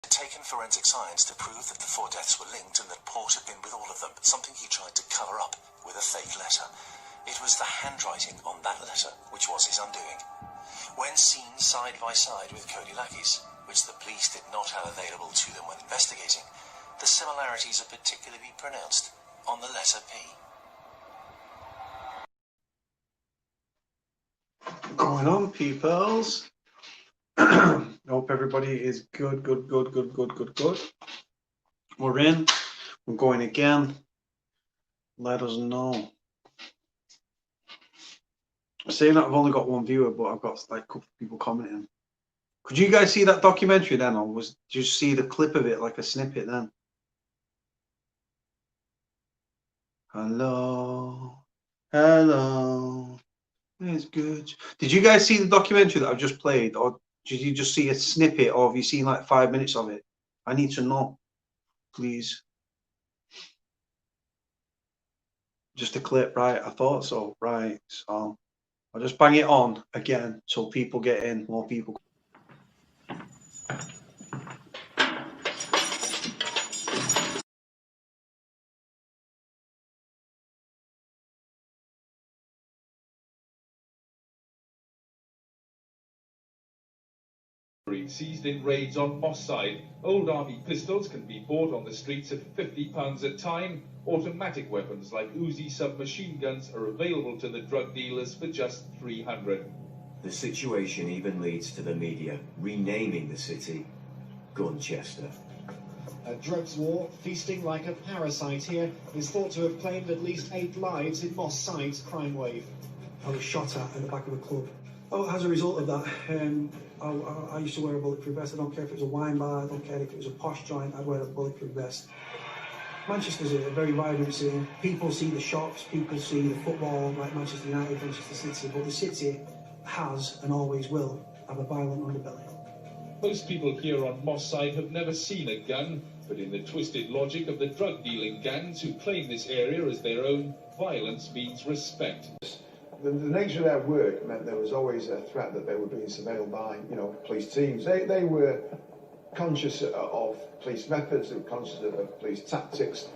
He had taken forensic science to prove that the 4 deaths were linked and that Port had been with all of them, something he tried to cover up with a fake letter. It was the handwriting on that letter which was his undoing. When seen side by side with Cody Lachey's, which the police did not have available to them when investigating, the similarities are particularly pronounced on the letter P. Going on, peoples? Hope everybody is good. We're in. We're going again. Let us know. Saying that I've only got one viewer, but I've got like a couple of people commenting. Could you guys see that documentary then, or did you see the clip of it, like a snippet then? Hello. It's good. Did you guys see the documentary that I've just played, or did you just see a snippet, or have you seen like 5 minutes of it? I need to know, please. Just a clip, right? I thought so, right? So I'll just bang it on again so people get in, more people. Seized in raids on Moss Side. Old army pistols can be bought on the streets at £50 a time. Automatic weapons like Uzi submachine guns are available to the drug dealers for just £300. The situation even leads to the media renaming the city Gunchester. A drugs war, feasting like a parasite here, is thought to have claimed at least 8 lives in Moss Side's crime wave. I was shot at the back of a club. Oh, as a result of that, I used to wear a bulletproof vest. I don't care if it was a wine bar, I don't care if it was a posh joint, I'd wear a bulletproof vest. Manchester's a very vibrant city. People see the shops, people see the football, like Manchester United, Manchester City, but the city has, and always will, have a violent underbelly. Most people here on Moss Side have never seen a gun, but in the twisted logic of the drug-dealing gangs who claim this area as their own, violence means respect. The nature of their work meant there was always a threat that they were being surveilled by, police teams. They were conscious of police methods, they were conscious of police tactics.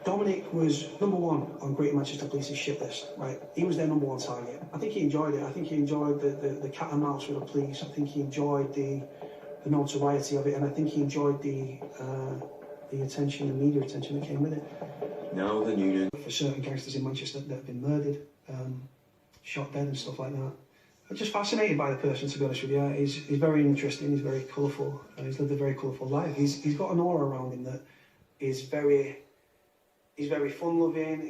Dominic was #1 on Greater Manchester Police's shit list, right? He was their #1 target. I think he enjoyed it. I think he enjoyed the cat and mouse with the police. I think he enjoyed the notoriety of it, and I think he enjoyed the attention, the media attention that came with it. Now the Noonan. For certain gangsters in Manchester that have been murdered, shot dead and stuff like that. I'm just fascinated by the person, to be honest with you. He's very interesting, he's very colourful, and he's lived a very colourful life. He's got an aura around him that is very fun-loving,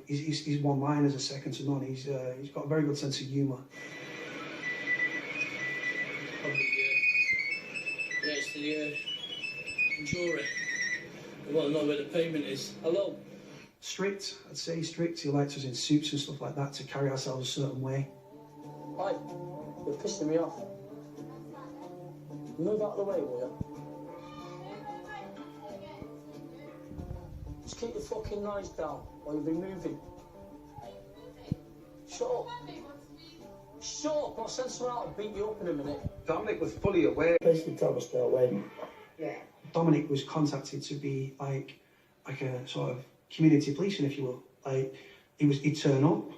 he's one-liners are second to none. He's got a very good sense of humour. Yeah, it's the jury. They want to know where the payment is. Hello? Strict, I'd say strict. He likes us in suits and stuff like that to carry ourselves a certain way. Hi, you're pissing me off. Move out of the way, will you? Just keep your fucking noise down while you've been moving. Shut up. Shut up, I'll send someone out and beat you up in a minute. Dominic was fully aware. Basically tell us to stay away. Yeah. Dominic was contacted to be like a sort of community policing, if you will. Like he'd turn up,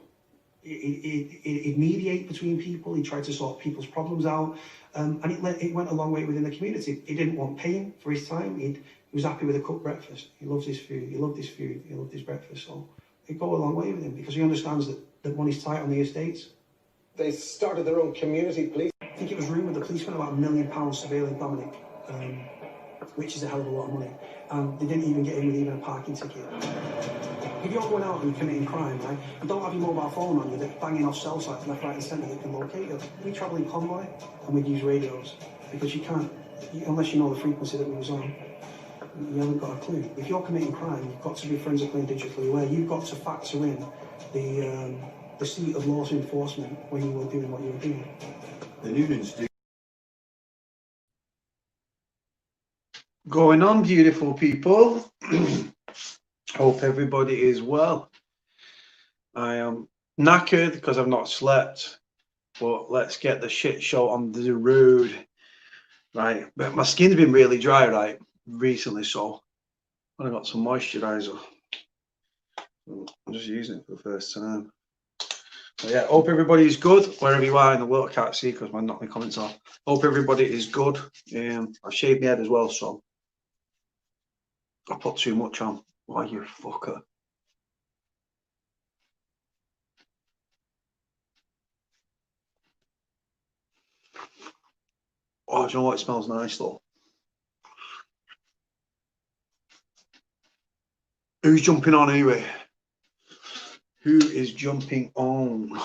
he'd mediate between people, he tried to sort people's problems out, and it went a long way within the community. He didn't want pain for his time. He was happy with a cooked breakfast. He loves his food. He loved his food. He loved his breakfast. So it'd go a long way with him because he understands that money's tight on the estates. They started their own community police. I think it was rumoured the police spent about £1 million surveilling Dominic, which is a hell of a lot of money. And they didn't even get in with even a parking ticket. If you're going out and committing crime, right, you don't have your mobile phone on you that's banging off cell sites left, right and centre that can locate you. We travel in convoy and we'd use radios because you can't, unless you know the frequency that we was on, you haven't got a clue. If you're committing crime, you've got to be forensically and digitally aware. You've got to factor in the seat of law enforcement when you were doing what you were doing. The Noonans do. Going on, beautiful people. Hope everybody is well. I am knackered because I've not slept, but let's get the shit show on the road. Right, but my skin's been really dry, right, recently, so I got some moisturizer. I'm just using it for the first time. So yeah, hope everybody's good wherever you are in the world. I can't see because my knocked my comments off. Hope everybody is good. I've shaved my head as well, so I put too much on. Why, you fucker? Oh, do you know what? It smells nice though. Who's jumping on anyway? Who is jumping on?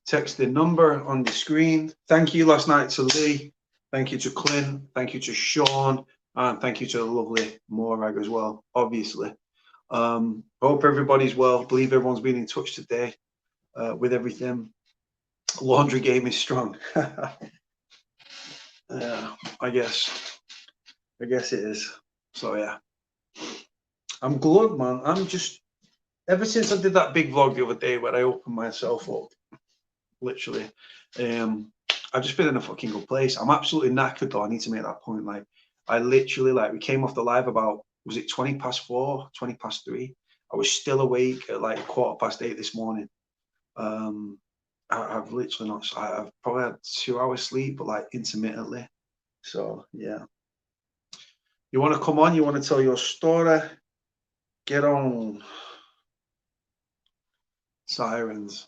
Text the number on the screen. Thank you last night to Lee. Thank you to Clint. Thank you to Sean. And thank you to the lovely Morag as well, obviously. Hope everybody's well. Believe everyone's been in touch today with everything. Laundry game is strong. Yeah, I guess it is. So yeah, I'm glad, man. I'm just, ever since I did that big vlog the other day where I opened myself up, literally, I've just been in a fucking good place. I'm absolutely knackered though. I need to make that point. Like, I literally, like, we came off the live about, was it 20 past 4, 20 past 3? I was still awake at like 8:15 this morning. I've literally not, I've probably had 2 hours sleep, but like intermittently. So yeah. You want to come on? You want to tell your story? Get on. Sirens.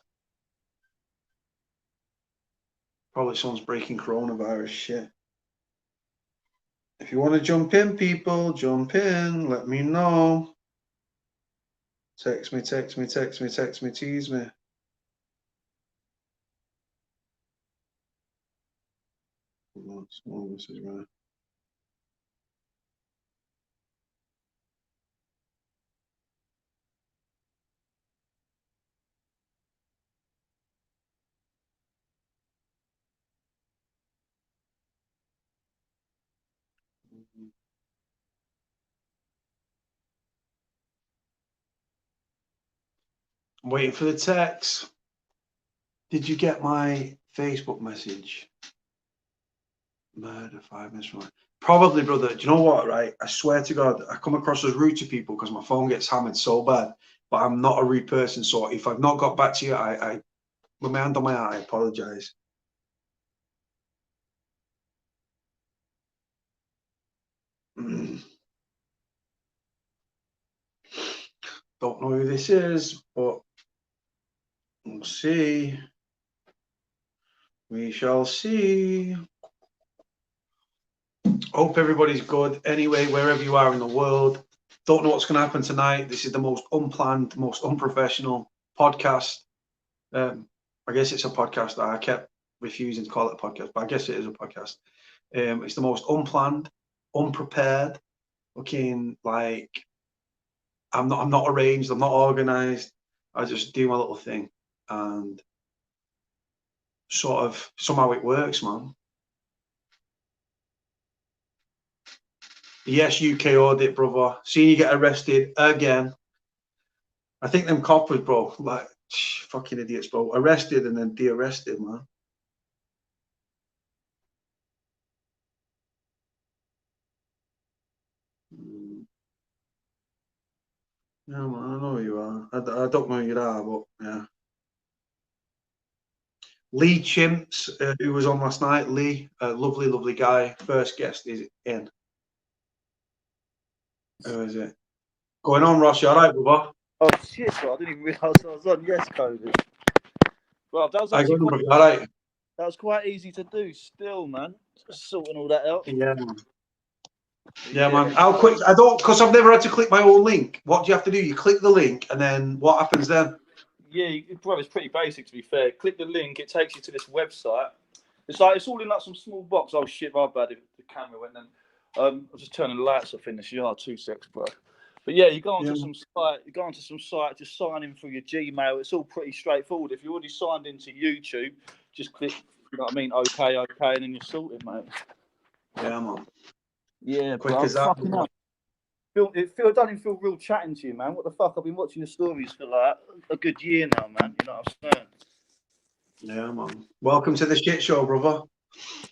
Probably someone's breaking coronavirus shit. If you want to jump in, people, jump in. Let me know. Text me, text me, text me, text me, tease me. Small message, man. I'm waiting for the text. Did you get my Facebook message? Murder 5 minutes from now. Probably, brother. Do you know what, right? I swear to God, I come across as rude to people because my phone gets hammered so bad, but I'm not a rude person. So if I've not got back to you, I with my hand on my heart, I apologize. Don't know who this is, but we'll see. We shall see. Hope everybody's good. Anyway, wherever you are in the world, don't know what's going to happen tonight. This is the most unplanned, most unprofessional podcast. I guess it's a podcast. I kept refusing to call it a podcast, but I guess it is a podcast. It's the most unplanned, unprepared. Looking like I'm not arranged. I'm not organized. I just do my little thing, and sort of somehow it works, man. Yes, UK audit, brother. Seeing you get arrested again. I think them coppers, bro, like fucking idiots, bro. Arrested and then de-arrested, man. Yeah, man, I know who you are. I don't know who you are, but yeah. Lee Chimps, who was on last night. Lee, lovely, lovely guy. First guest is in. Who is it? Going on, Ross? You all right, brother? Oh shit, bro, I didn't even realise I was on. Yes, Cody. Well, that was actually quite, all right. That was quite easy to do still, man. Just sorting all that out. Yeah, man. Yeah, man. How quick? I don't, because I've never had to click my own link. What do you have to do? You click the link, and then what happens then? Yeah, bro, it's pretty basic to be fair. Click the link, it takes you to this website. It's like it's all in like some small box. Oh shit, my bad. The camera went then. I'm just turning the lights off in this yard. 2 seconds, bro. But yeah, you go onto some site. You go onto some site. Just sign in through your Gmail. It's all pretty straightforward. If you're already signed into YouTube, just click. You know what I mean? Okay, and then you're sorted, mate. Yeah, man. Yeah, quick bro. as that. It don't even feel real chatting to you, man. What the fuck? I've been watching the stories for like a good year now, man. You know what I'm saying? Yeah, man. Welcome to the shit show, brother.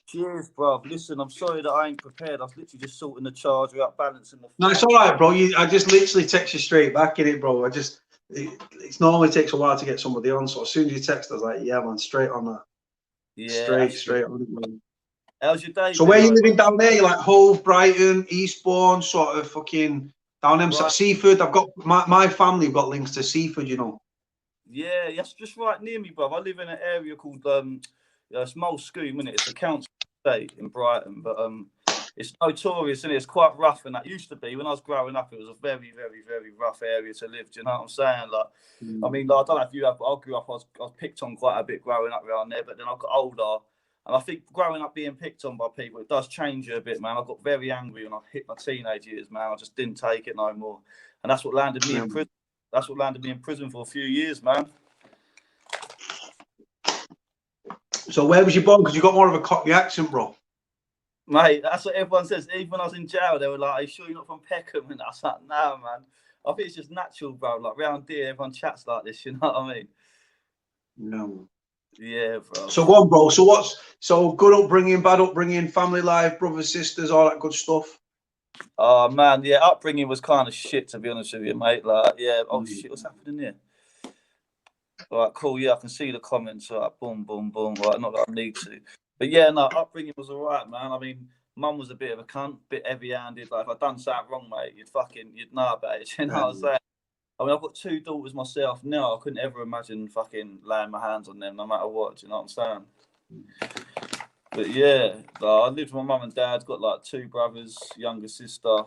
Cheers, bruv. Listen, I'm sorry that I ain't prepared. I was literally just sorting the charger out, balancing the phone. No, it's all right, bro. I just literally text you straight back in it, bro. It normally takes a while to get somebody on, so as soon as you text, I was like, yeah, man, straight on that. Yeah, straight on it, man. How's your day? So where you living down there? You like Hove, Brighton, Eastbourne, sort of fucking down them sort of Seaford. I've got my family have got links to Seaford, you know. Yeah, that's just right near me, bruv. I live in an area called it's Mulscoombe, isn't it? It's a council estate in Brighton, but it's notorious, isn't it? It's quite rough, and that used to be when I was growing up. It was a very, very, very rough area to live. Do you know what I'm saying? Like, I mean, like, I don't know if you have, but I grew up. I was picked on quite a bit growing up around there, but then I got older, and I think growing up being picked on by people, it does change you a bit, man. I got very angry when I hit my teenage years, man. I just didn't take it no more, and that's what landed me in prison. That's what landed me in prison for a few years, man. So where was you born? Because you got more of a Cockney accent, bro. Mate, that's what everyone says. Even when I was in jail, they were like, "Are you sure you're not from Peckham?" And I was like, "Nah, man. I think it's just natural, bro. Like round here, everyone chats like this. You know what I mean?" No. Yeah, bro. So go on, bro. So good upbringing, bad upbringing, family life, brothers, sisters, all that good stuff. Oh man, yeah, upbringing was kind of shit, to be honest with you, mate. Like, yeah, oh shit, what's happening here? All right, cool. Yeah, I can see the comments. All right, boom, boom, boom. Right, not that I need to, but yeah, no, upbringing was all right, man. I mean, mum was a bit of a cunt, bit heavy-handed. Like, if I'd done something wrong, mate, you'd know about it. You know what I'm saying? I mean, I've got 2 daughters myself now. I couldn't ever imagine fucking laying my hands on them, no matter what. Do you know what I'm saying? But yeah, I lived with my mum and dad. Got like 2 brothers, younger sister.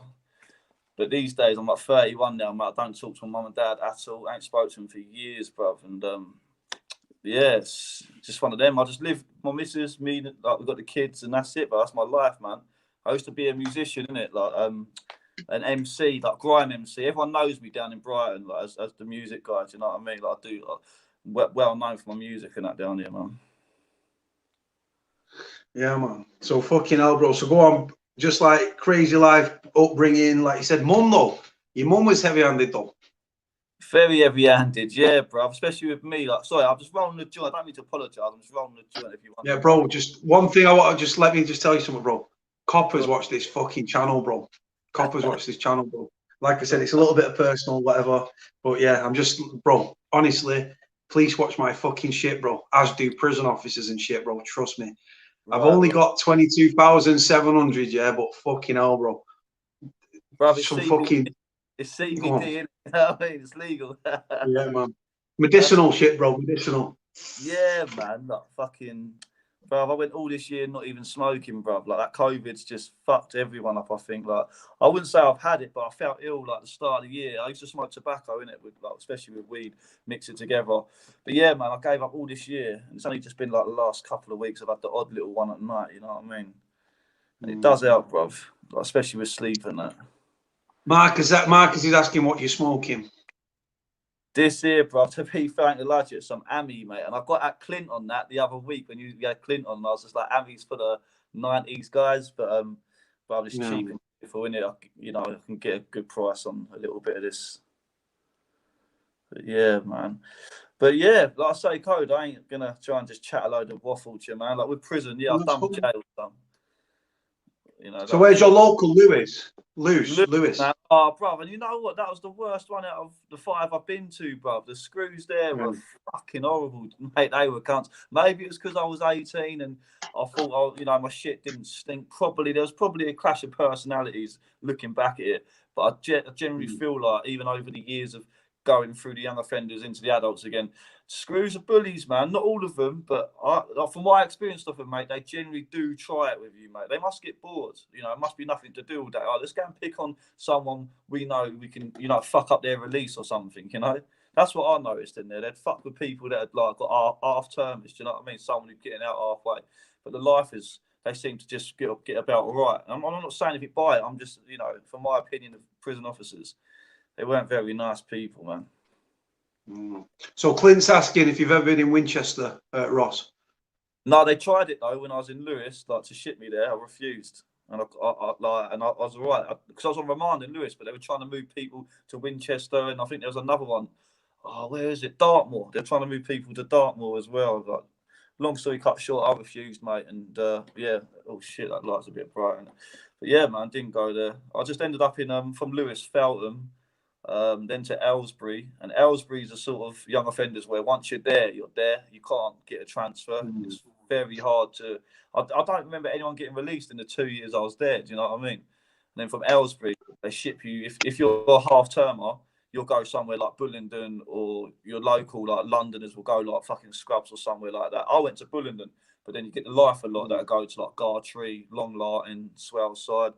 But these days, I'm like 31 now. I don't talk to my mum and dad at all. I ain't spoke to them for years, bruv. And yeah, it's just one of them. I just live my missus, me, like we've got the kids, and that's it. But that's my life, man. I used to be a musician, innit? Like an MC, like grime MC. Everyone knows me down in Brighton, like as the music guy. Do you know what I mean? Like I do, like, well known for my music and that down here, man. Yeah, man. So fucking hell, bro. So go on, just like crazy life, upbringing, like you said, mum though. Your mum was heavy-handed though. Very heavy-handed, yeah, bro. Especially with me. Like, sorry, I'm just rolling the joint. I don't need to apologise. I'm just rolling the joint if you want. Yeah, bro. Just one thing I want to just let me just tell you something, bro. Coppers watch this fucking channel, bro. Coppers watch this channel, bro. Like I said, it's a little bit of personal, whatever. But yeah, I'm just, bro. Honestly, please watch my fucking shit, bro. As do prison officers and shit, bro. Trust me. I've only got 22,700, yeah, but fucking hell, bro. It's some CBD, fucking. It's CBD, you know what I mean? It's legal. Yeah, man. Medicinal shit, bro. Medicinal. Yeah, man. Like fucking, bro. I went all this year not even smoking, bro. Like that COVID's just fucked everyone up. I think. Like I wouldn't say I've had it, but I felt ill like the start of the year. I used to smoke tobacco in it, with like especially with weed, mix it together. But yeah, man, I gave up all this year, and it's only just been like the last couple of weeks I've had the odd little one at night. You know what I mean? And it does help, bro. Like, especially with sleep and that. Marcus is asking what you're smoking. This here, bro, to be frank, Elijah, some Ami, mate. And I got at Clint on that the other week when you had Clint on. And I was just like, Ami's for the 90s guys, but it's cheap and beautiful, isn't it? You know, I can get a good price on a little bit of this. But yeah, man. But yeah, like I say, Code, I ain't gonna try and just chat a load of waffle to you, man. Like with prison, yeah, I've done jail some. You know, so where's your local Lewis? Lewis. Oh, bruv, and you know what? That was the worst one out of the 5 I've been to, bruv. The screws there were fucking horrible, mate. They were cunts. Maybe it was because I was 18 and I thought, you know, my shit didn't stink properly. There was probably a clash of personalities looking back at it. But I generally feel like, even over the years of going through the young offenders into the adults again, screws are bullies, man. Not all of them, but from my experience of them, mate, they generally do try it with you, mate. They must get bored. You know, it must be nothing to do all day. Let's go and pick on someone we know we can, you know, fuck up their release or something, you know. That's what I noticed in there. They'd fuck with people that had like got half-termers, do you know what I mean? Someone who's getting out halfway. But the lifers, they seem to just get about all right. I'm not saying if it by it, I'm just, you know, from my opinion of prison officers, they weren't very nice people, man. So Clint's asking if you've ever been in Winchester, Ross. No, they tried it though when I was in Lewis, like to ship me there. I refused, and I was all right because I was on remand in Lewis, but they were trying to move people to Winchester, and I think there was another one. Oh, where is it? Dartmoor. They're trying to move people to Dartmoor as well. Like long story cut short, I refused, mate. And yeah, oh shit, that light's a bit bright. But yeah, man, didn't go there. I just ended up in from Lewis, Feltham, then to Aylesbury. And Aylesbury's a sort of young offenders where once you're there, you're there. You can't get a transfer. It's very hard to. I don't remember anyone getting released in the 2 years I was there. Do you know what I mean? And then from Aylesbury, they ship you. If you're a half-termer, you'll go somewhere like Bullingdon, or your local like Londoners will go like fucking Scrubs or somewhere like that. I went to Bullingdon, but then you get the life a lot that go to like Gartree, Long Lartin, Swellside.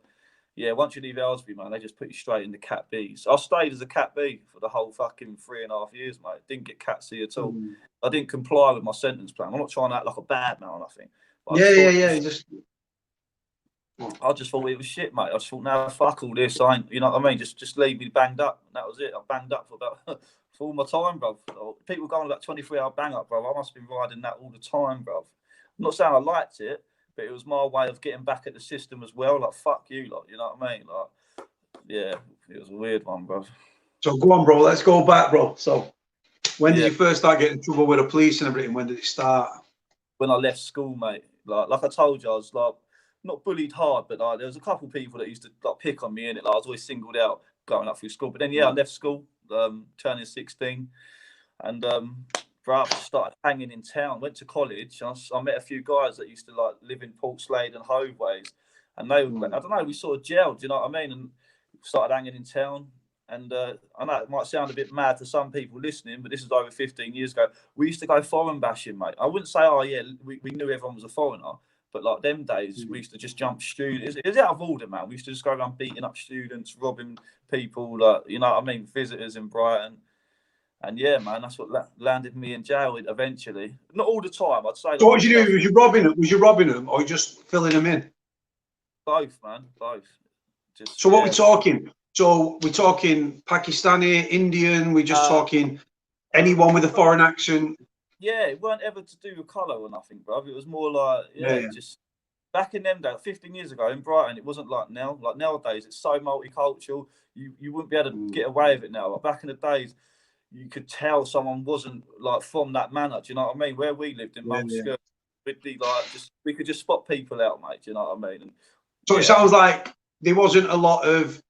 Yeah, once you leave Aylesbury, man, they just put you straight into Cat B. So I stayed as a Cat B for the whole fucking 3.5 years, mate. Didn't get Cat C at all. I didn't comply with my sentence plan. I'm not trying to act like a bad man or nothing. I just thought it was shit, mate. I just thought, no, fuck all this. I ain't, you know what I mean? Just leave me banged up. And that was it. I banged up for about for all my time, bro. People going about 23-hour bang up, bro. I must have been riding that all the time, bro. I'm not saying I liked it, but it was my way of getting back at the system as well. Like, fuck you, like, you know what I mean? Like, yeah, it was a weird one, bro. So go on, bro. Let's go back, bro. So when did you first start getting in trouble with the police and everything? When did it start? When I left school, mate. Like I told you, I was like, not bullied hard, but like there was a couple of people that used to like pick on me in it. Like I was always singled out going up through school. But then I left school, turning 16, and bro, I started hanging in town. Went to college. I met a few guys that used to like live in Portslade and Hoveways, and they were, I don't know, we sort of gelled. You know what I mean? And started hanging in town. And I know it might sound a bit mad to some people listening, but this is over 15 years ago. We used to go foreign bashing, mate. I wouldn't say, oh yeah, we knew everyone was a foreigner. But like them days, we used to just jump students. It was out of order, man. We used to just go around beating up students, robbing people, like, you know what I mean, visitors in Brighton. And yeah, man, that's what landed me in jail eventually. Not all the time, I'd say. So what did you do? Was you robbing them? Was you robbing them, or just filling them in? Both, man, both. So what we're talking? So we're talking Pakistani, Indian. We're just talking anyone with a foreign accent. Yeah, it weren't ever to do with colour or nothing, bruv. It was more like, just back in them days, 15 years ago in Brighton, it wasn't like now. Like nowadays, it's so multicultural. You wouldn't be able to get away with it now. Like back in the days, you could tell someone wasn't like from that manner. Do you know what I mean? Where we lived in Mulskirk, we'd be like, we could just spot people out, mate. Do you know what I mean? And, so it sounds like there wasn't a lot of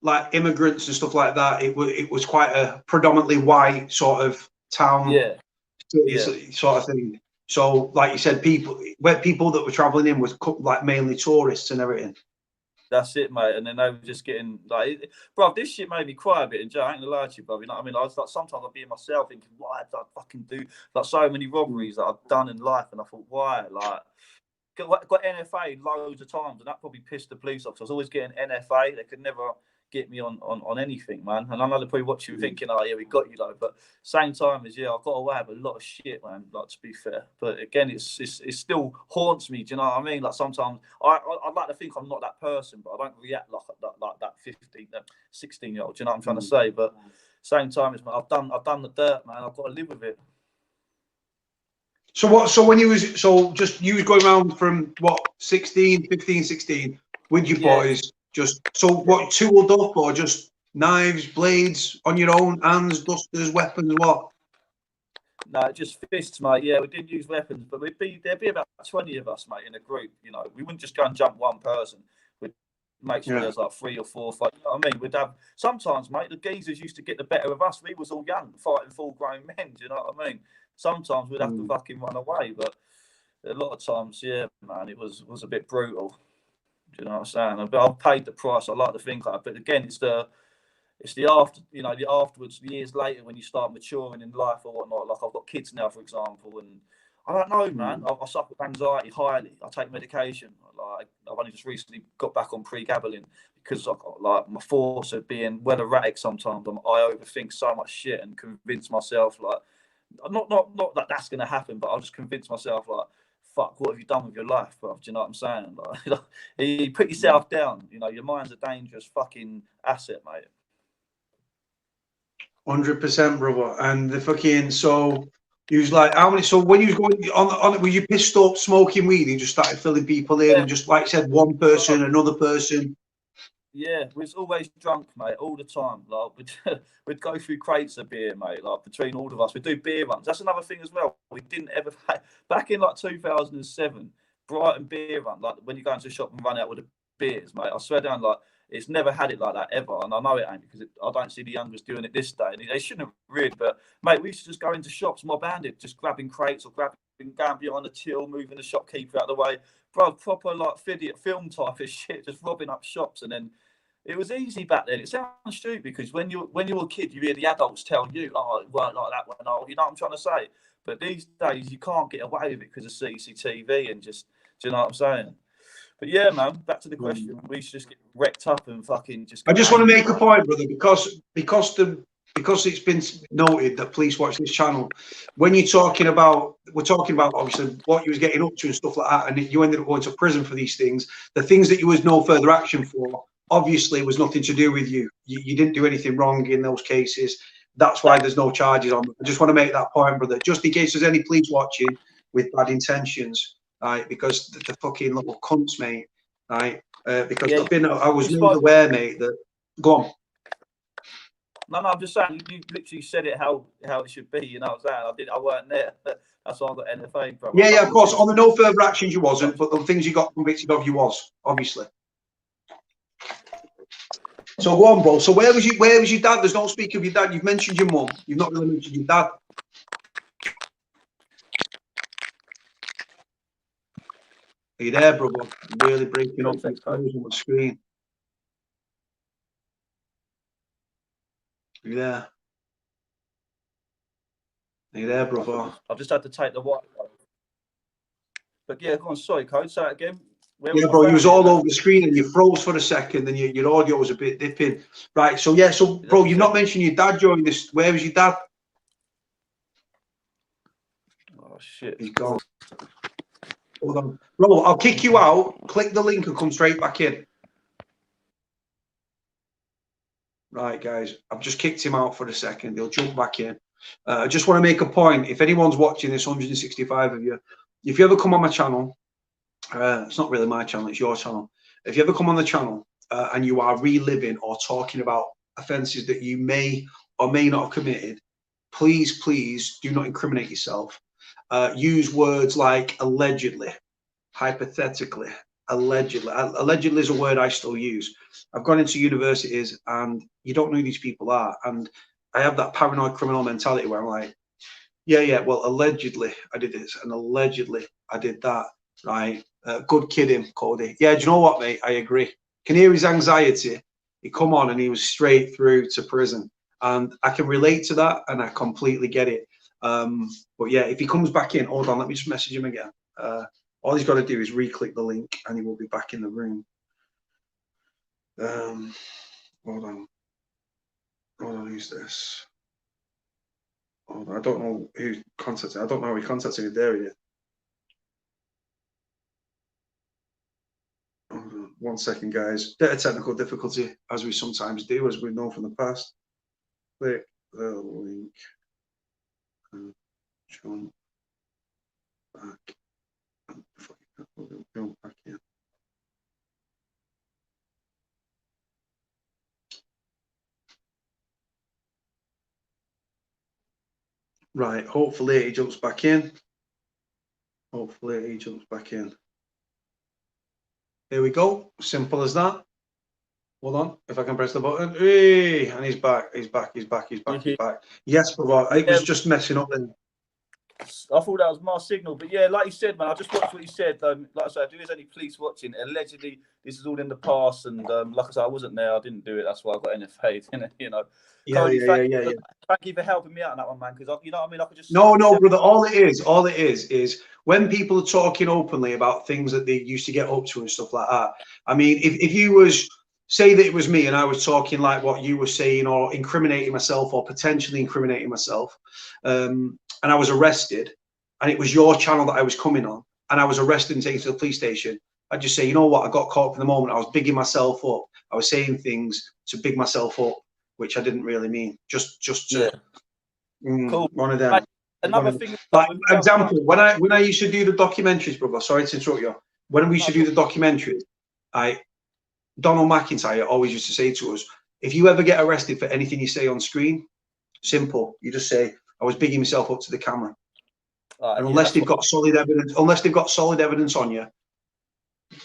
like immigrants and stuff like that. It was quite a predominantly white sort of town. Sort of thing. So, like you said, people that were travelling in was like mainly tourists and everything. That's it, mate. And then they were just getting like, bro, this shit made me cry a bit. And I ain't gonna lie to you, bro. You know what I mean? I was like, sometimes I'd be in myself thinking, why did I fucking do like so many robberies that I've done in life? And I thought, why? Like, got NFA loads of times, and that probably pissed the police off. So I was always getting NFA. They could never get me on anything, man. And I know they're probably watching thinking, oh yeah, we got you though. But same time as I've got away with a lot of shit, man. Like, to be fair, but again, it still haunts me. Do you know what I mean? Like sometimes I'd like to think I'm not that person, but I don't react like that 16-year-old. Do you know what I'm trying to say? But same time as I've done the dirt, man. I've got to live with it. So when you was going around from what 15, 16 with your boys. Just so what, tooled up, or just knives, blades on your own, hands, dusters, weapons, what? No, just fists, mate. Yeah, we didn't use weapons, but there'd be about 20 of us, mate, in a group. You know, we wouldn't just go and jump one person. We'd make sure there's like 3 or 4 or 5. You know what I mean? We'd have sometimes, mate, the geezers used to get the better of us. We was all young, fighting full-grown men. Do you know what I mean? Sometimes we'd have to fucking run away, but a lot of times, yeah, man, it was a bit brutal. Do you know what I'm saying? But I've paid the price. I like to think like, but again, it's the after, you know, the afterwards, the years later when you start maturing in life or whatnot. Like I've got kids now, for example, and I don't know, man. I suffer with anxiety highly. I take medication. Like I've only just recently got back on pregabalin because like my thoughts are being well erratic sometimes. I overthink so much shit and convince myself like not that that's gonna happen, but I'll just convince myself like, fuck, what have you done with your life, bro? Do you know what I'm saying? Like, you put yourself down. You know, your mind's a dangerous fucking asset, mate. 100%, brother. And the fucking, so you was like, how many? So when you was going on, were you pissed up smoking weed and just started filling people in and just like you said, one person, another person? Yeah, we was always drunk, mate, all the time. Like we'd go through crates of beer, mate. Like between all of us, we'd do beer runs. That's another thing as well. We didn't ever back in like 2007, Brighton beer run. Like when you go into a shop and run out with the beers, mate. I swear down, like it's never had it like that ever. And I know it ain't because I don't see the youngers doing it this day. And they shouldn't have really. But mate, we used to just go into shops, mob-handed, just grabbing crates or going behind the till, moving the shopkeeper out of the way. Bro, proper like film type of shit, just robbing up shops. And then it was easy back then. It sounds stupid because when you're a kid, you hear the adults tell you, "Oh, it weren't like that when I," you know what I'm trying to say. But these days, you can't get away with it because of CCTV and just, do you know what I'm saying? But yeah, man, back to the question. We should just get wrecked up and fucking just. I just want to make a point, brother, because it's been noted that police watch this channel. When we're talking about obviously what you was getting up to and stuff like that, and you ended up going to prison for these things. The things that you was no further action for, obviously, was nothing to do with you. You didn't do anything wrong in those cases. That's why there's no charges on them. I just want to make that point, brother, just in case there's any police watching with bad intentions. Right, because the fucking little cunts, mate. Right, because I was made aware, mate. That go on. No, I'm just saying you literally said it how it should be. You know what I'm saying? I weren't there. That's why I got NFA, bro. Yeah, of course. On the no further actions, you wasn't, but the things you got convicted of, you was, obviously. So go on, bro. So where was your dad? There's no speak of your dad. You've mentioned your mum. You've not really mentioned your dad. Are you there, brother? I'm really breaking up things on the screen. Are you there? Are you there, brother? I've just had to take the white. But yeah, go on. Sorry, Cody. Say it again. Yeah, bro, you was all over the screen and you froze for a second and your audio was a bit dipping. Right, so yeah, so bro, you've not mentioned your dad during this. Where was your dad? Oh shit. He's gone. Hold on. Bro, I'll kick you out, click the link and come straight back in. Right, guys, I've just kicked him out for a second. He'll jump back in. I just want to make a point. If anyone's watching this, 165 of you, if you ever come on my channel, it's not really my channel, it's your channel. If you ever come on the channel and you are reliving or talking about offences that you may or may not have committed, please do not incriminate yourself. Use words like allegedly, hypothetically, allegedly. Allegedly is a word I still use. I've gone into universities and you don't know who these people are. And I have that paranoid criminal mentality where I'm like, yeah, well, allegedly I did this and allegedly I did that, right? Good kidding, Cody. Yeah, do you know what, mate? I agree. Can hear his anxiety. He come on and he was straight through to prison. And I can relate to that and I completely get it. But yeah, if he comes back in, hold on, let me just message him again. All he's got to do is re-click the link and he will be back in the room. Hold on, who's this? Hold on, I don't know who contacted. I don't know how he contacted me there yet. Hold on 1 second, guys. Bit of technical difficulty, as we sometimes do, as we know from the past. Click the link and jump back. Jump back in. Right, hopefully he jumps back in. Hopefully he jumps back in. Here we go. Simple as that. Hold on, if I can press the button. Hey, and he's back. He's back. Yes, brother. It was just messing up then. I thought that was my signal, but yeah, like you said, man, I just watched what you said. Like I said, if there's any police watching, allegedly this is all in the past, and like I said, I wasn't there, I didn't do it. That's why I got NFA'd, you know. Yeah, Cody, yeah. Thank you for helping me out on that one, man. Because you know what I mean. I could just no, brother. All it is when people are talking openly about things that they used to get up to and stuff like that. I mean, if you was say that it was me and I was talking like what you were saying or incriminating myself or potentially incriminating myself, and I was arrested, and it was your channel that I was coming on, and I was arrested and taken to the police station, I'd just say, you know what, I got caught up in the moment. I was bigging myself up. I was saying things to big myself up, which I didn't really mean. Just to cool. One of them. Right. Another thing, like example, when I used to do the documentaries, brother. Sorry to interrupt you. When we used to do the documentaries, Donald McIntyre always used to say to us, if you ever get arrested for anything you say on screen, simple, you just say, I was bigging myself up to the camera. And unless they've got solid evidence, on you,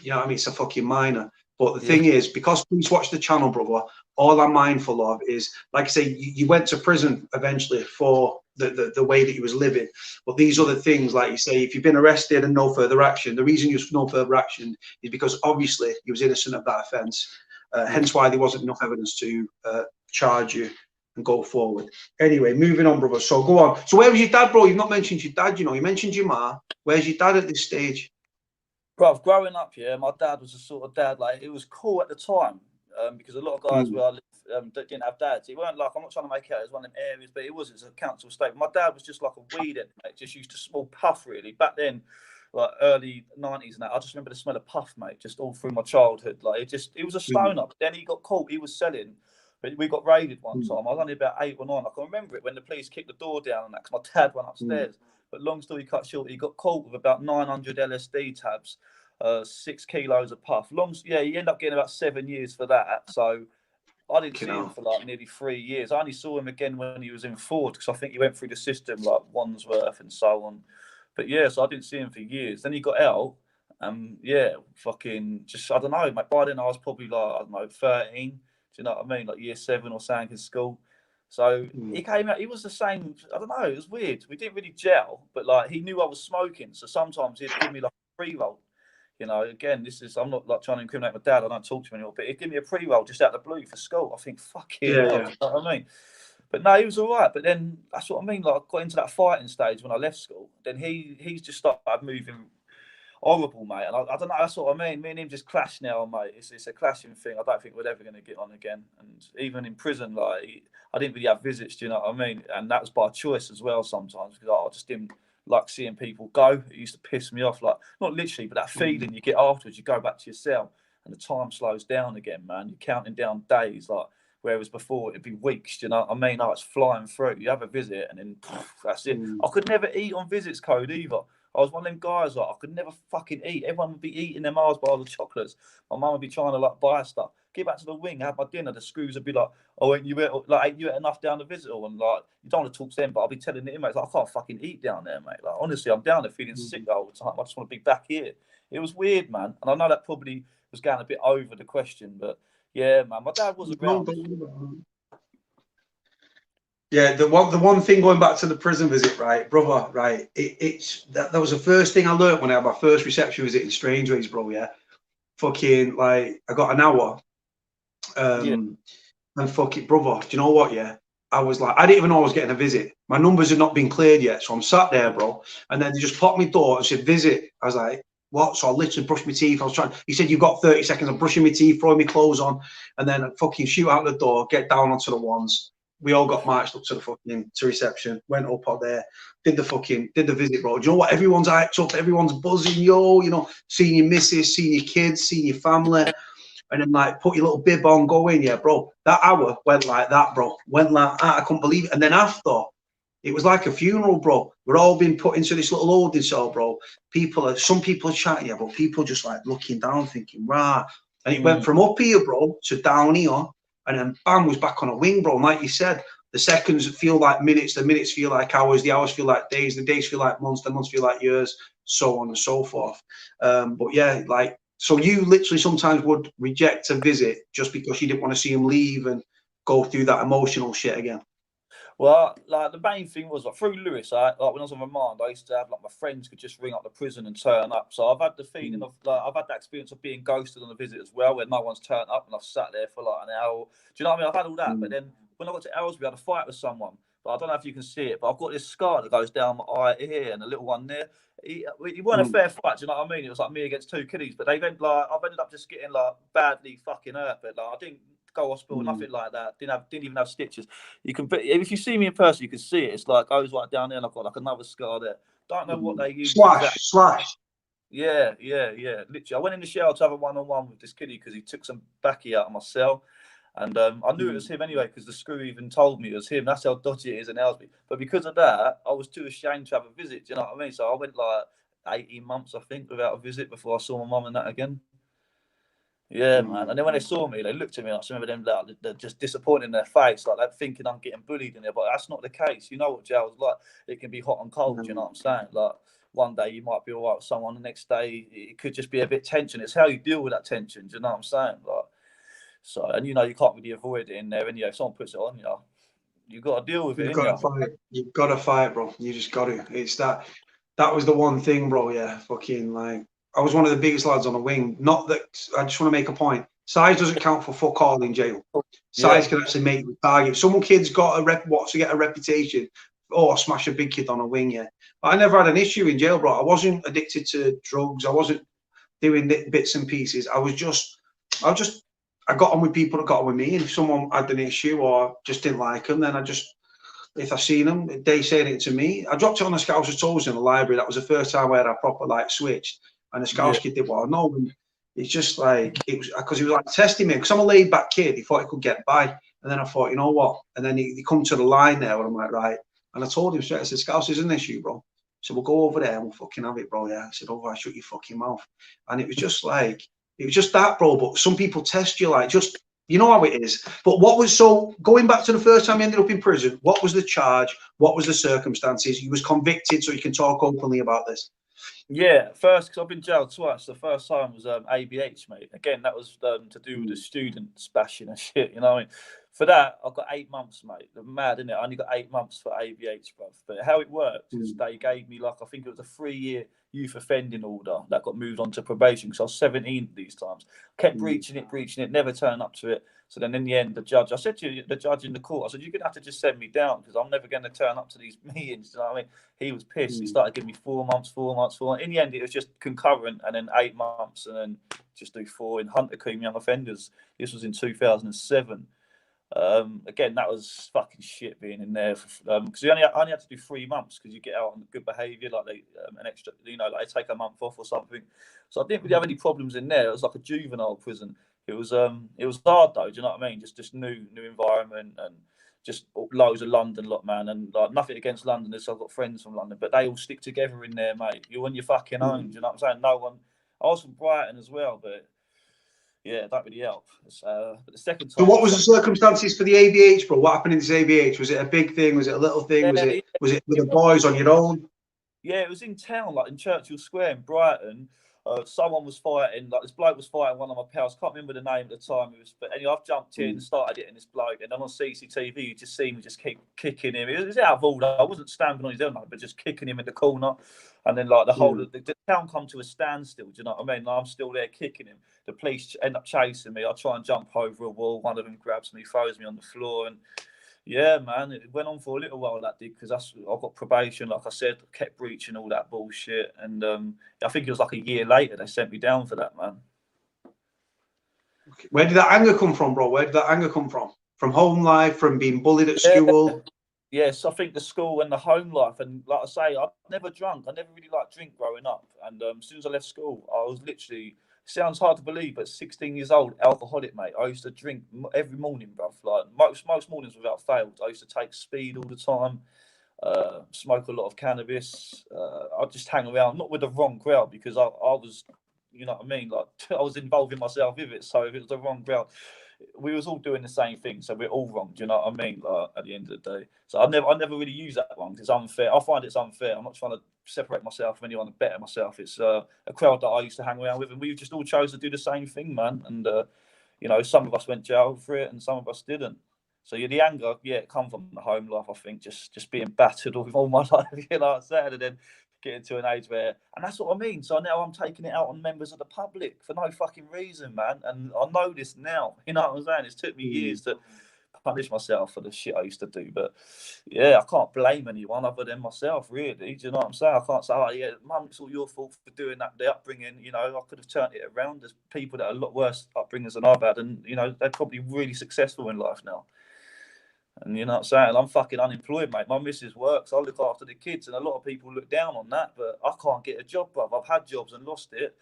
you know what I mean, it's a fucking minor. But the thing is, because police watch the channel, brother, all I'm mindful of is, like I say, you went to prison eventually for the way that you was living. But these other things, like you say, if you've been arrested and no further action, the reason you was no further action is because obviously you was innocent of that offence. Hence why there wasn't enough evidence to charge you and go forward. Anyway, moving on, brother. So go on. So where was your dad, bro? You've not mentioned your dad, you know. You mentioned your ma. Where's your dad at this stage? Bro, growing up, yeah, my dad was the sort of dad, like, it was cool at the time, because a lot of guys where I lived didn't have dads. It weren't like, I'm not trying to make it out as one of them areas, but it was, it's a council estate. My dad was just like a weed head, mate, just used to smell puff, really. Back then, like early 90s and that, I just remember the smell of puff, mate, just all through my childhood. Like, it was a stoner. Then he got caught, he was selling. But we got raided one time. I was only about 8 or 9. I can remember it when the police kicked the door down and that, because my dad went upstairs. But long story cut short, he got caught with about 900 LSD tabs. 6 kilos of puff. He ended up getting about 7 years for that. So I didn't see him for like nearly 3 years. I only saw him again when he was in Ford, because I think he went through the system like Wandsworth and so on. But yeah, so I didn't see him for years. Then he got out. Fucking just, I don't know, mate. By then I was probably like, I don't know, 13. Do you know what I mean? Like year 7 or something in school. So he came out, he was the same. I don't know, it was weird. We didn't really gel, but like he knew I was smoking. So sometimes he'd give me like a pre-roll. You know, again, I'm not like trying to incriminate my dad. I don't talk to him anymore, but he'd give me a pre-roll just out of the blue for school. I think, fucking hell, you know what I mean? But no, he was all right. But then that's what I mean. Like, I got into that fighting stage when I left school. Then he's just started moving horrible, mate. And I don't know, that's what I mean. Me and him just clash now, mate. It's a clashing thing. I don't think we're ever going to get on again. And even in prison, like, I didn't really have visits, do you know what I mean? And that was by choice as well sometimes, because I just didn't like seeing people go. It used to piss me off, like, not literally, but that feeling you get afterwards. You go back to your cell and the time slows down again, man. You're counting down days, like, whereas before it'd be weeks, you know what I mean? Oh, it's flying through. You have a visit and then that's it. I could never eat on visits, Code, either. I was one of them guys, like, I could never fucking eat. Everyone would be eating their Mars bars or chocolates. My mum would be trying to like buy stuff. Get back to the wing, have my dinner. The screws would be like, oh, ain't you ate enough down the visit hall? And like, you don't want to talk to them, but I'll be telling the inmates, like, I can't fucking eat down there, mate. Like, honestly, I'm down there feeling sick all the time. I just want to be back here. It was weird, man. And I know that probably was going a bit over the question, but yeah, man, my dad was around. Yeah, the one thing going back to the prison visit, right, brother, right, that was the first thing I learned when I had my first reception visit in Strangeways, bro, yeah. Fucking, like, I got an hour, and fucking, brother, do you know what, yeah? I was like, I didn't even know I was getting a visit. My numbers had not been cleared yet, so I'm sat there, bro, and then they just popped my door and said, visit. I was like, what? So I literally brushed my teeth. He said, you've got 30 seconds. I'm brushing my teeth, throwing my clothes on, and then I fucking shoot out the door, get down onto the ones. We all got marched up to the fucking reception, went up out there, did the visit, bro. Do you know what? Everyone's hyped up, everyone's buzzing, yo, you know, seeing your missus, seeing your kids, seeing your family, and then like put your little bib on, go in, yeah, bro. That hour went like that, bro. Went like that, I couldn't believe it. And then after, it was like a funeral, bro. We're all being put into this little holding cell, bro. Some people are chatting, yeah, but people just like looking down, thinking, rah. And it went from up here, bro, to down here. And then bam, was back on a wing, bro. And like you said, the seconds feel like minutes, the minutes feel like hours, the hours feel like days, the days feel like months, the months feel like years, so on and so forth. But yeah, like, so you literally sometimes would reject a visit just because you didn't want to see him leave and go through that emotional shit again. Well, like, the main thing was, like, through Lewis, like when I was on remand, I used to have, like, my friends could just ring up the prison and turn up. So I've had the feeling of, like, I've had that experience of being ghosted on a visit as well, where no one's turned up and I've sat there for like an hour. Do you know what I mean? I've had all that, but then when I got to Ellsbury, I had a fight with someone. But I don't know if you can see it, but I've got this scar that goes down my eye here and a little one there. It wasn't a fair fight, do you know what I mean? It was like me against 2 kiddies, but I've ended up just getting like badly fucking hurt. But like, I didn't go hospital, nothing like that. Didn't even have stitches. You can, if you see me in person, you can see it. It's like goes right down there, and I've got like another scar there. Don't know what they use. Slash. Yeah. Literally, I went in the shower to have a one-on-one with this kiddie because he took some backy out of my cell. And I knew it was him anyway because the screw even told me it was him. That's how dodgy it is in Ellsbury. But because of that, I was too ashamed to have a visit. Do you know what I mean? So I went like 18 months, I think, without a visit before I saw my mum and that again. Yeah, man. And then when they saw me, they looked at me. I remember them like they're just disappointed in their face, like they're thinking I'm getting bullied in there. But that's not the case. You know what jail's like? It can be hot and cold. You know what I'm saying? Like one day you might be all right with someone, the next day it could just be a bit tension. It's how you deal with that tension. Do you know what I'm saying? Like so, and you know you can't really avoid it in there. And if someone puts it on you, you got to deal with it. You've got to fight. You've got to fight, bro. You just got to. It's that. That was the one thing, bro. Yeah, fucking like. I was one of the biggest lads on the wing. Not that I just want to make a point. Size doesn't count for fuck all in jail. Size can actually make you target. Some kids got to get a reputation. Oh, smash a big kid on a wing, yeah. But I never had an issue in jail, bro. I wasn't addicted to drugs. I wasn't doing bits and pieces. I got on with people that got on with me. And if someone had an issue or just didn't like them, then if I seen them, they saying it to me. I dropped it on the Scouser's toes in the library. That was the first time where I proper like switched. And the Scouse kid did what I know. And it's just like, it was because he was like testing me. Because I'm a laid back kid. He thought he could get by. And then I thought, you know what? And then he come to the line there where I'm like, right. And I told him straight, I said, Scouse is an issue, bro. So we'll go over there and we'll fucking have it, bro. Yeah. I said, oh, I shut your fucking mouth. And it was just like, it was just that, bro. But some people test you like just, you know how it is. But going back to the first time you ended up in prison, what was the charge? What was the circumstances? You was convicted, so you can talk openly about this. Yeah, first, because I've been jailed twice. The first time was ABH, mate. Again, that was to do with the students bashing and shit, you know what I mean? For that, I got 8 months, mate. Mad, isn't it? I only got 8 months for ABH, bruv. But how it worked is they gave me, like, I think it was a 3-year youth offending order that got moved on to probation because I was 17 these times. Kept breaching it, never turned up to it. So then in the end, I said to the judge in the court, I said, you're going to have to just send me down because I'm never going to turn up to these meetings. You know what I mean? He was pissed. He started giving me 4 months. In the end, it was just concurrent and then 8 months and then just do 4 in Hunter Cream Young Offenders. This was in 2007. Again, that was fucking shit being in there because you only had to do 3 months because you get out on good behaviour, like they an extra, like they take a month off or something. So I didn't really have any problems in there. It was like a juvenile prison. It was hard though. Do you know what I mean? Just new environment and just loads of London lot, man. And like nothing against Londoners. I've got friends from London, but they all stick together in there, mate. You're on your fucking own. Do you know what I'm saying? No one. I was from Brighton as well, but. Yeah, that really helped. But the second time. So what was the circumstances for the ABH, bro? What happened in this ABH? Was it a big thing? Was it a little thing? Was it with the boys on your own? Yeah, it was in town, like in Churchill Square in Brighton. Someone was fighting, like this bloke was fighting one of my pals. Can't remember the name at the time. But anyway, I've jumped in, started hitting this bloke, and then on CCTV, you just see me just keep kicking him. It was out of order. I wasn't stamping on his own, but just kicking him in the corner. And then like the whole of the town come to a standstill. Do you know what I mean? I'm still there kicking him. The police end up chasing me. I try and jump over a wall. One of them grabs me, throws me on the floor, and yeah, man, it went on for a little while, that did, because I got probation, like I said, kept breaching all that bullshit. And I think it was like a year later they sent me down for that, man. Where did that anger come from, bro? Where did that anger come from? From home life, from being bullied at school? Yes, I think the school and the home life. And like I say, I've never drunk. I never really liked drink growing up. And as soon as I left school, I was literally... Sounds hard to believe, but 16 years old, alcoholic, mate. I used to drink every morning, bruv. Like most mornings without fail. I used to take speed all the time, smoke a lot of cannabis. I'd just hang around, not with the wrong crowd, because I was, you know what I mean? Like I was involving myself with it. So if it was the wrong crowd, we was all doing the same thing. So we're all wrong. Do you know what I mean? Like, at the end of the day. So I never really use that one because it's unfair. I find it's unfair. I'm not trying to separate myself from anyone and better myself. It's a crowd that I used to hang around with, and we just all chose to do the same thing, man. And you know, some of us went jail for it and some of us didn't. So the anger, it come from the home life, I think, just being battered all my life, you know what I'm saying, and then getting to an age where, and that's what I mean. So now I'm taking it out on members of the public for no fucking reason, man. And I know this now, you know what I'm saying? It's took me years to punish myself for the shit I used to do, but yeah, I can't blame anyone other than myself, really. Do you know what I'm saying? I can't say, oh yeah, mum, it's all your fault for doing that, the upbringing. You know, I could have turned it around. There's people that are a lot worse upbringers than I've had, and you know, they're probably really successful in life now. And you know what I'm saying? I'm fucking unemployed, mate. My missus works. I look after the kids, and a lot of people look down on that, but I can't get a job, bruv. I've had jobs and lost it.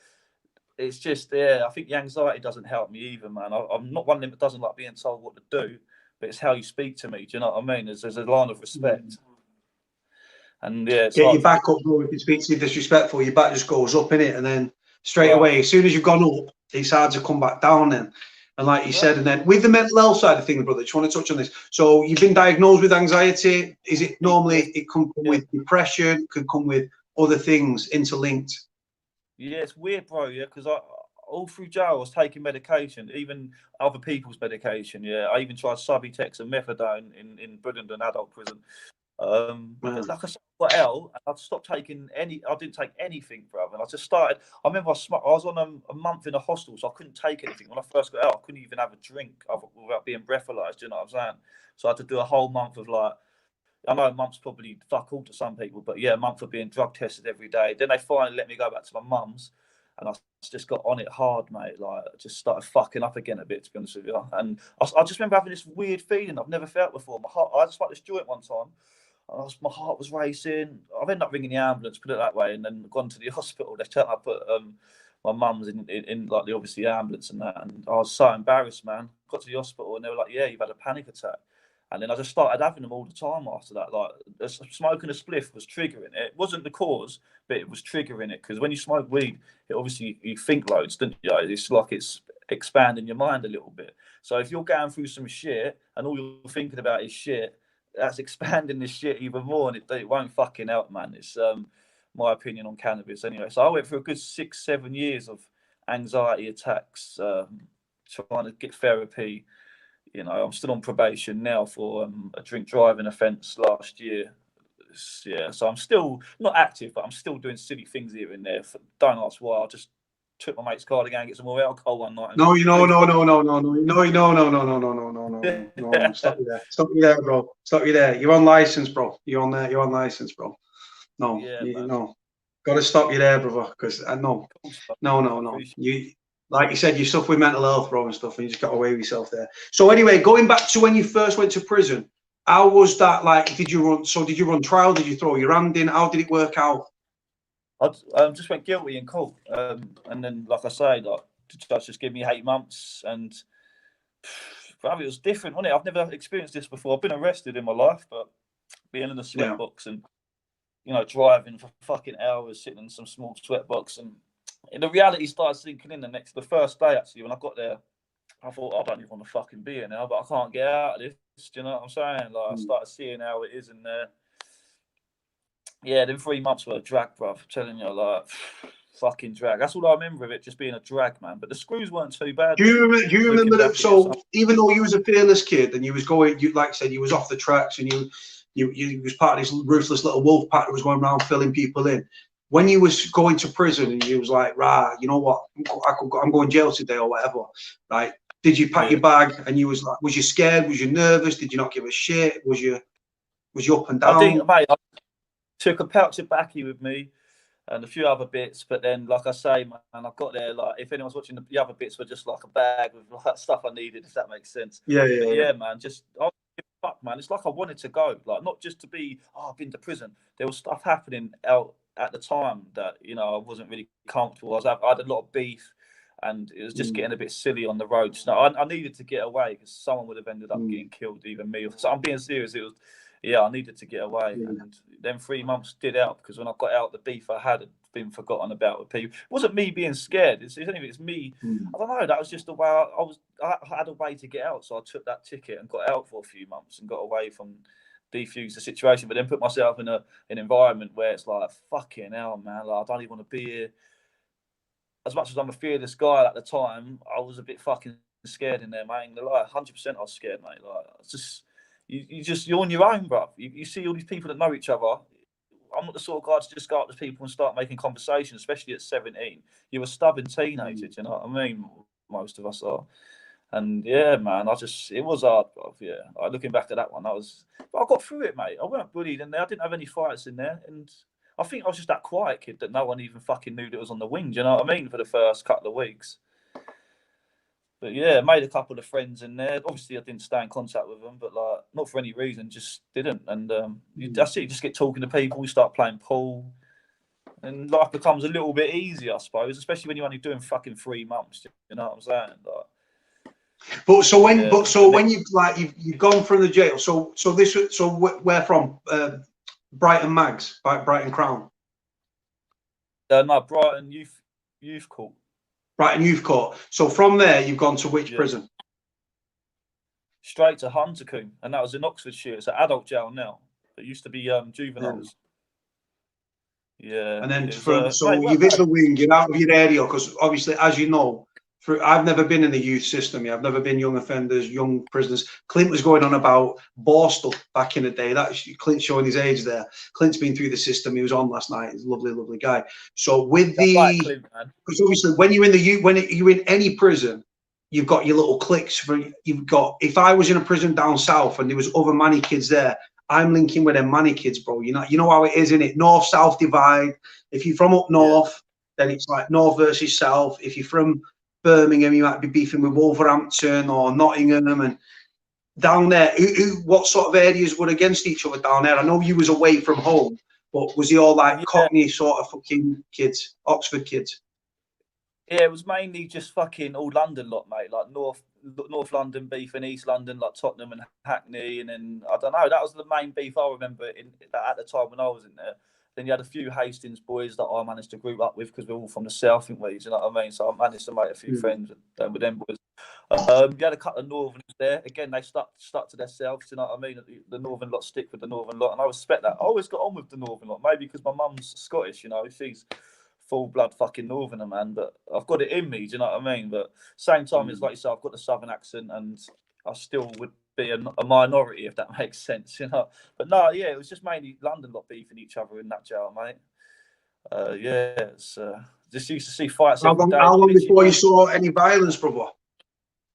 It's just, I think the anxiety doesn't help me either, man. I'm not one of them that doesn't like being told what to do, but it's how you speak to me. Do you know what I mean? There's a line of respect. And yeah, it's get your back up, bro. If you speak to you disrespectful, your back just goes up in it, and then straight away. As soon as you've gone up, it's hard to come back down then. And like you said, and then with the mental health side of things, brother, just want to touch on this. So you've been diagnosed with anxiety. Is it normally, it can come with depression, could come with other things interlinked? Yeah, it's weird, bro, yeah, because all through jail I was taking medication, even other people's medication, yeah. I even tried Subutex and methadone in Brighton adult prison. But like I said, I got out and I'd stopped taking I didn't take anything, bro. And I just started, I remember I was on a month in a hostel, so I couldn't take anything. When I first got out, I couldn't even have a drink without being breathalyzed, you know what I'm saying? So I had to do a whole month of like, I know a month's probably fuck all to some people, but yeah, a month of being drug tested every day. Then they finally let me go back to my mum's, and I just got on it hard, mate. Like, I just started fucking up again a bit, to be honest with you. And I just remember having this weird feeling I've never felt before. My heart, I just smoked this joint one time. My heart was racing. I've ended up ringing the ambulance, put it that way, and then gone to the hospital. They turned up, put my mum's in like the obviously ambulance and that, and I was so embarrassed, man. Got to the hospital and they were like, "Yeah, you've had a panic attack." And then I just started having them all the time after that. Like, smoking a spliff was triggering it. It wasn't the cause, but it was triggering it. Because when you smoke weed, it obviously, you think loads, don't you? It's like it's expanding your mind a little bit. So if you're going through some shit and all you're thinking about is shit, that's expanding this shit even more, and it won't fucking help, man. It's my opinion on cannabis anyway. So I went through a good 6-7 years of anxiety attacks, trying to get therapy. You know, I'm still on probation now for a drink driving offence last year. Yeah, so I'm still not active, but I'm still doing silly things here and there. Don't ask why. I just took my mate's car to go and get some more alcohol one night. No. Stop you there. Stop you there, bro. Stop you there. You're on license, bro. You're on there. You're on license, bro. No, no. Got to stop you there, brother. Because no. You. Like you said, you suffer with mental health, bro, and stuff, and you just got away with yourself there. So anyway, going back to when you first went to prison, how was that like? Did you run trial? Did you throw your hand in? How did it work out? I just went guilty in court. And then, like I say, like, the judge just gave me 8 months. And probably it was different, wasn't it? I've never experienced this before. I've been arrested in my life, but being in the sweatbox and, you know, driving for fucking hours, sitting in some small sweatbox, and the reality started sinking in the first day, actually. When I got there, I thought, I don't even want to fucking be here now, but I can't get out of this. Do you know what I'm saying? Like, I started seeing how it is in there. Yeah, then 3 months were a drag, bruv. I'm telling you, like, fucking drag. That's all I remember of it, just being a drag, man. But the screws weren't too bad. Do you remember that? So, even though you was a fearless kid and you was going, like I said, you was off the tracks and you was part of this ruthless little wolf pack that was going around filling people in. When you was going to prison and you was like, rah, you know what, I'm going to jail today or whatever, right? Did you pack your bag and you was like, was you scared? Was you nervous? Did you not give a shit? Was you up and down? I think, mate, I took a pouch of baccy with me and a few other bits, but then, like I say, man, I got there, like, if anyone's watching, the other bits were just like a bag with like stuff I needed, if that makes sense. Yeah, man, just, fuck, man, it's like I wanted to go, like, not just to be, I've been to prison. There was stuff happening out at the time that, you know, I wasn't really comfortable. I had a lot of beef, and it was just getting a bit silly on the road. So I needed to get away because someone would have ended up getting killed, even me. So I'm being serious. It was, I needed to get away. And then 3 months did out, because when I got out, the beef I had been forgotten about with people. It wasn't me being scared. It's me. I don't know. That was just the way I had a way to get out. So I took that ticket and got out for a few months and got away from, defuse the situation, but then put myself in an environment where it's like, fucking hell, man, like, I don't even want to be here. As much as I'm a fearless guy at the time, I was a bit fucking scared in there, mate. Like, 100% I was scared, mate. Like, it's just, you're on your own, bruv. You see all these people that know each other. I'm not the sort of guy to just go up to people and start making conversation, especially at 17. You're a stubborn teenager, do you know what I mean? Most of us are. And yeah, man, it was hard, bruv. Yeah, looking back at that one, but I got through it, mate. I weren't bullied in there. I didn't have any fights in there. And I think I was just that quiet kid that no one even fucking knew that was on the wing. Do you know what I mean? For the first couple of weeks. But yeah, made a couple of friends in there. Obviously, I didn't stay in contact with them, but like, not for any reason, just didn't. And that's it. You just get talking to people. We start playing pool. And life becomes a little bit easier, I suppose, especially when you're only doing fucking 3 months. You know what I'm saying? Like, when you've gone from the jail, so where from? Brighton Mags, Brighton Crown. No, Brighton Youth Youth Court. Brighton Youth Court. So from there, you've gone to which prison? Straight to Huntercombe, and that was in Oxfordshire. It's an adult jail now. It used to be juveniles. Yeah. And then was, so you've hit the wing, you're out of your area, because obviously, as you know, I've never been in the youth system. I've never been young offenders, young prisoners. Clint was going on about Borstal back in the day. That's Clint showing his age there. Clint's been through the system. He was on last night. He's a lovely, lovely guy. So with because obviously when you're in when you're in any prison, you've got your little cliques. If I was in a prison down south and there was other Manny kids there, I'm linking with them Manny kids, bro. You know how it is, innit? North-south divide. If you're from up north, then it's like north versus south. If you're from Birmingham, you might be beefing with Wolverhampton or Nottingham, and down there, what sort of areas were against each other down there? I know you was away from home, but was he all like Cockney sort of fucking kids, Oxford kids? Yeah, it was mainly just fucking all London lot, mate. Like North London beef and East London, like Tottenham and Hackney, and then I don't know. That was the main beef I remember at the time when I was in there. Then you had a few Hastings boys that I managed to group up with because we're all from the south, didn't we? Do you know what I mean? So I managed to make a few friends with them boys. You had a couple of Northerners there. Again, they stuck to themselves. Do you know what I mean? The Northern lot stick with the Northern lot, and I respect that. I always got on with the Northern lot, maybe because my mum's Scottish. You know, she's full blood fucking Northerner, man. But I've got it in me. Do you know what I mean? But same time, it's like you said, I've got the Southern accent, and I still would be a minority, if that makes sense, you know. But no, yeah, it was just mainly London lot beefing each other in that jail, mate. It's just used to see fights every day. How long before you saw any violence, brother?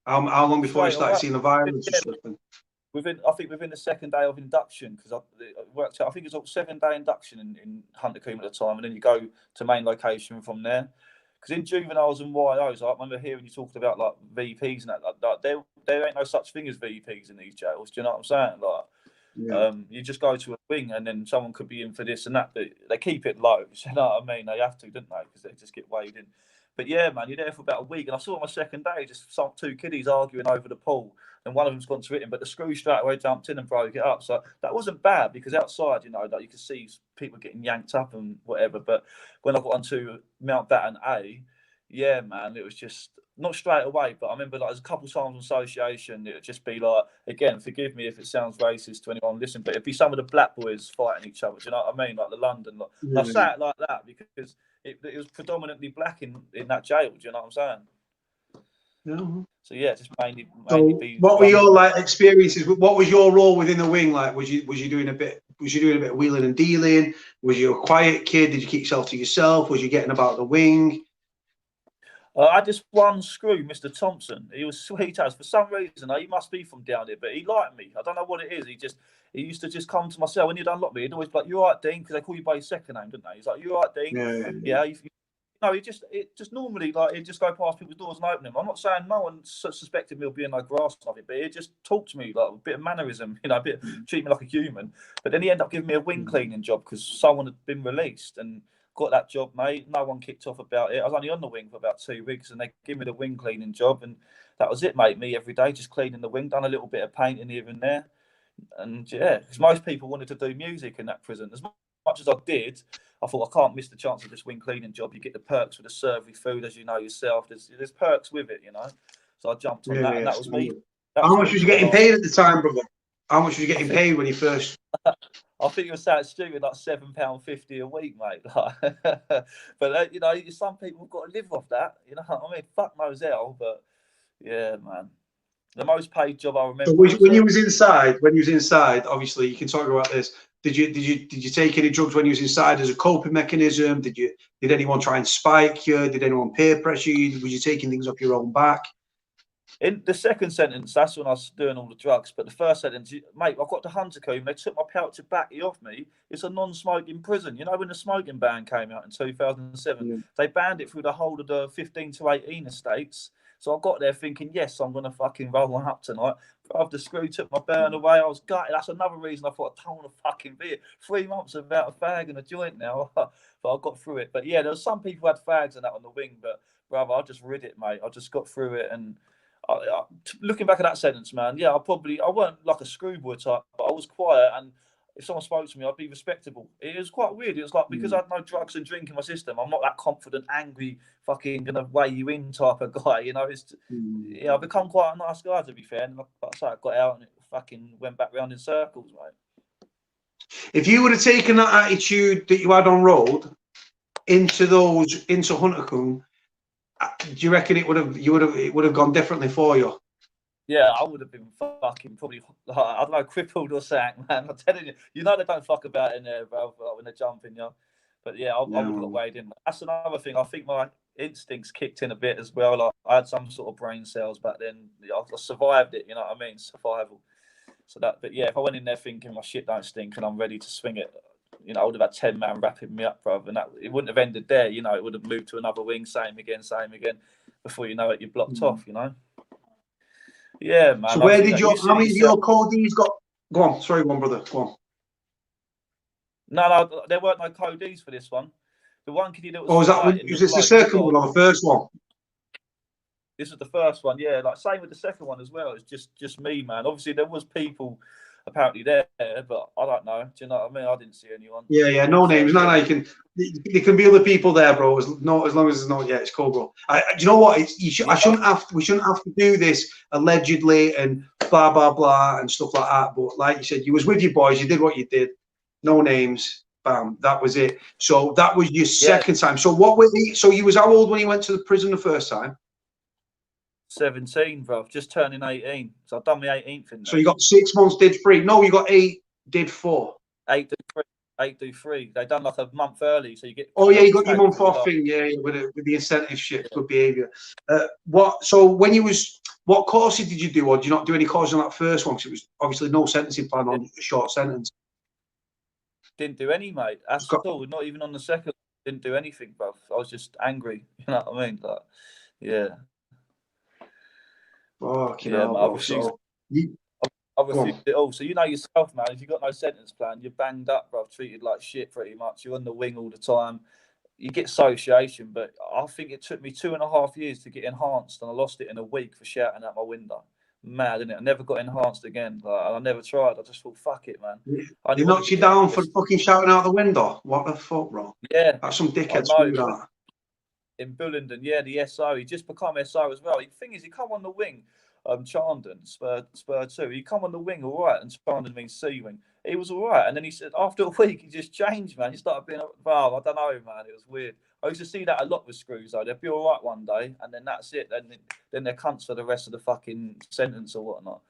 How long before you started seeing the violence? I think within the second day of induction, because it worked out. I think it was a 7-day induction in Huntercombe at the time, and then you go to main location from there. Because in juveniles and YOs, I remember hearing you talking about like VPs and that. Like, there ain't no such thing as VPs in these jails. Do you know what I'm saying? Like, you just go to a wing, and then someone could be in for this and that. But they keep it low. You know what I mean? They have to, don't they? Because they just get weighed in. But yeah, man, you're there for about a week, and I saw on my second day just two kiddies arguing over the pool, and one of them's gone to hit him, but the screw straight away jumped in and broke it up. So that wasn't bad, because outside, you know, like you could see people getting yanked up and whatever. But when I got onto Mountbatten A, yeah, man, it was just not straight away. But I remember like there's a couple of times on association, it would just be like, again, forgive me if it sounds racist to anyone listening, but it'd be some of the black boys fighting each other. Do you know what I mean? Like the London lot. I say it like that because it was predominantly black in that jail. Do you know what I'm saying? Yeah. So yeah, just mainly what were your like experiences? What was your role within the wing? Like, was you doing a bit of wheeling and dealing? Was you a quiet kid? Did you keep yourself to yourself? Was you getting about the wing? I had this one screw, Mr. Thompson. He was sweet as. For some reason, he must be from down here, but he liked me. I don't know what it is. He used to just come to my cell when he'd unlock me. He'd always be like, "You all right, Dean?" Because they call you by your second name, didn't they? He's like, "You all right, Dean?" Yeah. No, it just normally like he'd just go past people's doors and open them. I'm not saying no one suspected me of being like grass of it, but he just talked to me like a bit of mannerism, you know, treat me like a human. But then he ended up giving me a wing cleaning job because someone had been released and got that job, mate. No one kicked off about it. I was only on the wing for about 2 weeks, and they gave me the wing cleaning job, and that was it, mate. Me every day just cleaning the wing, done a little bit of painting here and there, and yeah, because most people wanted to do music in that prison. As much as I did, I thought I can't miss the chance of this wing cleaning job. You get the perks with the servery food, as you know yourself. There's perks with it, you know. So I jumped on that, and that was me. How much was you getting paid at the time, brother? How much was you getting paid when you first? I think it was that stupid, like £7.50 a week, mate. But you know, some people have got to live off that. You know what I mean? Fuck knows hell, but yeah, man. The most paid job I remember. So when you was inside, obviously you can talk about this. Did you take any drugs when you was inside as a coping mechanism? Did anyone try and spike you? Did anyone peer pressure you? Was you taking things off your own back? In the second sentence, that's when I was doing all the drugs. But the first sentence, mate, I got to Huntercombe. They took my pouch of baccy off me. It's a non-smoking prison. You know, when the smoking ban came out in 2007, they banned it through the whole of the 15 to 18 estates. So I got there thinking, yes, I'm going to fucking roll one up tonight. But the screw took my burn away. I was gutted. That's another reason I thought, I don't want to fucking be it. 3 months without a fag and a joint now. But I got through it. But yeah, there was some people who had fags and that on the wing. But brother, I just rid it, mate. I just got through it. And looking back at that sentence, man, yeah, I weren't like a screwboy type, but I was quiet. And if someone spoke to me, I'd be respectable. It was quite weird. It was like, because I had no drugs and drink in my system, I'm not that confident, angry, fucking gonna weigh you in type of guy. You know, it's yeah, I've become quite a nice guy, to be fair. And like I say, I got out and it fucking went back round in circles, mate. If you would have taken that attitude that you had on road into Huntercombe, do you reckon it would have gone differently for you? Yeah, I would have been fucking probably, I don't know, crippled or something, man. I'm telling you, you know they don't fuck about in there, bro, when they're jumping, you know. But yeah, I would have got weighed in. That's another thing. I think my instincts kicked in a bit as well. Like I had some sort of brain cells back then. I survived it, you know what I mean? Survival. So that, but yeah, if I went in there thinking my shit don't stink and I'm ready to swing it, you know, I would have had 10 man wrapping me up, bro. And that, it wouldn't have ended there, you know. It would have moved to another wing, same again. Before you know it, you're blocked off, you know. Yeah, man. So where did how many of your codees got? Go on, sorry, one brother. Go on. No, there weren't no codees for this one. The one kid that was. Oh, was this the second one or the first one? This was the first one, yeah. Like same with the second one as well. It's just me, man. Obviously, there was people apparently there, but I don't know. Do you know what I mean? I didn't see anyone. Yeah, no names. No, there can be other people there, bro. As long as it's not. Yeah, it's cool, bro. Do you know what? We shouldn't have to do this allegedly and blah blah blah and stuff like that. But like you said, you was with your boys. You did what you did. No names. Bam. That was it. So that was your second time. So so you was how old when you went to the prison the first time? 17, bro. Just turning 18. So I've done my 18th in there. So you got 6 months, did 3. No, you got 8, did 4. 8 do 3. They done like a month early, so you get. Oh yeah, you got your month off thing, yeah, with the incentive shit, good behaviour. So when you was, what courses did you do, or did you not do any courses on that first one? Because it was obviously no sentencing plan on a short sentence. Didn't do any, mate. That's all. Not even on the second. Didn't do anything, bro. I was just angry. You know what I mean? Like, yeah. Fucking hell, bro. I refused it all. So you know yourself, man. If you got no sentence plan, you're banged up, bro. Treated like shit, pretty much. You're on the wing all the time. You get association, but I think it took me 2.5 years to get enhanced, and I lost it in a week for shouting out my window. Mad, isn't it? I never got enhanced again. Like, I never tried. I just thought, fuck it, man. They knocked you down for fucking shouting out the window. What the fuck, bro? Yeah, that's some dickheads do that. In Bullingdon, yeah, the SO. He just become SO as well. The thing is, he come on the wing. Chandon, Spur 2. He come on the wing all right, and Chandon means C wing. He was all right, and then he said after a week he just changed, man. He started being, well, I don't know, man. It was weird. I used to see that a lot with screws though. They'd be all right one day, and then that's it. Then they're cunts for the rest of the fucking sentence or whatnot.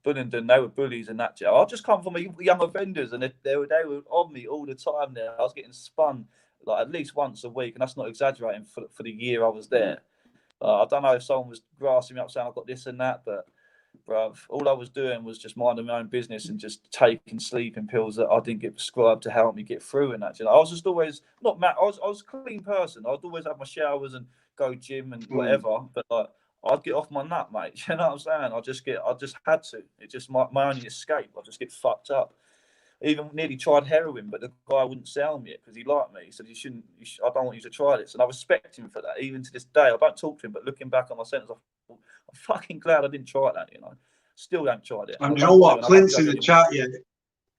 Bullingdon, they were bullies in that jail. I just come from young offenders, and they were on me all the time there. I was getting spun like at least once a week, and that's not exaggerating for the year I was there. I don't know if someone was grassing me up saying I've got this and that, but bruv, all I was doing was just minding my own business and just taking sleeping pills that I didn't get prescribed to help me get through and that. You know, I was just always not mad. I was a clean person. I'd always have my showers and go gym and whatever, but like I'd get off my nut, mate. You know what I'm saying? I just had to. It's just my only escape. I just get fucked up. Even nearly tried heroin, but the guy wouldn't sell me it because he liked me. He said, I don't want you to try this. And I respect him for that. Even to this day, I don't talk to him, but looking back on my sentence, I'm fucking glad I didn't try that, you know. Still don't try it. And you know what? Clint's in the chat, yeah.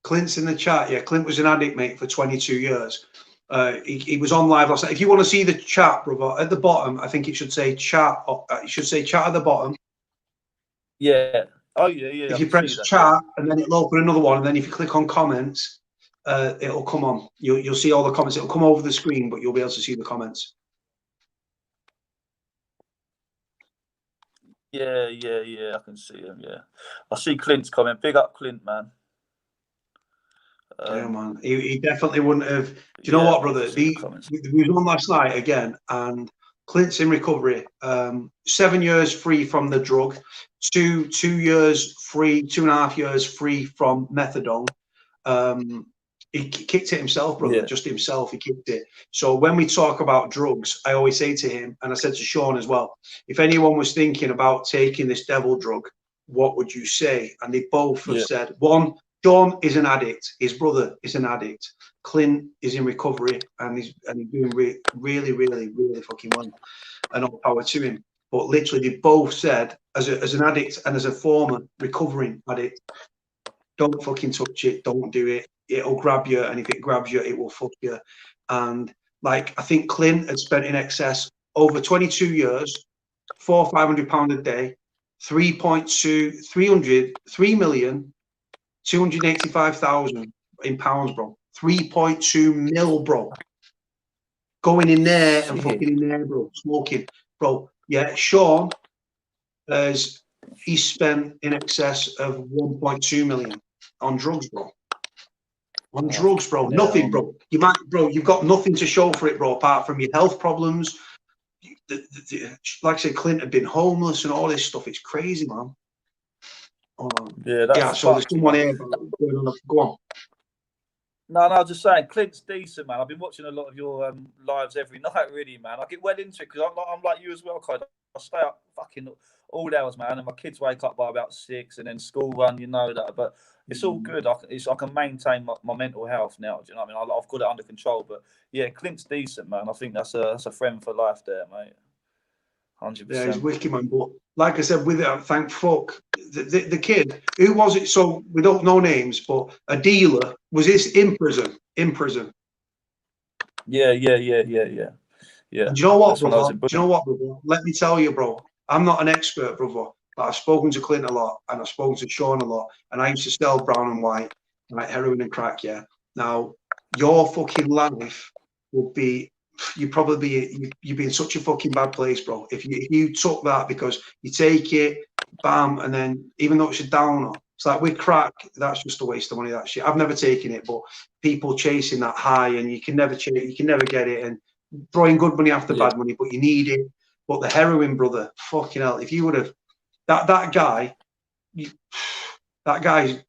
Clint's in the chat, yeah. Clint was an addict, mate, for 22 years. He was on live last night. If you want to see the chat, brother, at the bottom, I think it should say chat. It should say chat at the bottom. Yeah. Oh yeah. If you press chat and then it'll open another one, and then if you click on comments, it'll come on. You'll see all the comments. It'll come over the screen, but you'll be able to see the comments. Yeah. I can see him. Yeah, I see Clint's comment. Big up, Clint, man. Yeah, man. He definitely wouldn't have. Do you know what, brother? We was on last night again, and Clint's in recovery. 7 years free from the drug. 2 years free, 2.5 years free from methadone. He kicked it himself, brother, just himself. He kicked it. So when we talk about drugs, I always say to him, and I said to Sean as well, if anyone was thinking about taking this devil drug, what would you say? And they both have said, one, Sean is an addict. His brother is an addict. Clint is in recovery, and he's doing really fucking well. And all power to him. But literally, they both said, as an addict and as a former recovering addict, don't fucking touch it. Don't do it. it'll grab you, and if it grabs you, it will fuck you. And like, I think Clint had spent in excess over 22 years, £500 a day, 3,285,000 in pounds, bro. 3.2 mil, bro. Going in there and fucking in there, bro. Smoking, bro. Yeah, Sean he's spent in excess of 1.2 million on drugs, bro. On drugs, bro. Nothing, bro. You've got nothing to show for it, bro, apart from your health problems. Like I said, Clint had been homeless and all this stuff. It's crazy, man. Yeah, so there's someone here. Go on. No, just saying, Clint's decent, man. I've been watching a lot of your lives every night, really, man. I get well into it because I'm like you as well, Cody. I stay up fucking all hours, man, and my kids wake up by about 6, and then school run, you know that. But it's all good. I can maintain my mental health now. Do you know what I mean? I've got it under control. But yeah, Clint's decent, man. I think that's a friend for life there, mate. 100%. Yeah, he's wicked, man. But like I said, with it, thank fuck, the kid, who was it? So we don't know names, but a dealer, was this in prison? In prison. Yeah. And do you know what, brother? Brother? Let me tell you, bro. I'm not an expert, brother, but I've spoken to Clint a lot, and I've spoken to Sean a lot, and I used to sell brown and white, like heroin and crack. Yeah. Now, your fucking life would be. You'd be in such a fucking bad place, bro. If you took that, because you take it, bam, and then even though it's a downer, it's like with crack, that's just a waste of money. That shit. I've never taken it, but people chasing that high, and you can never get it, and throwing good money after bad money, but you need it. But the heroin, brother, fucking hell, if you would have that guy. That guy,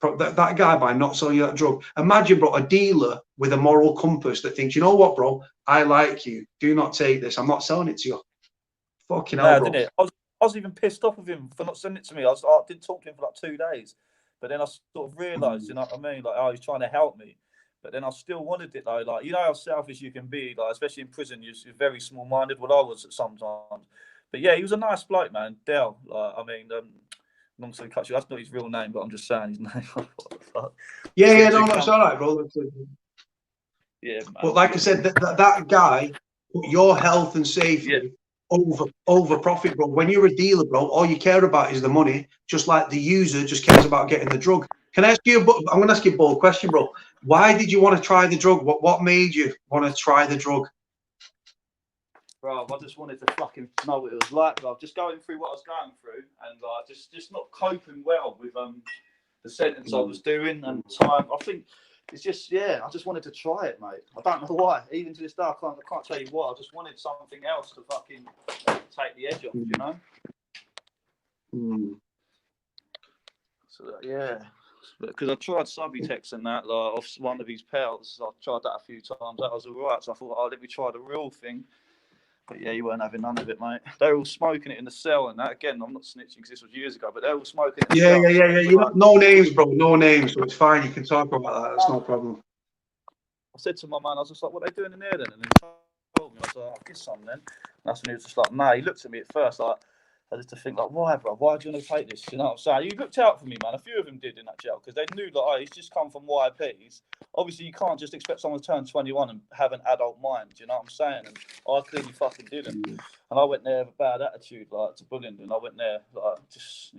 by not selling you that drug. Imagine, bro, a dealer with a moral compass that thinks, you know what, bro, I like you. Do not take this. I'm not selling it to you. Fucking hell, bro. Didn't it? I was even pissed off with him for not sending it to me. I didn't talk to him for like 2 days, but then I sort of realised, you know what I mean? Like, he's trying to help me, but then I still wanted it though. Like, you know how selfish you can be, like especially in prison. You're very small-minded. Well, I was sometimes, but yeah, he was a nice bloke, man. Dell. Like, I mean. Long story cut short, that's not his real name, but I'm just saying his name. Yeah, no, it's all right, bro. Yeah, man. But like I said, that guy put your health and safety over profit, bro. When you're a dealer, bro, all you care about is the money, just like the user just cares about getting the drug. Can I ask you? I'm going to ask you a bold question, bro. Why did you want to try the drug? What made you want to try the drug? Bro, I just wanted to fucking know what it was like. Bro. Just going through what I was going through, and like just not coping well with the sentence I was doing and time. I think it's just I just wanted to try it, mate. I don't know why. Even to this day, I can't tell you why. I just wanted something else to fucking take the edge off, you know. So yeah, because I tried Subutex and that, like off one of his pals. I tried that a few times. That was alright. So I thought, let me try the real thing. But yeah, you weren't having none of it, mate. They were all smoking it in the cell and that. Again, I'm not snitching because this was years ago, but they were all smoking it in the cell. Yeah. You know, no names, bro. No names. So it's fine. You can talk about that. That's no problem. I said to my man, I was just like, what are they doing in there then? And then he told me, I was like, I'll get some then. And that's when he was just like, nah. He looked at me at first like, I just to think like, why, bro? Why do you want to take this? You know what I'm saying? You looked out for me, man. A few of them did in that jail because they knew that, he's just come from YPs. Obviously, you can't just expect someone to turn 21 and have an adult mind. You know what I'm saying? And I clearly fucking didn't. And I went there with a bad attitude, like to bullying. And I went there like just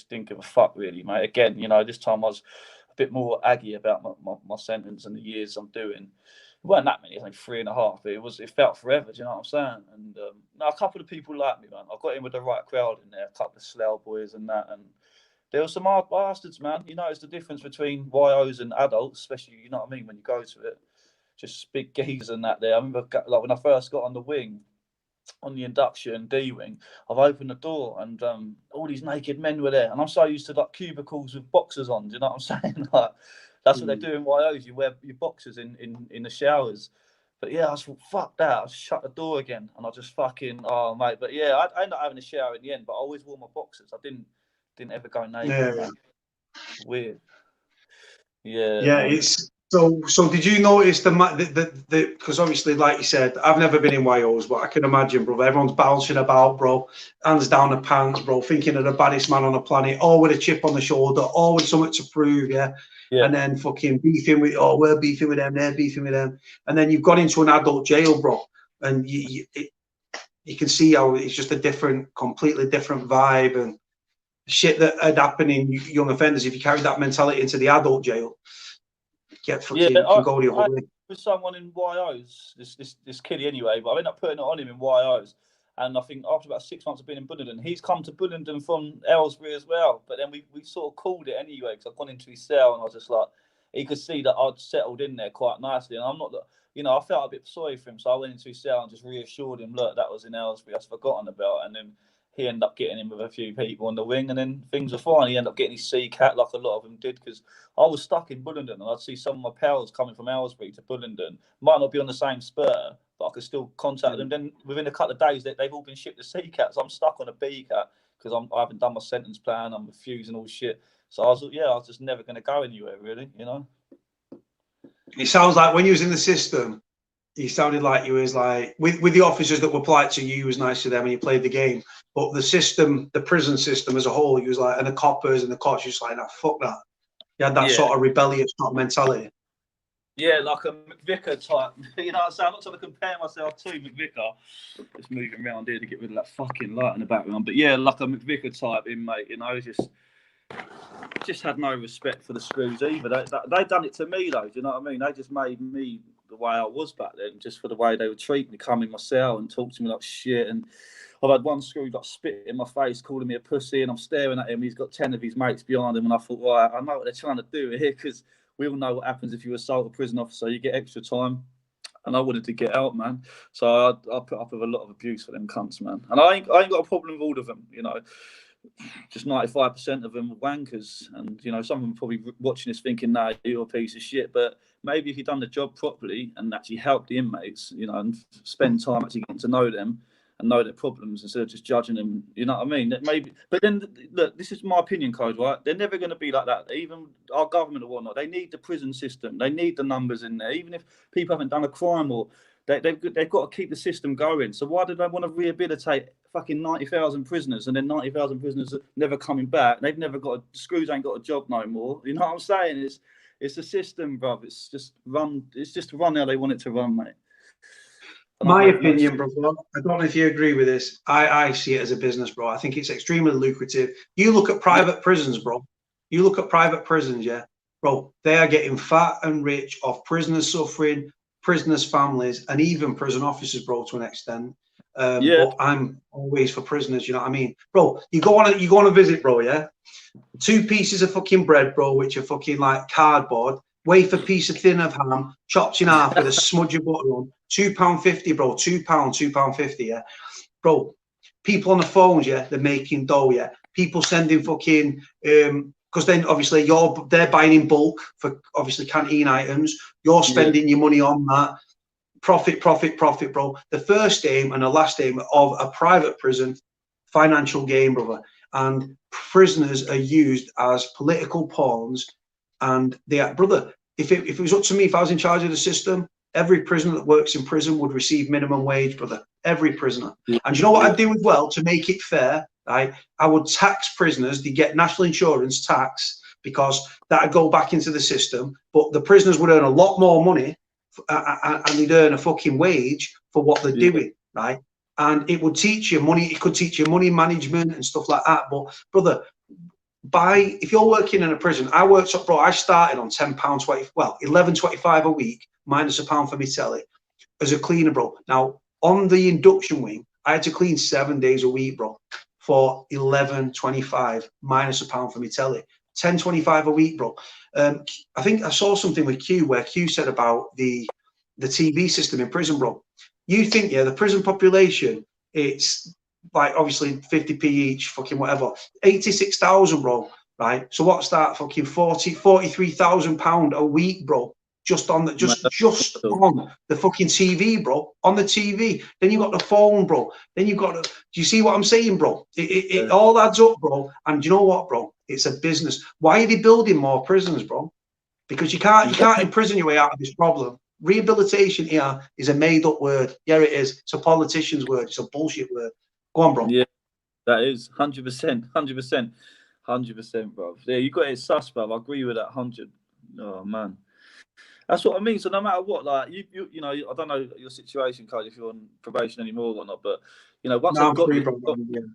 didn't give a fuck really, mate. Again, you know, this time I was a bit more aggy about my sentence and the years I'm doing. It weren't that many, I think 3.5. It felt forever, do you know what I'm saying? And a couple of people like me, man. I got in with the right crowd in there, a couple of Slough boys and that. And there were some hard bastards, man. You know, it's the difference between YOs and adults, especially, you know what I mean, when you go to it. Just big geezers and that there. I remember, like, when I first got on the wing, on the induction D wing, I've opened the door and all these naked men were there. And I'm so used to like cubicles with boxers on, do you know what I'm saying? Like, that's what they do in YOs. You wear your boxers in the showers. But yeah, I just thought, fuck that. I shut the door again and I just fucking, oh mate. But yeah, I ended up having a shower in the end, but I always wore my boxers. I didn't ever go naked. Yeah. Weird. Yeah. Yeah, man. So did you notice the because obviously, like you said, I've never been in Wales, but I can imagine, bro, everyone's bouncing about, bro, hands down the pants, bro, thinking of the baddest man on the planet, all with a chip on the shoulder, all with something to prove, yeah. And then fucking beefing with, oh, we're beefing with them, they're beefing with them, and then you've got into an adult jail, bro, and you can see how it's just a completely different vibe and shit that had happened in young offenders. If you carry that mentality into the adult jail, get fucking can go the other way. With someone in YOs, this kiddie anyway, but I ended up putting it on him in YOs, and I think after about 6 months of being in Bullingdon, he's come to Bullingdon from Aylesbury as well. But then we sort of called it anyway, because I'd gone into his cell and I was just like, he could see that I'd settled in there quite nicely, and I'm not, you know, I felt a bit sorry for him, so I went into his cell and just reassured him, look, that was in Aylesbury, that's forgotten about, and then he ended up getting in with a few people on the wing, and then things were fine. He ended up getting his C-cat like a lot of them did, because I was stuck in Bullingdon and I'd see some of my pals coming from Aylesbury to Bullingdon. Might not be on the same spur, but I could still contact them. Then within a couple of days, they've all been shipped to C-cat, so I'm stuck on a B-cat because I haven't done my sentence plan. I'm refusing all shit. So I was just never going to go anywhere, really, you know. It sounds like when you was in the system, you sounded like you was like with the officers that were polite to you, you was nice to them and you played the game. But the system, the prison system as a whole, you was like, and the coppers and the cops, you was like, nah, fuck that. You had that sort of rebellious sort of mentality. Yeah, like a McVicker type. You know what I'm saying? I'm not trying to compare myself to McVicker. Just moving around here to get rid of that fucking light in the background. But yeah, like a McVicker type inmate, you know, just had no respect for the screws either. They done it to me though, do you know what I mean? They just made me the way I was back then, just for the way they would treat me, come in my cell and talk to me like shit. And I've had one screw like spit in my face, calling me a pussy, and I'm staring at him. He's got 10 of his mates behind him, and I thought, right, I know what they're trying to do here, because we all know what happens if you assault a prison officer. You get extra time, and I wanted to get out, man. So I put up with a lot of abuse for them cunts, man. And I ain't got a problem with all of them, you know. Just 95% of them are wankers, and you know, some of them probably watching this thinking, "Nah, you're a piece of shit." But maybe if you've done the job properly and actually helped the inmates, you know, and spend time actually getting to know them and know their problems instead of just judging them, you know what I mean? That maybe, but then look, this is my opinion, Code, right? They're never going to be like that. Even our government or whatnot, they need the prison system. They need the numbers in there, even if people haven't done a crime or. They've got to keep the system going. So why do they want to rehabilitate fucking 90,000 prisoners and then 90,000 prisoners are never coming back? They've never got screws ain't got a job no more. You know what I'm saying? It's a system, bruv. It's just run how they want it to run, mate. My opinion, bro. I don't know if you agree with this. I see it as a business, bro. I think it's extremely lucrative. You look at private prisons, bro. You look at private prisons, yeah, bro. They are getting fat and rich off prisoners suffering, prisoners' families, and even prison officers, bro, to an extent. But I'm always for prisoners, you know what I mean, bro? You go on a visit, bro, yeah. 2 pieces of fucking bread, bro, which are fucking like cardboard. Wafer piece of thin of ham, chopped in half with a smudge of butter on. £2.50, bro. £2.50, yeah, bro. People on the phones, yeah, they're making dough, yeah. People sending fucking because then obviously they're buying in bulk for obviously canteen items. You're spending your money on that. Profit, bro. The first aim and the last aim of a private prison, financial gain, brother. And prisoners are used as political pawns. And they are, brother, if it was up to me, if I was in charge of the system, every prisoner that works in prison would receive minimum wage, brother. Every prisoner. And you know what I'd do as well to make it fair? Right? I would tax prisoners. They get national insurance tax because that'd go back into the system. But the prisoners would earn a lot more money and they'd earn a fucking wage for what they're doing, right? And it would teach you money. It could teach you money management and stuff like that. But brother, if you're working in a prison, I started on £10.20, well, £11.25 a week minus £1 for me telly as a cleaner, bro. Now on the induction wing, I had to clean 7 days a week, bro, for £11.25 minus £1 for me telly. £10.25 a week, bro. I think I saw something with Q where Q said about the TV system in prison, bro. You think, yeah, the prison population, it's like obviously 50p each, fucking whatever, 86,000, bro, right? So what's that? Fucking £43,000 a week, bro. Just on the on the fucking TV, bro. On the TV. Then you got the phone, bro. Then you got. Do you see what I'm saying, bro? It all adds up, bro. And you know what, bro? It's a business. Why are they building more prisons, bro? because you can't imprison your way out of this problem. Rehabilitation here is a made-up word. Yeah, it is. It's a politician's word. It's a bullshit word. Go on, bro. Yeah, that is 100%, 100%, bro. Yeah, you got it sus, bro. I agree with that 100. Oh man. That's what I mean. So no matter what, like you know, I don't know your situation, Cody, if you're on probation anymore or whatnot, but you know, once they've got you,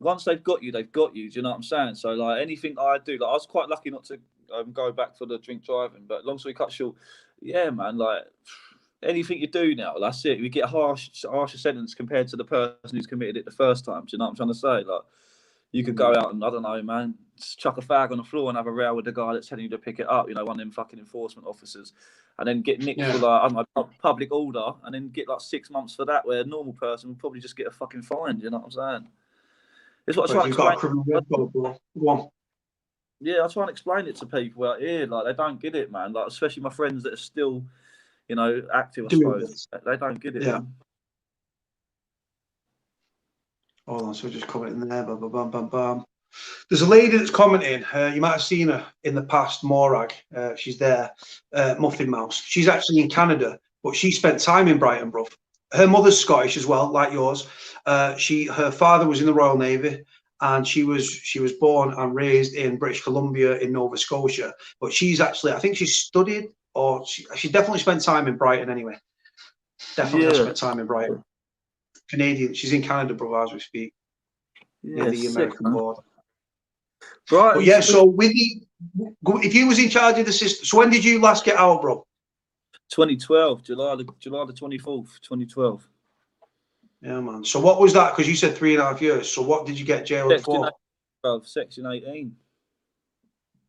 once they've got you, they've got you. Do you know what I'm saying? So like anything I do, like I was quite lucky not to go back for the drink driving, but long story cut short, yeah, man, like anything you do now, that's it. You get a harsher sentence compared to the person who's committed it the first time. Do you know what I'm trying to say? Like you could go out and I don't know, man, just chuck a fag on the floor and have a row with the guy that's telling you to pick it up. You know, one of them fucking enforcement officers, and then get nicked for like I don't know, public order, and then get like 6 months for that, where a normal person would probably just get a fucking fine. You know what I'm saying? It's what I try to explain. Go on. Yeah, I try and explain it to people out here. Like they don't get it, man. Like especially my friends that are still, you know, active. I suppose they don't get it. Yeah. Man. Hold on, so just commenting there. Bam, bam, bam, bam, bam. There's a lady that's commenting. You might have seen her in the past, Morag. She's there, Muffin Mouse. She's actually in Canada, but she spent time in Brighton, bro. Her mother's Scottish as well, like yours. Her father was in the Royal Navy, and she was born and raised in British Columbia in Nova Scotia. But she's actually, I think she's studied, or she definitely spent time in Brighton anyway. Definitely spent time in Brighton. Canadian. She's in Canada, bro, as we speak. Near the American border. Right. But yeah, so with if you was in charge of the system, so when did you last get out, bro? 2012, July the 24th, 2012. Yeah, man. So what was that? Because you said 3.5 years. So what did you get jailed for? Section 18.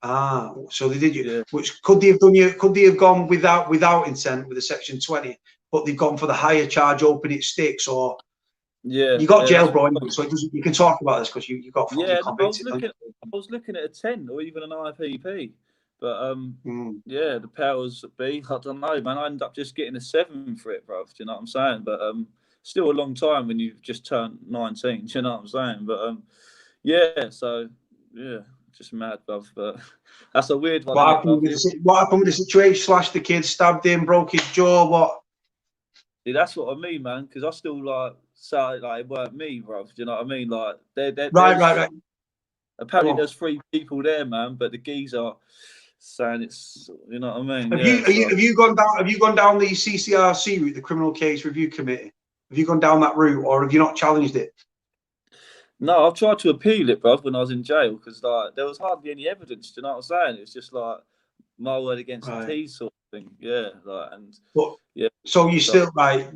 Ah, so they did you. Yeah. Which could they have done you? Could they have gone without intent with a Section 20, but they've gone for the higher charge, open it sticks, or yeah, you got jailed, bro. So it doesn't, you can talk about this because you got fucking convicted. I was looking at a 10 or even an IPP, but yeah, the powers that be, I don't know, man. I ended up just getting a 7 for it, bro. Do you know what I'm saying? But still a long time when you've just turned 19. Do you know what I'm saying? But yeah, so yeah. Just mad, bruv, but that's a weird one. What happened with the situation? / the kid stabbed him, broke his jaw. What? See, that's what I mean, man. Because I still like say like it weren't me, bruv. Do you know what I mean? Like, right. Apparently, there's 3 people there, man. But the geezer saying it's, you know what I mean? Have you gone down the CCRC route, the Criminal Case Review Committee? Have you gone down that route, or have you not challenged it? No, I've tried to appeal it, bruv, when I was in jail, because like there was hardly any evidence. Do you know what I'm saying? It's just like my word against the T sort of thing. Yeah, like So you still right?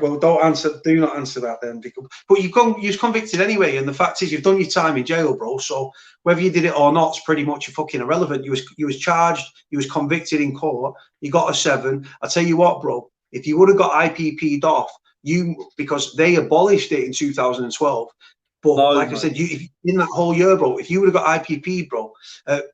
Well, do not answer that then, because you're convicted anyway, and the fact is you've done your time in jail, bro. So whether you did it or not is pretty much fucking irrelevant. You was charged, you was convicted in court, you got a 7. I tell you what, bro, if you would have got IPP'd off, because they abolished it in 2012. But I said, if in that whole year, bro, if you would have got IPP, bro,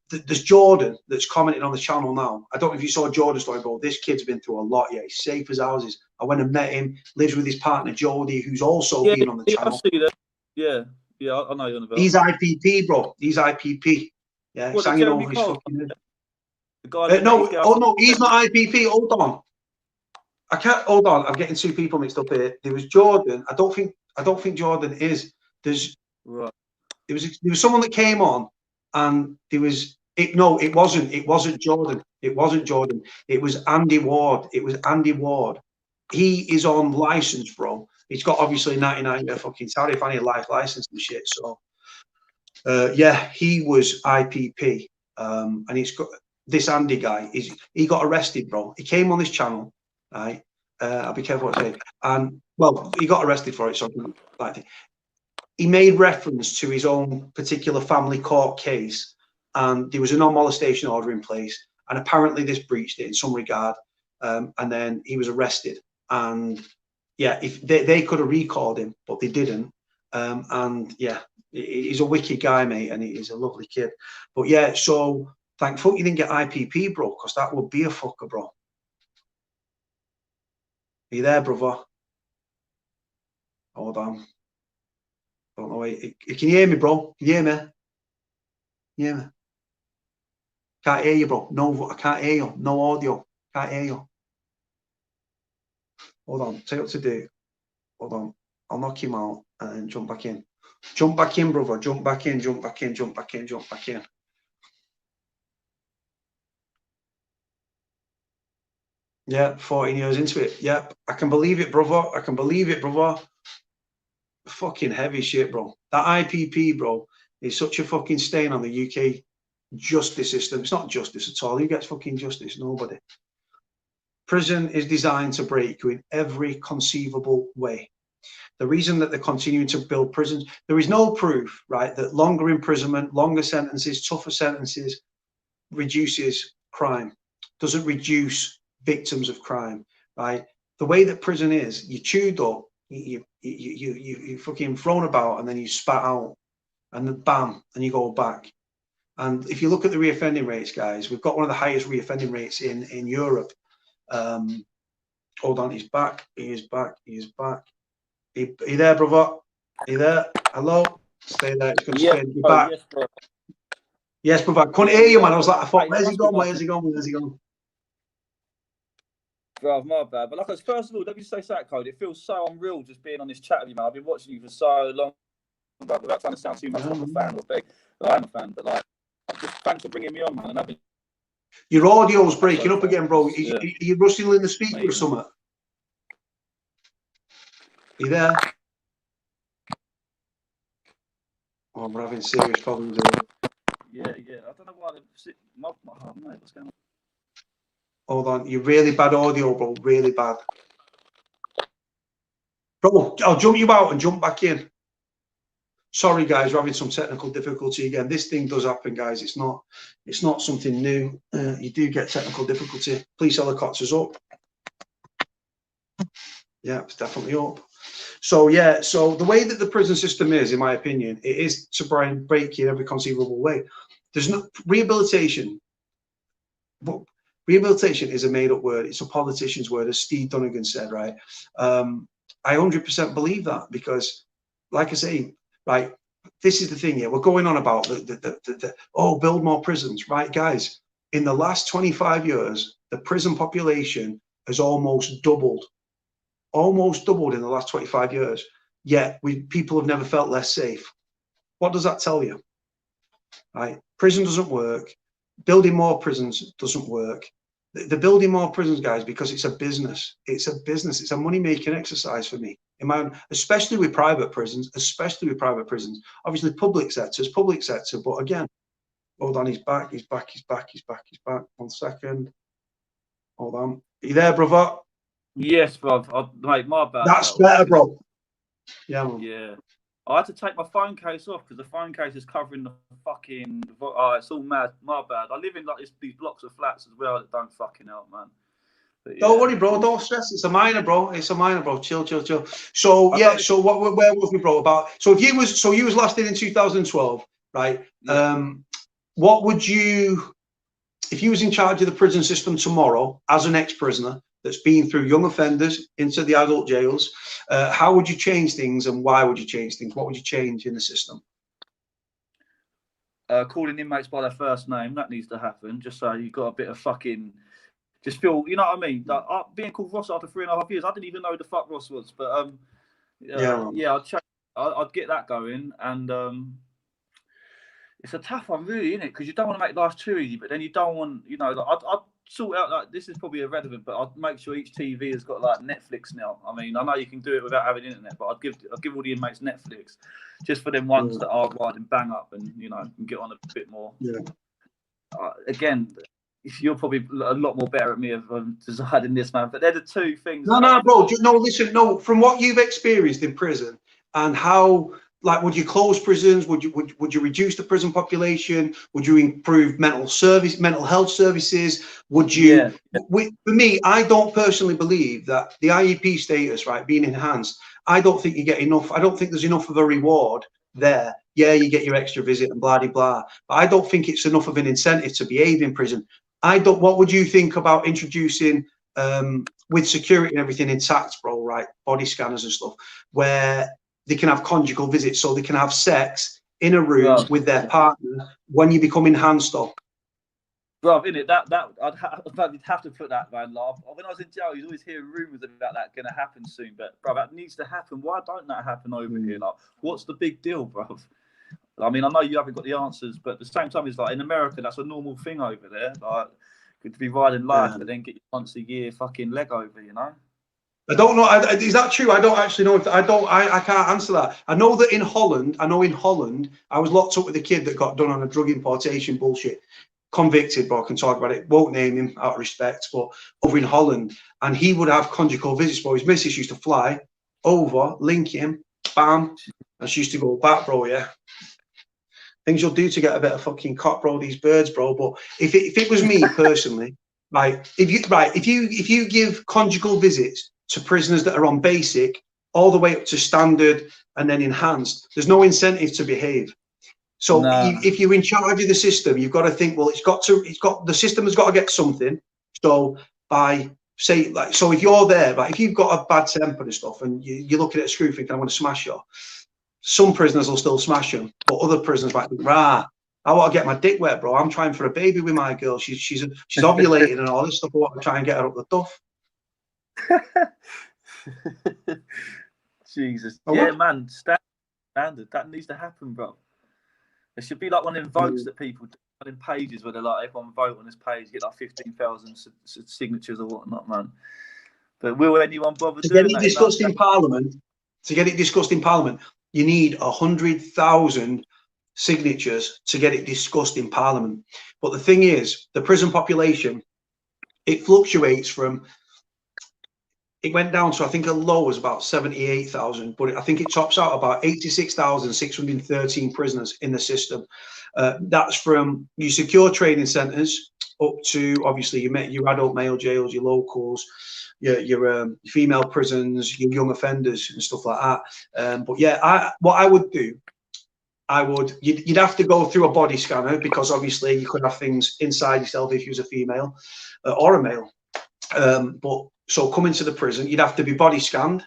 there's Jordan that's commenting on the channel now. I don't know if you saw Jordan's story, bro. This kid's been through a lot. Yeah, he's safe as houses. I went and met him. Lives with his partner Jody, who's also been on the channel. I see that. Yeah, I know you're on about. He's IPP, bro. He's IPP. Yeah, he's hanging over his fucking. No, he's not IPP. Hold on. I can't. Hold on. I'm getting 2 people mixed up here. There was Jordan. I don't think Jordan is. There was someone that came on, and it wasn't Jordan. It wasn't Jordan. It was Andy Ward. He is on license, bro. He's got obviously 99-year fucking tariff and a life license and shit. So yeah, he was IPP, and he's got this Andy guy. He got arrested, bro. He came on this channel, right? I'll be careful what I say. And well, he got arrested for it. So like. He made reference to his own particular family court case, and there was a non-molestation order in place, and apparently this breached it in some regard, and then he was arrested. And yeah, if they could have recalled him, but they didn't. And yeah, he's a wicked guy, mate, and he's a lovely kid. But yeah, so thankful you didn't get IPP, bro, because that would be a fucker, bro. Are you there, brother? Hold on. I don't know. Can you hear me, bro? Can you hear me? Yeah. Can't hear you, bro. No, I can't hear you. No audio. Can't hear you. Hold on. Tell you what to do. Hold on. I'll knock him out and jump back in. Jump back in, brother. Jump back in. Jump back in. Jump back in. Jump back in. Yeah, 14 years into it. Yep, I can believe it, brother. I can believe it, brother. Fucking heavy shit, bro. That IPP, bro, is such a fucking stain on the UK justice system. It's not justice at all. Who gets fucking justice? Nobody. Prison is designed to break you in every conceivable way. The reason that they're continuing to build prisons, there is no proof, right, that longer imprisonment, longer sentences, tougher sentences reduces crime, doesn't reduce victims of crime, right? The way that prison is, you chewed up, you fucking thrown about, and then you spat out, and then bam, and you go back. And if you look at the reoffending rates, guys, we've got one of the highest reoffending rates in Europe. Hold on, he's back. He is back. He is back. Are you there, brother? Are you there? Hello? Stay there. It's going to stay. You're back. Yes, bro. Yes, brother. I couldn't hear you, man. I was like, I thought, where's he gone? Where's he gone? Where's he gone? Bro, my bad. But like, first of all, let me say that, Cody. It feels so unreal just being on this chat with you, man. I've been watching you for so long, but without trying to sound too much like a fan or big. But I'm a fan, but like, just thanks for bringing me on, man. And your audio's breaking up again, bro. Are you rustling in the speaker or something? Are you there? Oh, we're having serious problems here. Yeah. I don't know why they're mate, what's going on? Hold on. You're really bad audio, bro. Really bad. Bro, I'll jump you out and jump back in. Sorry, guys, we're having some technical difficulty again. This thing does happen, guys. It's not something new. You do get technical difficulty. Police helicopters up. Yeah, it's definitely up. So yeah, so the way that the prison system is, in my opinion, it is to break you in every conceivable way. There's no rehabilitation. But rehabilitation is a made-up word. It's a politician's word, as Ste Duignan said, right? I 100% believe that because, like I say, right, this is the thing here. We're going on about build more prisons, right, guys? In the last 25 years, the prison population has almost doubled in the last 25 years. Yet people have never felt less safe. What does that tell you? Right? Prison doesn't work. Building more prisons doesn't work. They're building more prisons, guys, because it's a business. It's a business. It's a money-making exercise for me. Especially with private prisons. Obviously, public sector. But again, hold on. He's back. 1 second. Hold on. Are you there, brother? Yes, bro. Mate, my bad. That's better, bro. Yeah, man. Yeah. I had to take my phone case off because the phone case is covering the fucking. It's all mad. My bad. I live in like these blocks of flats as well that don't fucking help, man. But, yeah. Don't worry, bro. Don't stress. It's a minor, bro. Chill. So yeah. So where was we, bro? About. So you was last in 2012, right? Yeah. What would you, if you was in charge of the prison system tomorrow as an ex-prisoner that's been through young offenders into the adult jails, how would you change things and why would you change things? What would you change in the system? Calling inmates by their first name, that needs to happen, just so you've got a bit of fucking, just feel, you know what I mean? Like, being called Ross after 3.5 years, I didn't even know who the fuck Ross was, but I'd get that going, and it's a tough one, really, isn't it? Because you don't want to make life too easy, but then you don't want, you know, like, I'd sort out, like, this is probably irrelevant, but I'd make sure each TV has got like Netflix now. I mean, I know you can do it without having internet, but I'd give all the inmates Netflix, just for them ones that are riding bang up and, you know, can get on a bit more. Yeah. Again, you're probably a lot more better at me of deciding this, man. But they're the two things. No, bro. No, listen. No, from what you've experienced in prison and how. Like, would you close prisons? Would you reduce the prison population? Would you improve mental health services? Would you? Yeah. For me, I don't personally believe that the IEP status, right, being enhanced. I don't think you get enough. I don't think there's enough of a reward there. Yeah, you get your extra visit and blah blah. But I don't think it's enough of an incentive to behave in prison. What would you think about introducing with security and everything intact, bro? Right, body scanners and stuff, where they can have conjugal visits, so they can have sex in a room with their partner when you become enhanced up. Bruv, innit, I'd have to put that, man. Like, when I was in jail, you'd always hear rumours about that going to happen soon. But, bruv, that needs to happen. Why don't that happen over here? Like, what's the big deal, bruv? I mean, I know you haven't got the answers, but at the same time, it's like in America, that's a normal thing over there. Like, good to be riding life, but then get your once a year fucking leg over, you know? I don't know. Is that true? I don't actually know. I can't answer that. I know that in Holland, I was locked up with a kid that got done on a drug importation bullshit. Convicted, but I can talk about it. Won't name him out of respect, but over in Holland, and he would have conjugal visits. But his missus used to fly over, link him, bam, and she used to go back, bro. Yeah, things you'll do to get a bit of fucking cock, bro. These birds, bro. But if it was me personally, if you give conjugal visits to prisoners that are on basic all the way up to standard and then enhanced, there's no incentive to behave. So if you're in charge of the system, you've got to think, well, the system has got to get something. So if you're there, if you've got a bad temper and stuff, and you're looking at a screw thinking, I want to smash you, some prisoners will still smash them, but other prisoners might think, I want to get my dick wet, bro. I'm trying for a baby with my girl. She's ovulating and all this stuff. I want to try and get her up the duff. Jesus. Yeah, man. Standard. That needs to happen, bro. There should be like one of them votes that people do in pages where they're like, everyone vote on this page, get like 15,000 signatures or whatnot, man. But will anyone bother doing that? To get it discussed in Parliament, you need 100,000 signatures to get it discussed in Parliament. But the thing is, the prison population, it fluctuates from. It went down to, I think, a low was about 78,000, but I think it tops out about 86,613 prisoners in the system. That's from your secure training centres up to, obviously, your adult male jails, your locals, your female prisons, your young offenders and stuff like that. But yeah, what I would do, you'd have to go through a body scanner, because obviously you could have things inside yourself if you was a female or a male. But so coming to the prison, you'd have to be body scanned,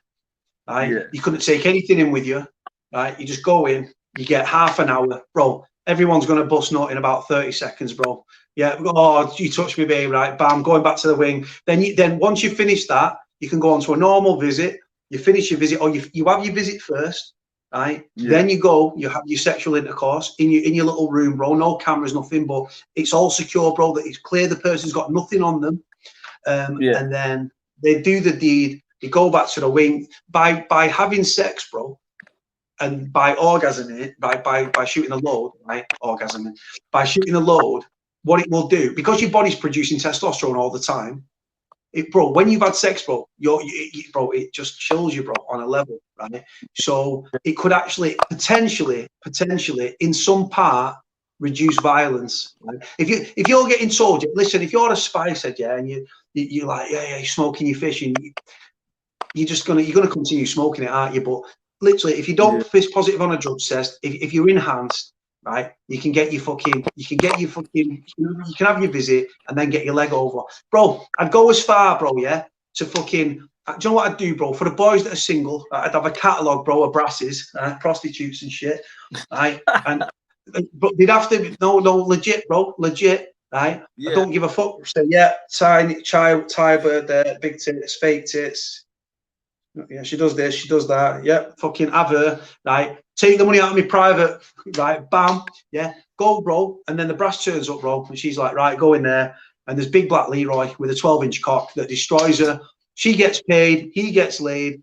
right? Yeah. You couldn't take anything in with you, right? You just go in, you get half an hour, bro. Everyone's going to bust nut in about 30 seconds, bro. Yeah, oh, you touched me, babe, right? Bam, going back to the wing. Then once you finish that, you can go on to a normal visit. You finish your visit, or you have your visit first, right? Yeah. Then you have your sexual intercourse in your little room, bro. No cameras, nothing, but it's all secure, bro. That it's clear the person's got nothing on them. And then they do the deed, they go back to the wing. By having sex, bro, and by orgasming, by shooting a load, right? Orgasming. By shooting a load, what it will do, because your body's producing testosterone all the time, bro, when you've had sex, bro, it just chills you, bro, on a level, right? So it could actually potentially in some part reduce violence. Right? If you're getting told, listen, if you're a spice head, and you're like, you're smoking your fish, and you're gonna continue smoking it, aren't you? But literally, if you don't fist positive on a drug test, if you're enhanced, right, you can have your visit and then get your leg over, bro. I'd go as far, bro, to fucking. Do you know what I'd do, bro? For the boys that are single, I'd have a catalogue, bro, of brasses, prostitutes and shit, right? But they'd have to no legit, bro, legit, right? Yeah. I don't give a fuck. Say tie bird there, big tits, fake tits. Yeah, she does this, she does that. Yeah, fucking have her, right? Take the money out of me private, right? Bam, yeah, go, bro. And then the brass turns up, bro, and she's like, right, go in there. And there's big black Leroy with a 12-inch cock that destroys her. She gets paid, he gets laid.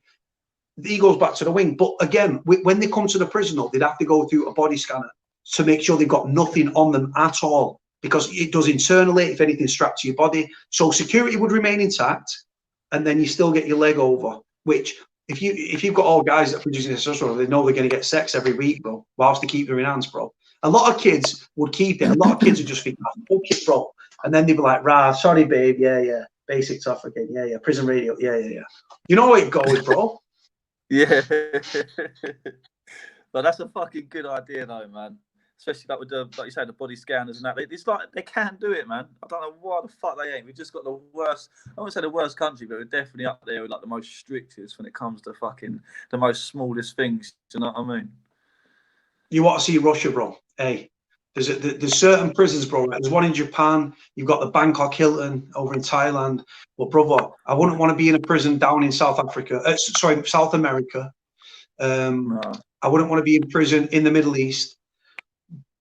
He goes back to the wing. But again, when they come to the prison, they'd have to go through a body scanner to make sure they've got nothing on them at all, because it does internally if anything's strapped to your body. So security would remain intact, and then you still get your leg over, which if you've got all guys that are producing testosterone, they know they're going to get sex every week, bro, whilst they keep their enhanced, bro. A lot of kids would keep it. A lot of kids would just think, fuck it, bro. And then they'd be like, rah, sorry, babe, yeah. Basics off again, yeah. Prison radio, yeah. You know how it goes, bro. Yeah. But that's a fucking good idea, though, man. Especially like with like you say, the body scanners and that. It's like they can do it, man. I don't know why the fuck they ain't. We've just got the worst. I won't say the worst country, but we're definitely up there with like the most strictest when it comes to fucking the most smallest things. Do you know what I mean? You want to see Russia, bro? Hey, There's certain prisons, bro. Right? There's one in Japan. You've got the Bangkok Hilton over in Thailand. But brother, I wouldn't want to be in a prison down in South Africa. Sorry, South America. No. I wouldn't want to be in prison in the Middle East.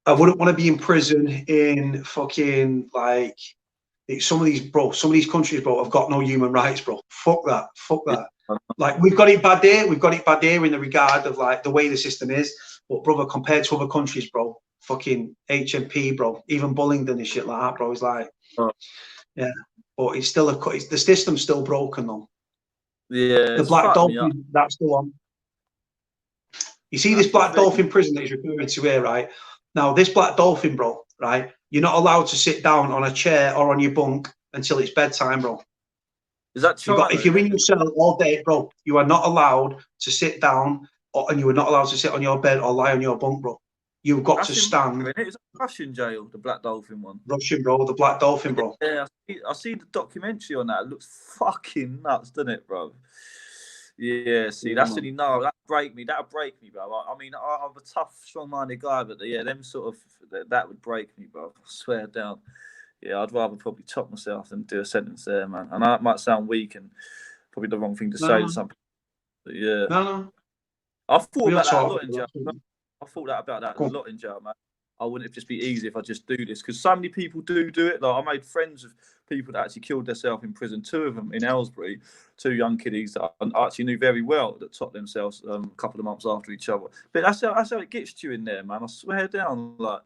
I wouldn't want to be in prison in fucking like some of these countries, bro, have got no human rights, bro. Fuck that. Like we've got it bad there. We've got it bad there in the regard of like the way the system is. But brother, compared to other countries, bro, fucking HMP, bro, even Bullingdon and shit like that, bro, is like, yeah. But it's still the system's still broken though. Yeah. The Black Dolphin, that's the one. You see this Black Dolphin prison that he's referring to here, right? Now, this Black Dolphin, bro, right? You're not allowed to sit down on a chair or on your bunk until it's bedtime, bro. Is that true? If you're in your cell all day, bro, you are not allowed to sit down, and you are not allowed to sit on your bed or lie on your bunk, bro. You've got to stand. It's a Russian jail, the Black Dolphin one. Russian, bro, the Black Dolphin, bro. Yeah, I see the documentary on that. It looks fucking nuts, doesn't it, bro? Yeah, see, that's only that'd break me, bro. I mean, I'm a tough, strong-minded guy, but yeah, them sort of that would break me, bro. I swear down. Yeah, I'd rather probably chop myself than do a sentence there, man. And that might sound weak and probably the wrong thing to say to something. But yeah, I thought about that a lot in jail. I thought about that a lot in jail, man. I wouldn't it just be easy if I just do this? Because so many people do it. Like I made friends with people that actually killed themselves in prison. 2 of them in Aylesbury, 2 young kiddies that I actually knew very well that topped themselves a couple of months after each other. But that's how it gets to you in there, man. I swear down, like,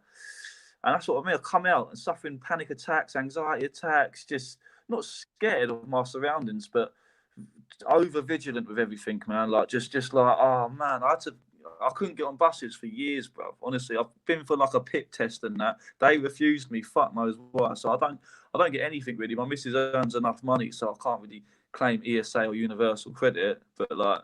and that's what I mean. I come out and suffering panic attacks, anxiety attacks, just not scared of my surroundings, but over vigilant with everything, man. Like just like, oh man, I couldn't get on buses for years, bro. Honestly, I've been for like a PIP test and that. They refused me. Fuck knows why. So I don't get anything really. My missus earns enough money, so I can't really claim ESA or universal credit. But like,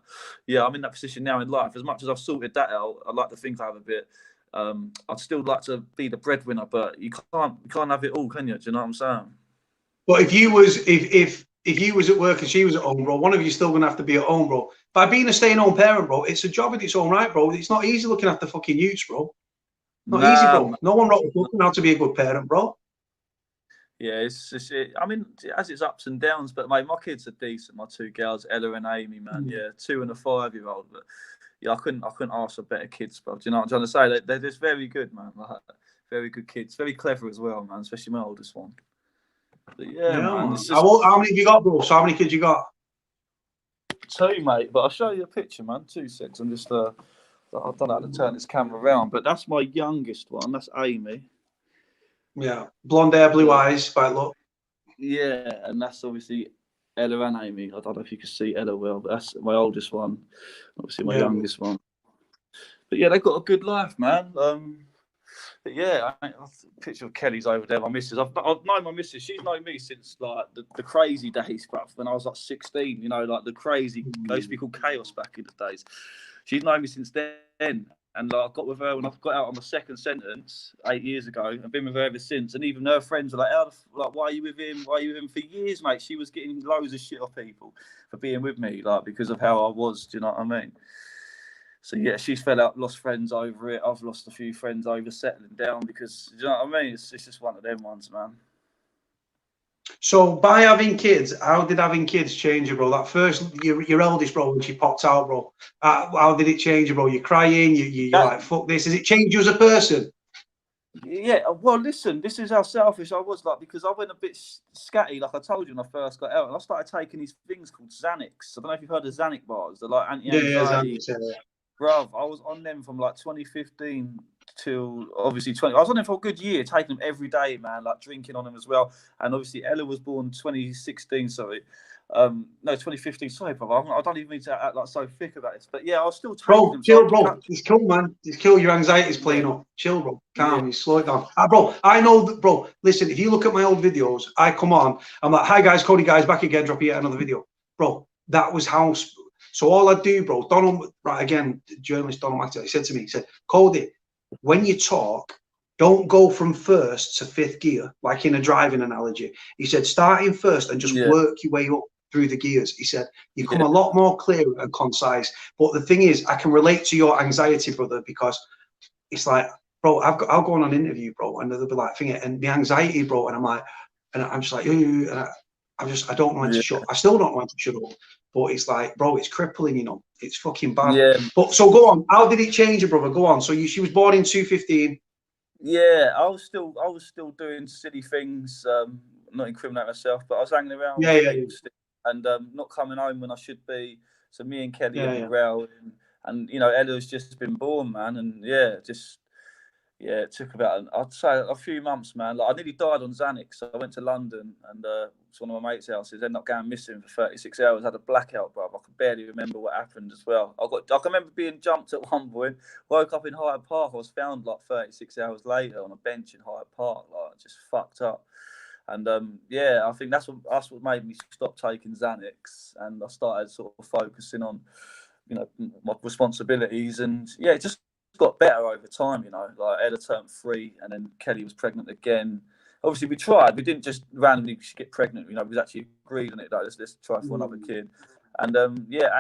yeah, I'm in that position now in life. As much as I've sorted that out, I like to think I have a bit. I'd still like to be the breadwinner, but you can't have it all, can you? Do you know what I'm saying? But if you was at work and she was at home, bro, one of you still gonna have to be at home, bro. By being a stay-at-home parent, bro, it's a job in its own right, bro. It's not easy looking after fucking youths, bro. Not easy, bro. No one wrote a book on how to be a good parent, bro. Yeah, I mean, it has its ups and downs, but mate, my kids are decent. My 2 girls, Ella and Amy, man. Yeah, 2 and a 5-year-old. But yeah, I couldn't ask for better kids, bro. Do you know what I'm trying to say? They're just very good, man. Like, very good kids, very clever as well, man. Especially my oldest one. But yeah, man. How many have you got, bro? So how many kids you got? 2, mate. But I'll show you a picture, man. 2 seconds. I'm just I don't know how to turn this camera around, but that's my youngest one. That's Amy. Yeah, blonde hair, blue eyes, by look. Yeah, and that's obviously Ella and Amy. I don't know if you can see Ella well, but that's my oldest one. Obviously, my youngest one. But yeah, they've got a good life, man. But yeah, a picture of Kelly's over there. My missus, I've known my missus. She's known me since like the crazy days, bruv. When I was like 16, you know, like the crazy. They used to be called chaos back in the days. She's known me since then. And like, I got with her when I got out on my 2nd sentence 8 years ago. I've been with her ever since. And even her friends were like, why are you with him? Why are you with him? For years, mate. She was getting loads of shit off people for being with me, like because of how I was. Do you know what I mean? So yeah, she's fed up, lost friends over it. I've lost a few friends over settling down because, do you know what I mean? It's just one of them ones, man. So by having kids, how did having kids change you, bro? That first, your eldest, bro, when she popped out, bro, how did it change you, bro? You're crying, you're like, fuck this. Has it changed you as a person? Yeah, well, listen, this is how selfish I was, like, because I went a bit scatty, like I told you when I first got out, and I started taking these things called Xanax. I don't know if you've heard of Xanax bars. They're like anti-anxiety. Yeah, bruv, I was on them from like 2015 till obviously 20. I was on them for a good year, taking them every day, man, like drinking on them as well. And obviously Ella was born 2016, sorry. No, 2015, sorry, brother. I don't even need to act like so thick about this. But yeah, I was still taking them. Chill, bro. It's cool, man. It's cool. Your anxiety's playing up. Chill, bro. Calm. You slow it down. Bro, I know that, bro. Listen, if you look at my old videos, I come on. I'm like, hi, guys. Cody, guys, back again. Drop yet another video. Bro, that was how... So all I do, bro, Donald, right, again, the journalist Donald Matthews, he said to me, he said, Cody, when you talk, don't go from 1st to 5th gear, like in a driving analogy. He said, start in 1st and just work your way up through the gears. He said, you come a lot more clear and concise. But the thing is, I can relate to your anxiety, brother, because it's like, bro, I'll go on an interview, bro, and they'll be like, and the anxiety, bro, and I'm like, and I'm just like, and I don't know when to shut. I still don't know when to shut up. But it's like, bro, it's crippling, you know. It's fucking bad. Yeah. But so go on. How did it change, brother? Go on. So she was born in 2015. Yeah, I was still doing silly things, not incriminating myself, but I was hanging around with people still, and not coming home when I should be. So me and Kelly in the ground, and you know, Ella's just been born, man, and it took about, I'd say, a few months, man. Like, I nearly died on Xanax. So I went to London and it's one of my mates' houses. Ended up going missing for 36 hours. I had a blackout, bro. I can barely remember what happened as well. I can remember being jumped at one point. Woke up in Hyde Park. I was found like 36 hours later on a bench in Hyde Park, like just fucked up. And I think that's what made me stop taking Xanax, and I started sort of focusing on, you know, my responsibilities, and it just got better over time, you know. Like, Ella turned 3, and then Kelly was pregnant again. Obviously, we tried. We didn't just randomly get pregnant. You know, we actually agreed on it. Like, let's try for another kid. And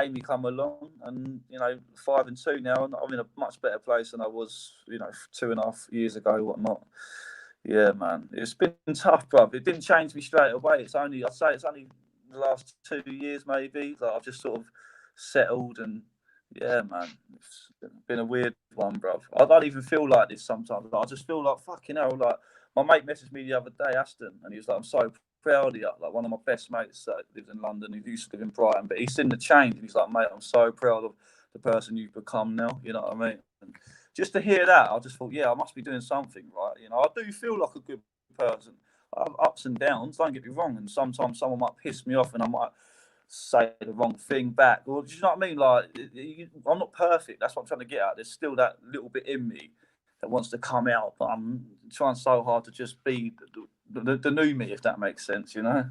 Amy come along, and you know, 5 and 2 now, and I'm in a much better place than I was, you know, 2.5 years ago, whatnot. Yeah, man, it's been tough, bruv. It didn't change me straight away. I'd say it's only the last 2 years, maybe. Like, I've just sort of settled, and yeah, man, it's been a weird one, bruv. I don't even feel like this sometimes. Like, I just feel like, fucking hell. Like, my mate messaged me the other day, Aston, and he was like, I'm so proud of you. Like, one of my best mates that lives in London, he used to live in Brighton, but he's seen the change, and he's like, mate, I'm so proud of the person you've become now. You know what I mean? And just to hear that, I just thought, I must be doing something right. You know, I do feel like a good person. I have ups and downs, don't get me wrong, and sometimes someone might piss me off and I might say the wrong thing back. Or, do you know what I mean? Like, I'm not perfect. That's what I'm trying to get at. There's still that little bit in me that wants to come out, but I'm trying so hard to just be the new me, if that makes sense, you know?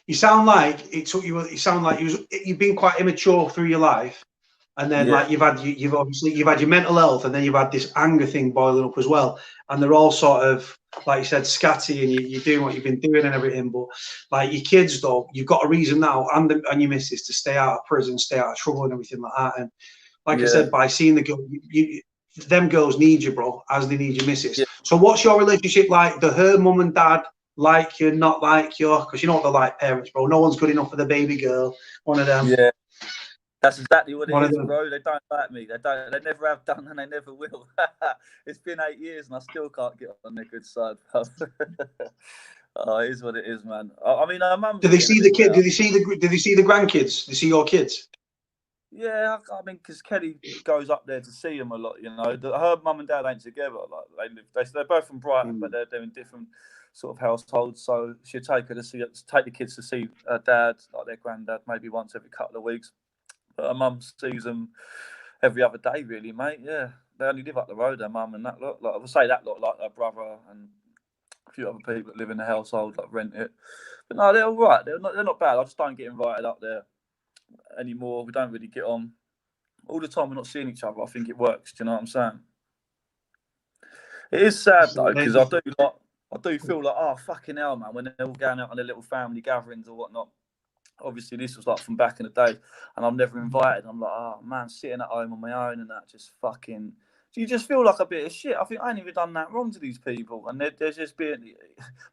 You sound like it took you. You sound like you've been quite immature through your life, and then like you've had your mental health, and then you've had this anger thing boiling up as well, and they're all sort of, like you said, scatty, and you're doing what you've been doing and everything. But like your kids, though, you've got a reason now, and your missus, to stay out of prison, stay out of trouble, and everything like that. And like I said, by seeing the girl, them girls need you, bro, as they need your missus. So what's your relationship like? Do her mum and dad like you, not like you? Because you know what they're like, parents, bro. No one's good enough for the baby girl. One of them. Yeah. That's exactly what it is, bro. They don't like me. They never have done, and they never will. It's been 8 years, and I still can't get on their good side. Oh, it is what it is, man. I mean, our mum. Do they see the kid? Do they see the grandkids? Do they see your kids? Yeah, I mean, because Kelly goes up there to see them a lot. You know, her mum and dad ain't together. Like, they're both from Brighton, but they're in different sort of households. So she'll take the kids to see her dad, like their granddad, maybe once every couple of weeks. But her mum sees them every other day, really, mate. Yeah, they only live up the road, her mum and that lot. Like, I would say that lot, like her brother and a few other people that live in the household, like rent it. But no, they're all right. They're not bad. I just don't get invited up there anymore. We don't really get on all the time. We're not seeing each other. I think it works. Do you know what I'm saying? It is sad though, because I do feel like, oh fucking hell, man, when they're all going out on their little family gatherings or whatnot. Obviously, this was like from back in the day, and I'm never invited. I'm like, oh man, sitting at home on my own and that, just fucking. So you just feel like a bit of shit. I think I ain't even done that wrong to these people, and they're just being.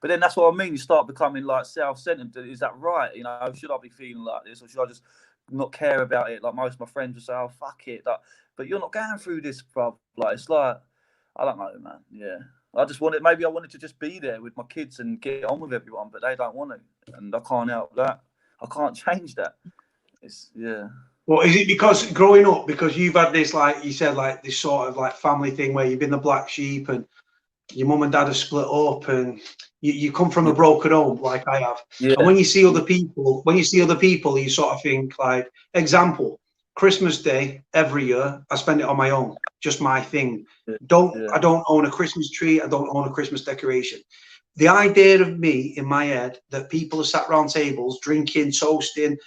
But then that's what I mean. You start becoming like self-centered. Is that right? You know, should I be feeling like this, or should I just not care about it? Like most of my friends would say, oh fuck it. Like, but you're not going through this, bro. Like, it's like, I don't know, man. Yeah. Maybe I wanted to just be there with my kids and get on with everyone, but they don't want to, and I can't help that. I can't change that. Well, is it because growing up, because you've had this, like you said, like this sort of like family thing where you've been the black sheep and your mum and dad are split up, and you come from a broken home like I have. Yeah. And when you see other people, you sort of think like, example, Christmas Day every year, I spend it on my own, just my thing. I don't own a Christmas tree. I don't own a Christmas decoration. The idea of me in my head that people are sat around tables, drinking, toasting,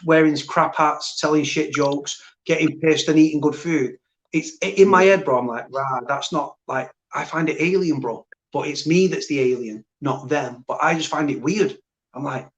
wearing crap hats, telling shit jokes, getting pissed and eating good food. It's in my head, bro. I'm like, right, that's not like, I find it alien, bro. But it's me that's the alien, not them. But I just find it weird. I'm like,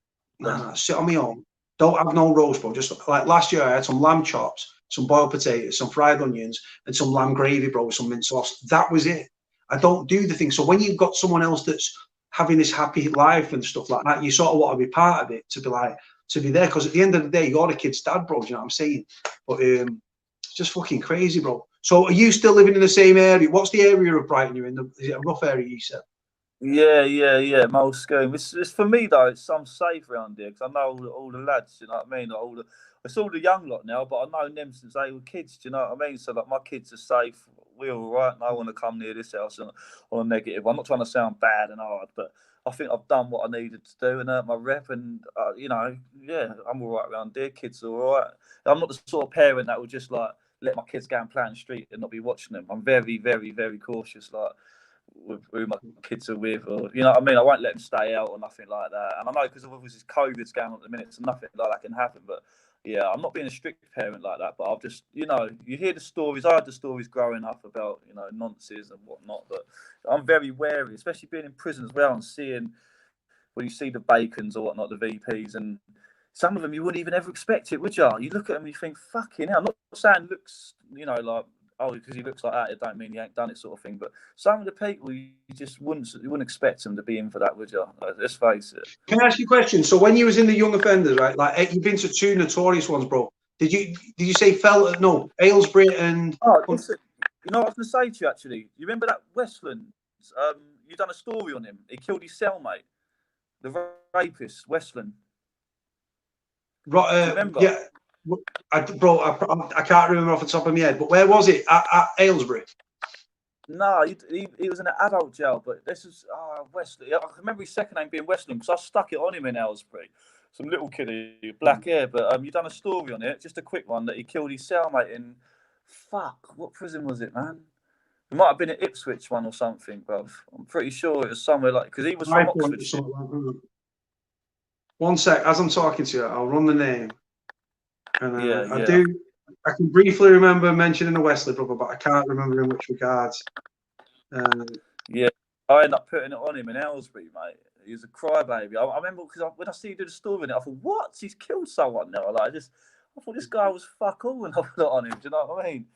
nah, sit on my own. Don't have no roast, bro. Just like last year, I had some lamb chops, some boiled potatoes, some fried onions, and some lamb gravy, bro, with some mint sauce. That was it. I don't do the thing. So when you've got someone else that's having this happy life and stuff like that, you sort of want to be part of it, to be like, to be there. Because at the end of the day, you're the kid's dad, bro. Do you know what I'm saying? But it's just fucking crazy, bro. So are you still living in the same area? What's the area of Brighton you're in? Is it a rough area, you said? Yeah. Mole scheme. It's for me though. I'm safe around here because I know all the lads. You know what I mean? Like it's all the young lot now, but I know them since they were kids. Do you know what I mean? So like my kids are safe. We're all right. No one to come near this house on a negative. I'm not trying to sound bad and hard, but I think I've done what I needed to do and earned my rep. And you know, yeah, I'm all right around here. Kids are all right. I'm not the sort of parent that will just like let my kids go and play on the street and not be watching them. I'm very, very, very cautious. Like. With who my kids are with, or you know what I mean. I won't let them stay out or nothing like that. And I know because obviously COVID's going on at the minute, so nothing like that can happen. But yeah, I'm not being a strict parent like that. But I've just, you know, you hear the stories. I heard the stories growing up about, you know, nonsense and whatnot. But I'm very wary, especially being in prison as well and seeing when you see the Bacons or whatnot, the VPs, and some of them you wouldn't even ever expect it, would you? You look at them and you think, fucking hell. I'm not saying looks, you know, like. Oh, because he looks like that, it don't mean he ain't done it, sort of thing. But some of the people, you wouldn't expect them to be in for that, would you? Let's face it. Can I ask you a question? So when you was in the young offenders, right? Like you've been to two notorious ones, bro. Did you say Felton? No, Aylesbury and. Oh, listen, you know what I was going to say to you actually. You remember that Westland? You done a story on him. He killed his cellmate, the rapist, Westland. Remember? Yeah. I can't remember off the top of my head, but where was it? At Aylesbury? No, he was in an adult jail, but this is Wesley. I can remember his second name being Westland because I stuck it on him in Aylesbury. Some little kid, black hair, but you done a story on it, just a quick one, that he killed his cellmate in, what prison was it, man? It might have been at Ipswich one or something, bruv. I'm pretty sure it was somewhere like, because he was from Oxfordshire. One sec, as I'm talking to you, I'll run the name. And I can briefly remember mentioning the Wesley brother, but I can't remember in which regards. Yeah, I ended up putting it on him in Aylesbury, mate. He was a crybaby. I remember because when I see you do the story in it, I thought, what? He's killed someone now. Like, I thought this guy was fuck all when I put it on him. Do you know what I mean?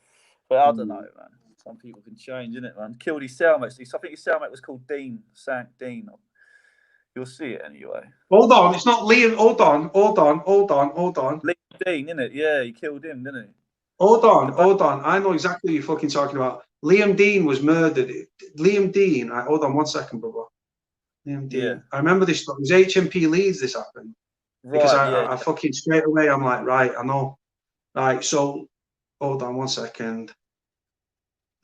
But I don't know, man. Some people can change, innit, man? Killed his cellmate. I think his cellmate was called Dean, Sank Dean. You'll see it anyway. Hold on, it's not Liam. Hold on. Liam Dean, innit? Yeah, he killed him, didn't he? Hold on. I know exactly what you're fucking talking about. Liam Dean was murdered. Liam Dean. Hold on 1 second, brother. Liam Dean. Yeah. I remember this story. It was HMP Leeds this happened. Right, because I fucking straight away, I'm like, right, I know. Right, so hold on 1 second.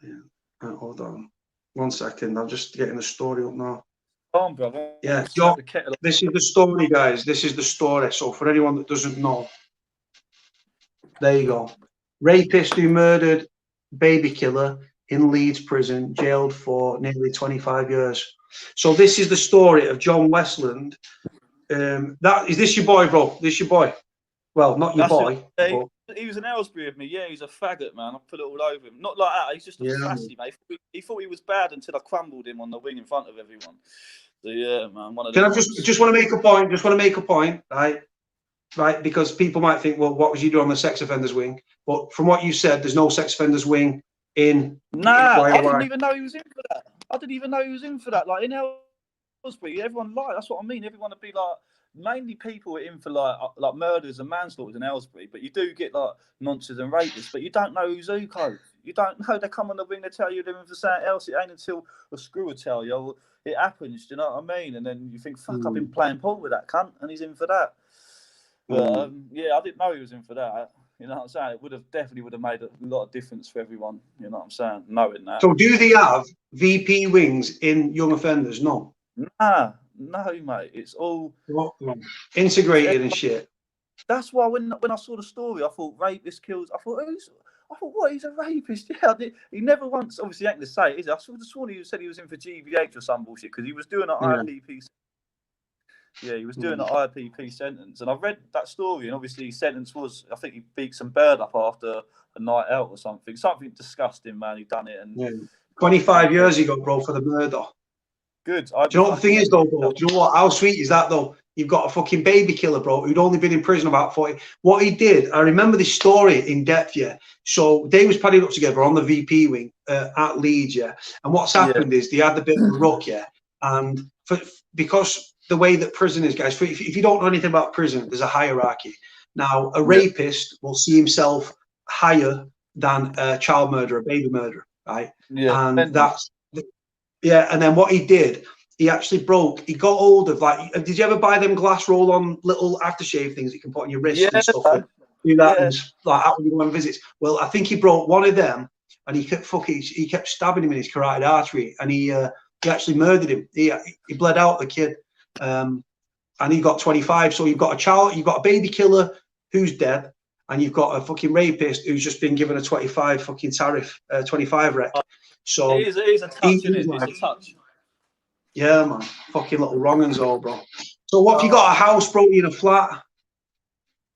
Yeah. Right, hold on 1 second. I'm just getting the story up now. On, brother. Yeah, this is the story, guys. This is the story. So for anyone that doesn't know, there you go. Rapist who murdered baby killer in Leeds prison, jailed for nearly 25 years. So this is the story of John Westland. Is this your boy, bro? This your boy? Well, not your boy. He was an Aylesbury of me. Yeah, he's a faggot, man. I put it all over him. Not like that. He's just a sassy, mate. He thought he was bad until I crumbled him on the wing in front of everyone. So yeah, man. Can I just want to make a point? Just want to make a point, right? Right, because people might think, well, what was you doing on the sex offenders wing? But from what you said, there's no sex offenders wing in. Nah, I didn't even know he was in for that. Like in Aylesbury, everyone lied. That's what I mean. Everyone would be like. Mainly people are in for like murders and manslaughters in Aylesbury, but you do get like nonsense and rapists, but you don't know who's who, Code. You don't know. They come on the wing, they tell you they're in for something else. It ain't until a screw will tell you it happens. Do you know what I mean? And then you think, fuck, I've been playing pool with that cunt, and he's in for that. But yeah, I didn't know he was in for that. You know what I'm saying? It definitely would have made a lot of difference for everyone. You know what I'm saying? Knowing that. So do they have VP wings in young offenders? No. Nah. No, mate, it's all integrated and shit. That's why when I saw the story, I thought rapist kills. I thought what? He's a rapist. Yeah, he never once. Obviously, ain't to say it, is it? I sworn he said he was in for GBH or some bullshit because he was doing an IPP. Yeah, he was doing an IPP sentence, and I read that story, and obviously his sentence was, I think he beat some bird up after a night out or something disgusting, man. He done it, and 25 years he got, bro, for the murder. Good. Do you know what the thing is, though, bro? Do you know what? How sweet is that, though? you've got a fucking baby killer, bro, who'd only been in prison about 40. What he did, I remember this story in depth, yeah. So they was padded up together on the VP wing at Leeds, yeah. And what's happened is they had the bit of a ruck, yeah. And because the way that prison is, guys, if you don't know anything about prison, there's a hierarchy. Now, a rapist will see himself higher than a child murderer, a baby murderer, right? Yeah. And that's, yeah. And then what he did, he actually he got hold of, like, did you ever buy them glass roll-on little aftershave things that you can put on your wrists and stuff? And do that and like that when you go on visits. Well, I think he broke one of them, and he kept stabbing him in his carotid artery, and he actually murdered him. He bled out the kid, and he got 25. So you've got a child, you've got a baby killer who's dead, and you've got a fucking rapist who's just been given a 25 fucking tariff, 25 rec. So it is a touch, isn't it? It's a touch. Yeah, man. Fucking little wrong uns all, bro. So what, have you got a house, bro, in a flat?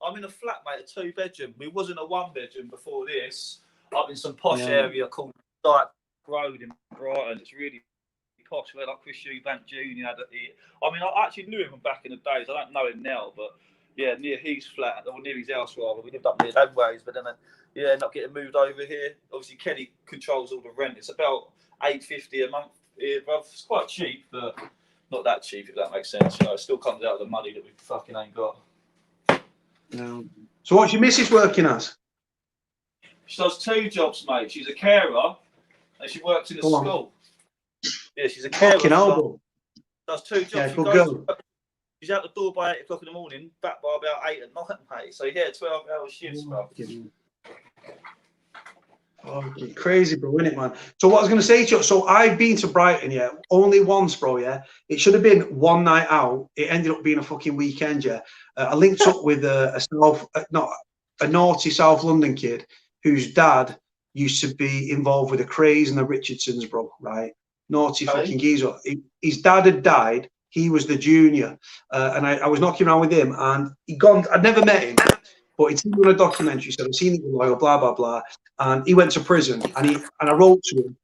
I'm in a flat, mate, a 2-bedroom. We wasn't a 1-bedroom before this. I'm in some posh area called Dyke Road in Brighton. It's really posh, where like Chris Eubank Jr. had I mean, I actually knew him from back in the days. I don't know him now, but yeah, near his flat, or near his house rather. We lived up near Ladways, but then ended up getting moved over here. Obviously, Kenny controls all the rent. It's about $850 a month here, bruv. It's quite cheap, but not that cheap, if that makes sense. You know, it still comes out of the money that we fucking ain't got. No. So what's your missus working as? She does 2 jobs, mate. She's a carer, and she works in a school. Yeah, she's a carer. Fucking hell, does 2 jobs. Yeah, good girl. She's out the door by 8 o'clock in the morning, back by about 8 at night, mate. So yeah, 12-hour shifts, bro. Oh, crazy, bro, isn't it, man? So what I was going to say to you, so I've been to Brighton, yeah, only once, bro, yeah. It should have been one night out. It ended up being a fucking weekend, yeah. I linked up with a naughty South London kid whose dad used to be involved with the Crays and the Richardsons, bro, right? Naughty fucking geezer. His dad had died. He was the junior, and I was knocking around with him, and I'd never met him, but he'd seen him on a documentary, so I'd seen him loyal, blah blah blah, and he went to prison, and I wrote to him,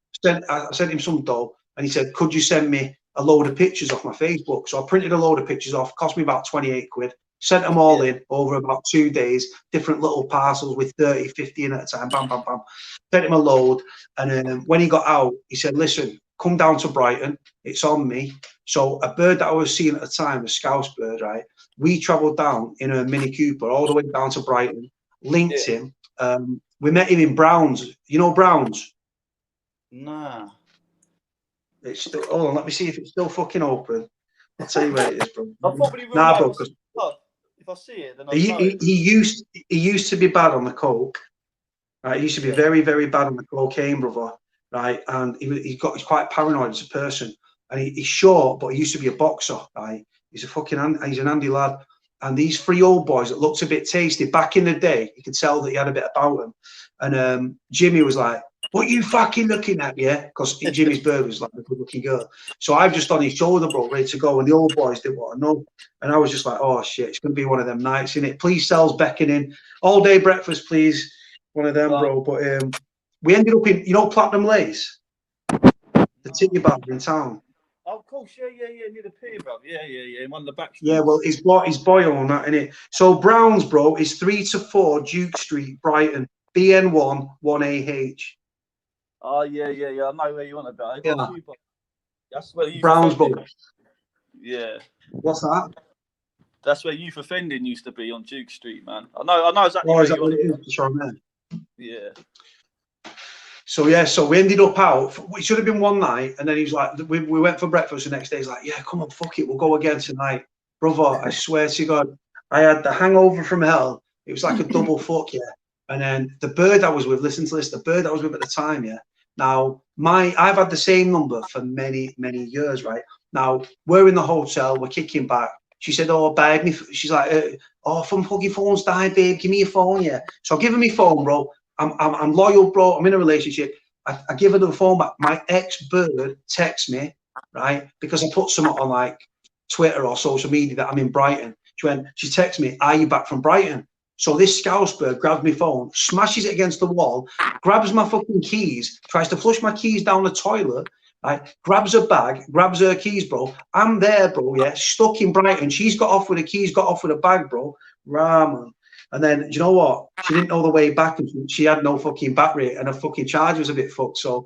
I sent him some dough, and he said, could you send me a load of pictures off my Facebook? So I printed a load of pictures off, cost me about 28 quid, sent them all in over about 2 days, different little parcels with 30, 50 in at a time, bam bam bam, sent him a load, and then when he got out, he said, listen, come down to Brighton, it's on me. So a bird that I was seeing at the time, a Scouse bird, right? We travelled down in a Mini Cooper all the way down to Brighton, linked him. We met him in Browns. You know Browns? Nah. It's still, hold on, let me see if it's still fucking open. I'll tell you where it is, bro. I probably will nah, bro, if I see it, then I'll know. He used to be bad on the coke. Right? He used to be very, very bad on the cocaine, brother. Right? And he's quite paranoid as a person. And he's short, but he used to be a boxer, right? He's an handy lad. And these 3 old boys that looked a bit tasty back in the day, you could tell that he had a bit about him. And Jimmy was like, what are you fucking looking at, yeah? Because Jimmy's bird was like a good looking girl. So I've just on his shoulder, bro, ready to go. And the old boys didn't want to know. And I was just like, oh shit, it's going to be one of them nights, innit? Please sells beckoning. All day breakfast, please. One of them, bro. But we ended up in, you know, Platinum Lace? The titty bar in town. Oh, of course, yeah, near the pier, bro. Yeah, one of the back streets. Yeah, well, his boy on that, innit? So Browns, bro, is 3 to 4 Duke Street, Brighton, BN1 1AH. Oh, yeah, I know where you want to go. Yeah. That's where you Browns, bro. Yeah. What's that? That's where youth offending used to be on Duke Street, man. I know exactly. Oh, is that what it is? Sure, man. Yeah. So yeah, so we ended up out. It should have been one night, and then he was like, we went for breakfast the next day. He's like, yeah, come on, fuck it, we'll go again tonight, brother. I swear to God, I had the hangover from hell. It was like a double fuck, yeah. And then the bird I was with, listen to this, the bird I was with at the time, yeah. Now I've had the same number for many years, right? Now we're in the hotel, we're kicking back. She said, oh, babe, she's like, oh, fucking phone's died, babe, give me your phone, yeah. So I give her my phone, bro. I'm loyal, bro. I'm in a relationship. I give her the phone back. My ex-bird texts me, right? Because I put something on like Twitter or social media that I'm in Brighton. She texts me, are you back from Brighton? So this Scouse bird grabs my phone, smashes it against the wall, grabs my fucking keys, tries to flush my keys down the toilet, Right? Grabs her bag, grabs her keys, bro. I'm there, bro. Yeah, stuck in Brighton. She's got off with the keys, got off with a bag, bro. Man. And then, do you know what? She didn't know the way back, and she had no fucking battery, and her fucking charger was a bit fucked. So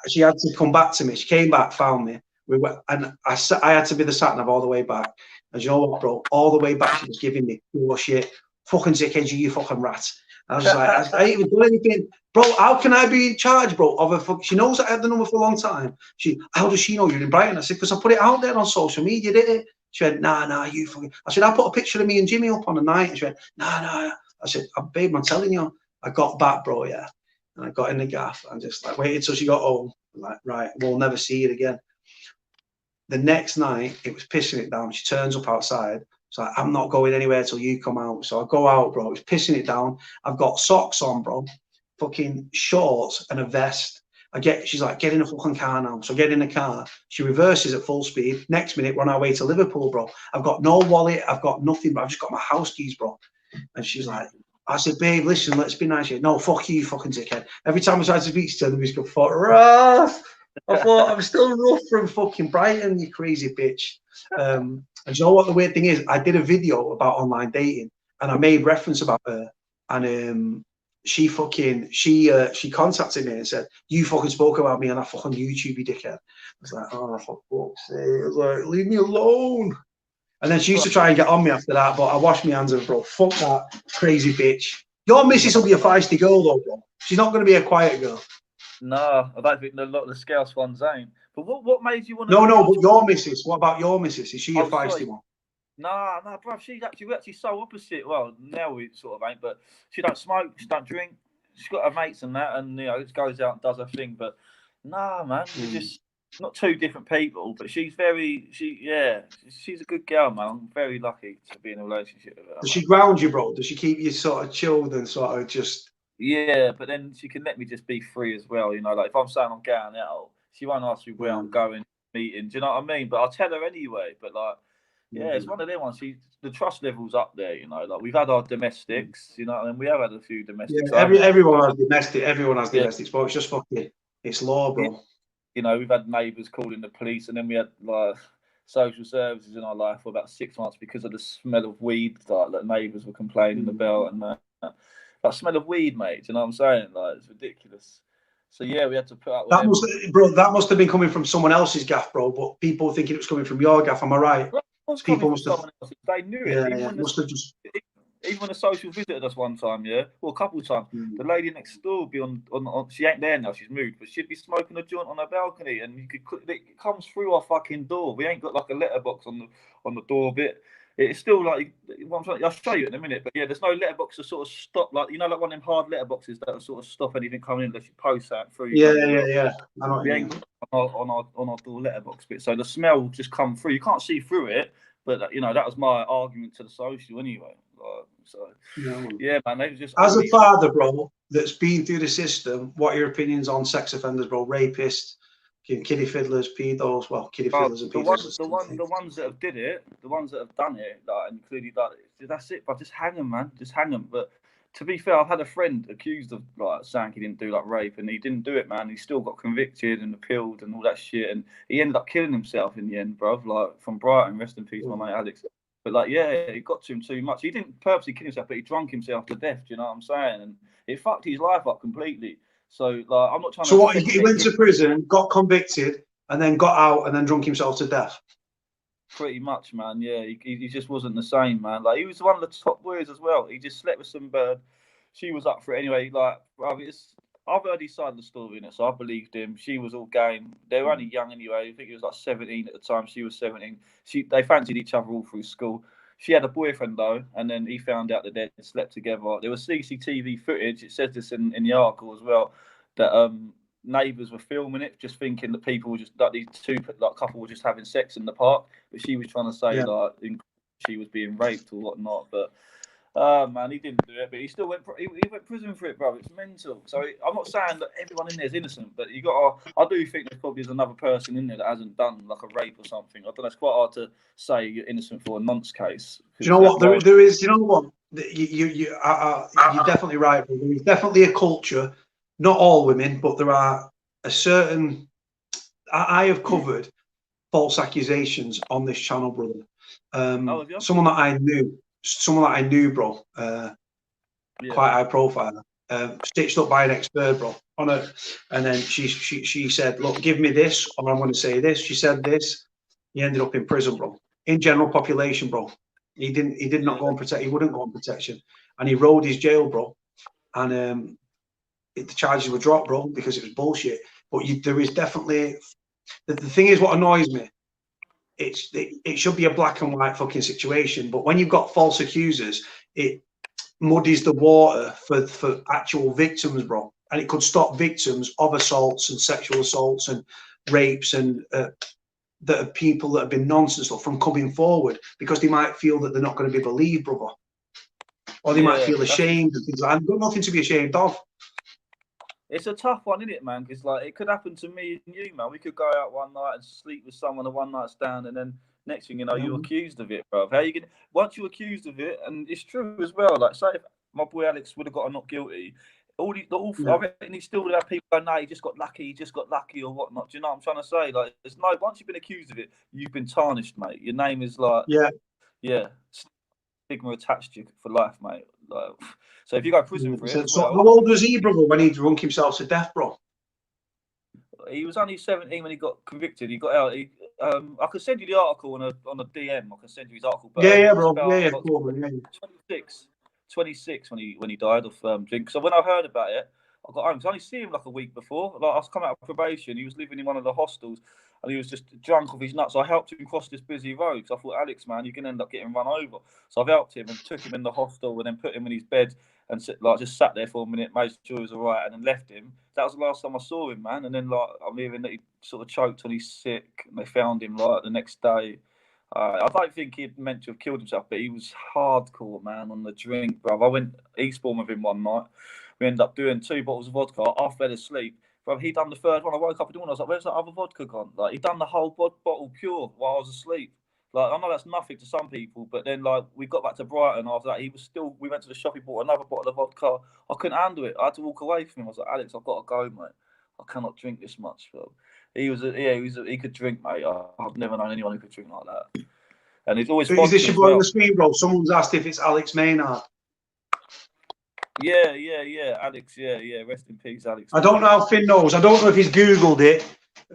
she had to come back to me. She came back, found me. We went, and I had to be the sat nav all the way back. And you know what, bro? All the way back, she was giving me bullshit. Fucking dickhead, you fucking rat. I was like, I ain't even done anything. Bro, how can I be in charge, bro, of a fuck? She knows I had the number for a long time. How does she know you're in Brighton? I said, because I put it out there on social media, did it? She went, nah, you fucking. I said, I put a picture of me and Jimmy up on the night. And she went, nah. I said, babe, I'm telling you. I got back, bro, yeah. And I got in the gaff and just like waited till she got home. Like, right, we'll never see it again. The next night, it was pissing it down. She turns up outside. It's like, I'm not going anywhere till you come out. So I go out, bro. It's pissing it down. I've got socks on, bro. Fucking shorts and a vest. She's like, get in a fucking car now. So I get in the car. She reverses at full speed. Next minute, we're on our way to Liverpool, bro. I've got no wallet. I've got nothing, but I've just got my house keys, bro. And she's like, I said, babe, listen, let's be nice here. No, fuck you, fucking dickhead. Every time I tried to speak to her, we just go, fuck rough. I thought, I'm still rough from fucking Brighton, you crazy bitch. And you know what the weird thing is? I did a video about online dating, and I made reference about her. And she contacted me and said, you fucking spoke about me on that fucking YouTube, you dickhead. I was like, oh, for fuck's sake. I was like, leave me alone. And then she used to try and get on me after that, but I washed my hands of her, bro. Fuck that crazy bitch. Your missus will be a feisty girl, though, bro. She's not going to be a quiet girl. No, I don't think a lot of the Scouse ones ain't. But what made you want to... No, but your missus. What about your missus? Is she a feisty one? No, bro. We're actually so opposite. Well, now we sort of ain't, but she don't smoke, she don't drink. She's got her mates and that, and, you know, just goes out and does her thing. But, nah, man, we're just... Not two different people, but she's a good girl, man. I'm very lucky to be in a relationship with her. Does she ground you, bro? Does she keep you sort of chilled and sort of just... Yeah, but then she can let me just be free as well, you know. Like, if I'm saying I'm going out, she won't ask me where I'm going, meeting. Do you know what I mean? But I'll tell her anyway. But, like, yeah, it's one of them ones. The trust level's up there, you know. Like, we've had our domestics, you know, and we have had a few domestics. Yeah, everyone has domestic. Everyone has domestics, but it's just fucking... It's law, bro. Yeah. You know, we've had neighbours calling the police, and then we had like social services in our life for about 6 months because of the smell of weed. Like neighbours were complaining about, and that smell of weed, mate. Do you know what I'm saying? Like, it's ridiculous. So yeah, we had to put up with that must have been coming from someone else's gaff, bro. But people thinking it was coming from your gaff. Am I right? People must have. They knew it. Even when a social visited us one time, well, a couple of times, the lady next door would be on. She ain't there now, she's moved, but she'd be smoking a joint on her balcony, and it comes through our fucking door. We ain't got like a letterbox on the door bit. It's still like, I'll show you in a minute, but yeah, there's no letterbox to sort of stop, like, you know, like one of them hard letterboxes that will sort of stop anything coming in unless you post that through. Yeah. We ain't got on our door letterbox bit, so the smell will just come through. You can't see through it, but you know, that was my argument to the social anyway. So yeah, man, they just as a father, bro, that's been through the system. What are your opinions on sex offenders, bro? Rapists, kiddie fiddlers, pedos. Well, kiddie fiddlers and pedos. The ones that have did it, the ones that have done it, like, including that. That's it. But just hang them, man. Just hang them. But to be fair, I've had a friend accused of like saying he didn't do like rape, and he didn't do it, man. He still got convicted and appealed and all that shit, and he ended up killing himself in the end, bro. Like, from Brighton, rest in peace, my mate Alex. But like, yeah, it got to him too much. He didn't purposely kill himself, but he drunk himself to death. Do you know what I'm saying? And it fucked his life up completely. So like, I'm not trying. So what? He went to prison, got convicted, and then got out, and then drunk himself to death. Pretty much, man. Yeah, he just wasn't the same, man. Like, he was one of the top boys as well. He just slept with some bird. She was up for it anyway. Like, I've heard his side of the story in it, so I believed him. She was all game. They were only young anyway. I think he was like 17 at the time. She was 17. They fancied each other all through school. She had a boyfriend though, and then he found out that they slept together. There was CCTV footage. It says this in the article as well, that neighbours were filming it, just thinking that people were just like these two couple were just having sex in the park. But she was trying to say like she was being raped or whatnot, but. Man, he didn't do it, but he still went. He went prison for it, bro. It's mental. So I'm not saying that everyone in there is innocent, but you got. I do think there probably is another person in there that hasn't done like a rape or something. I don't know. It's quite hard to say you're innocent for a nonce case. Do you know what? There is. You know what? You're definitely right. Bro. There is definitely a culture. Not all women, but there are a certain. I have covered false accusations on this channel, brother. Someone that I knew, bro, quite high profile, stitched up by an expert, bro, on it. And then she said, look, give me this, or I'm going to say this. She said this. He ended up in prison, bro. In general population, bro. He did not go on protection. He wouldn't go on protection, and he rode his jail, bro. And the charges were dropped, bro, because it was bullshit. But there is definitely the thing is what annoys me. It should be a black and white fucking situation, but when you've got false accusers, it muddies the water for actual victims, bro. And it could stop victims of assaults and sexual assaults and rapes and that are people that have been nonsense from coming forward, because they might feel that they're not going to be believed, brother. Or they might feel ashamed and things like that. I've got nothing to be ashamed of. It's a tough one, isn't it, man? Because like it could happen to me and you, man. We could go out one night and sleep with someone a one night stand, and then next thing you know, you're accused of it, bro. How you gonna? Once you're accused of it, and it's true as well. Like, say if my boy Alex would have got a not guilty, I reckon he still would have people go, no, he just got lucky, or whatnot. Do you know what I'm trying to say? Like, there's no. Once you've been accused of it, you've been tarnished, mate. Your name is like, stigma attached to you for life, mate. Like, so if you go to prison for it, so how old was he, brother, when he drunk himself to death, bro? He was only 17 when he got convicted. He got out. I could send you the article on a DM. I can send you his article. But, bro. Cool, 26 when he died of drink. So when I heard about it, I got home. Cause I only see him like a week before. Like I was coming out of probation. He was living in one of the hostels, and he was just drunk off his nuts. So I helped him cross this busy road. So I thought, Alex, man, you're gonna end up getting run over. So I've helped him and took him in the hostel, and then put him in his bed and just sat there for a minute, made sure he was all right, and then left him. That was the last time I saw him, man. And then like I'm hearing that he sort of choked when he's sick, and they found him like the next day. I don't think he'd meant to have killed himself, but he was hardcore, man, on the drink, bro. I went Eastbourne with him one night. We ended up doing 2 bottles of vodka. I fell asleep. Bro, he done the third one. I woke up in the morning. I was like, where's that other vodka gone? Like, he done the whole bottle pure while I was asleep. Like, I know that's nothing to some people, but then, like, we got back to Brighton after that. We went to the shop, he bought another bottle of vodka. I couldn't handle it. I had to walk away from him. I was like, Alex, I've got to go, mate. I cannot drink this much, bro. He could drink, mate. I've never known anyone who could drink like that. And it's always. Is this your boy on the screen, bro? Someone's asked if it's Alex Maynard. Yeah, Alex, rest in peace, Alex. I don't know how Finn knows. I don't know if he's Googled it.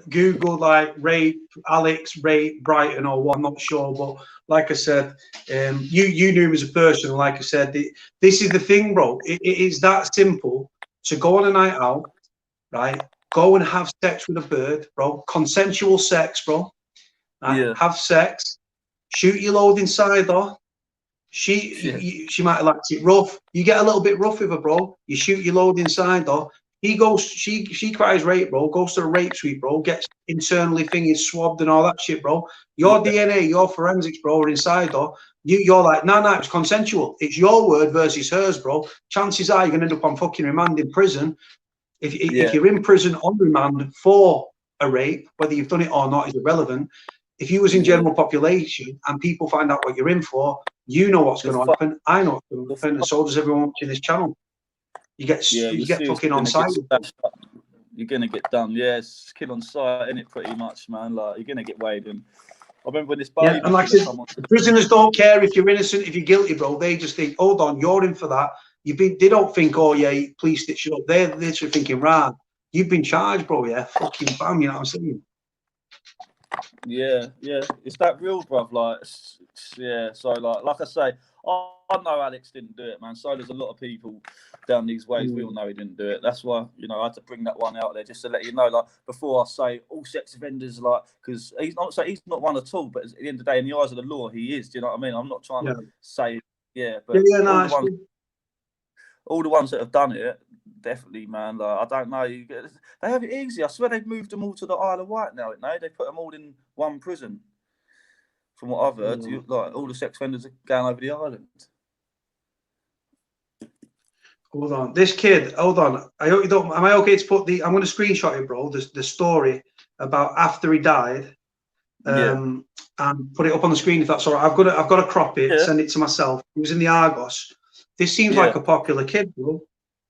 Googled like rape, Alex, rape, Brighton or what, I'm not sure. But like I said, you knew him as a person. Like I said, this is the thing, bro. It is that simple to go on a night out, right? Go and have sex with a bird, bro. Consensual sex, bro. Right? Have sex. Shoot your load inside, though. She might have liked it rough. You get a little bit rough with her, bro. You shoot your load inside, though. She cries rape, bro. Goes to a rape suite, bro. Gets internally thingied, swabbed, and all that shit, bro. Your DNA, your forensics, bro, are inside, though. You're like, no, it's consensual. It's your word versus hers, bro. Chances are you're gonna end up on fucking remand in prison. If you're in prison on remand for a rape, whether you've done it or not is irrelevant. If you was in general population and people find out what you're in for, you know what's going to happen. I know what's going to happen, and so does everyone watching this channel. You get fucking on site. You're going to get done. Yeah, it's kill on sight, isn't it, pretty much, man? Like, you're going to get weighed in. I remember when this and like I said, prisoners don't care if you're innocent, if you're guilty, bro. They just think, hold on, you're in for that. They don't think, oh, yeah, please stitch it up. They're literally thinking, right, you've been charged, bro, yeah? Fucking bam, you know what I'm saying? Yeah, it's that real, bruv. Like, so like I say, I know Alex didn't do it, man. So there's a lot of people down these ways. We all know he didn't do it. That's why, I had to bring that one out there just to let you know. Like, before I say all sex offenders, like, because he's not one at all. But at the end of the day, in the eyes of the law, he is. Do you know what I mean? I'm not trying to say, but all the ones that have done it, definitely, man. Like, I don't know. They have it easy. I swear they've moved them all to the Isle of Wight now. They put them all in one prison. From what I've heard, like all the sex offenders are going over the island. Hold on, this kid. Hold on. I hope you don't. Am I okay to put the? I'm going to screenshot it, bro. The story about after he died, and put it up on the screen if that's all right. I've got to crop it, send it to myself. He was in the Argos. This seems like a popular kid, bro.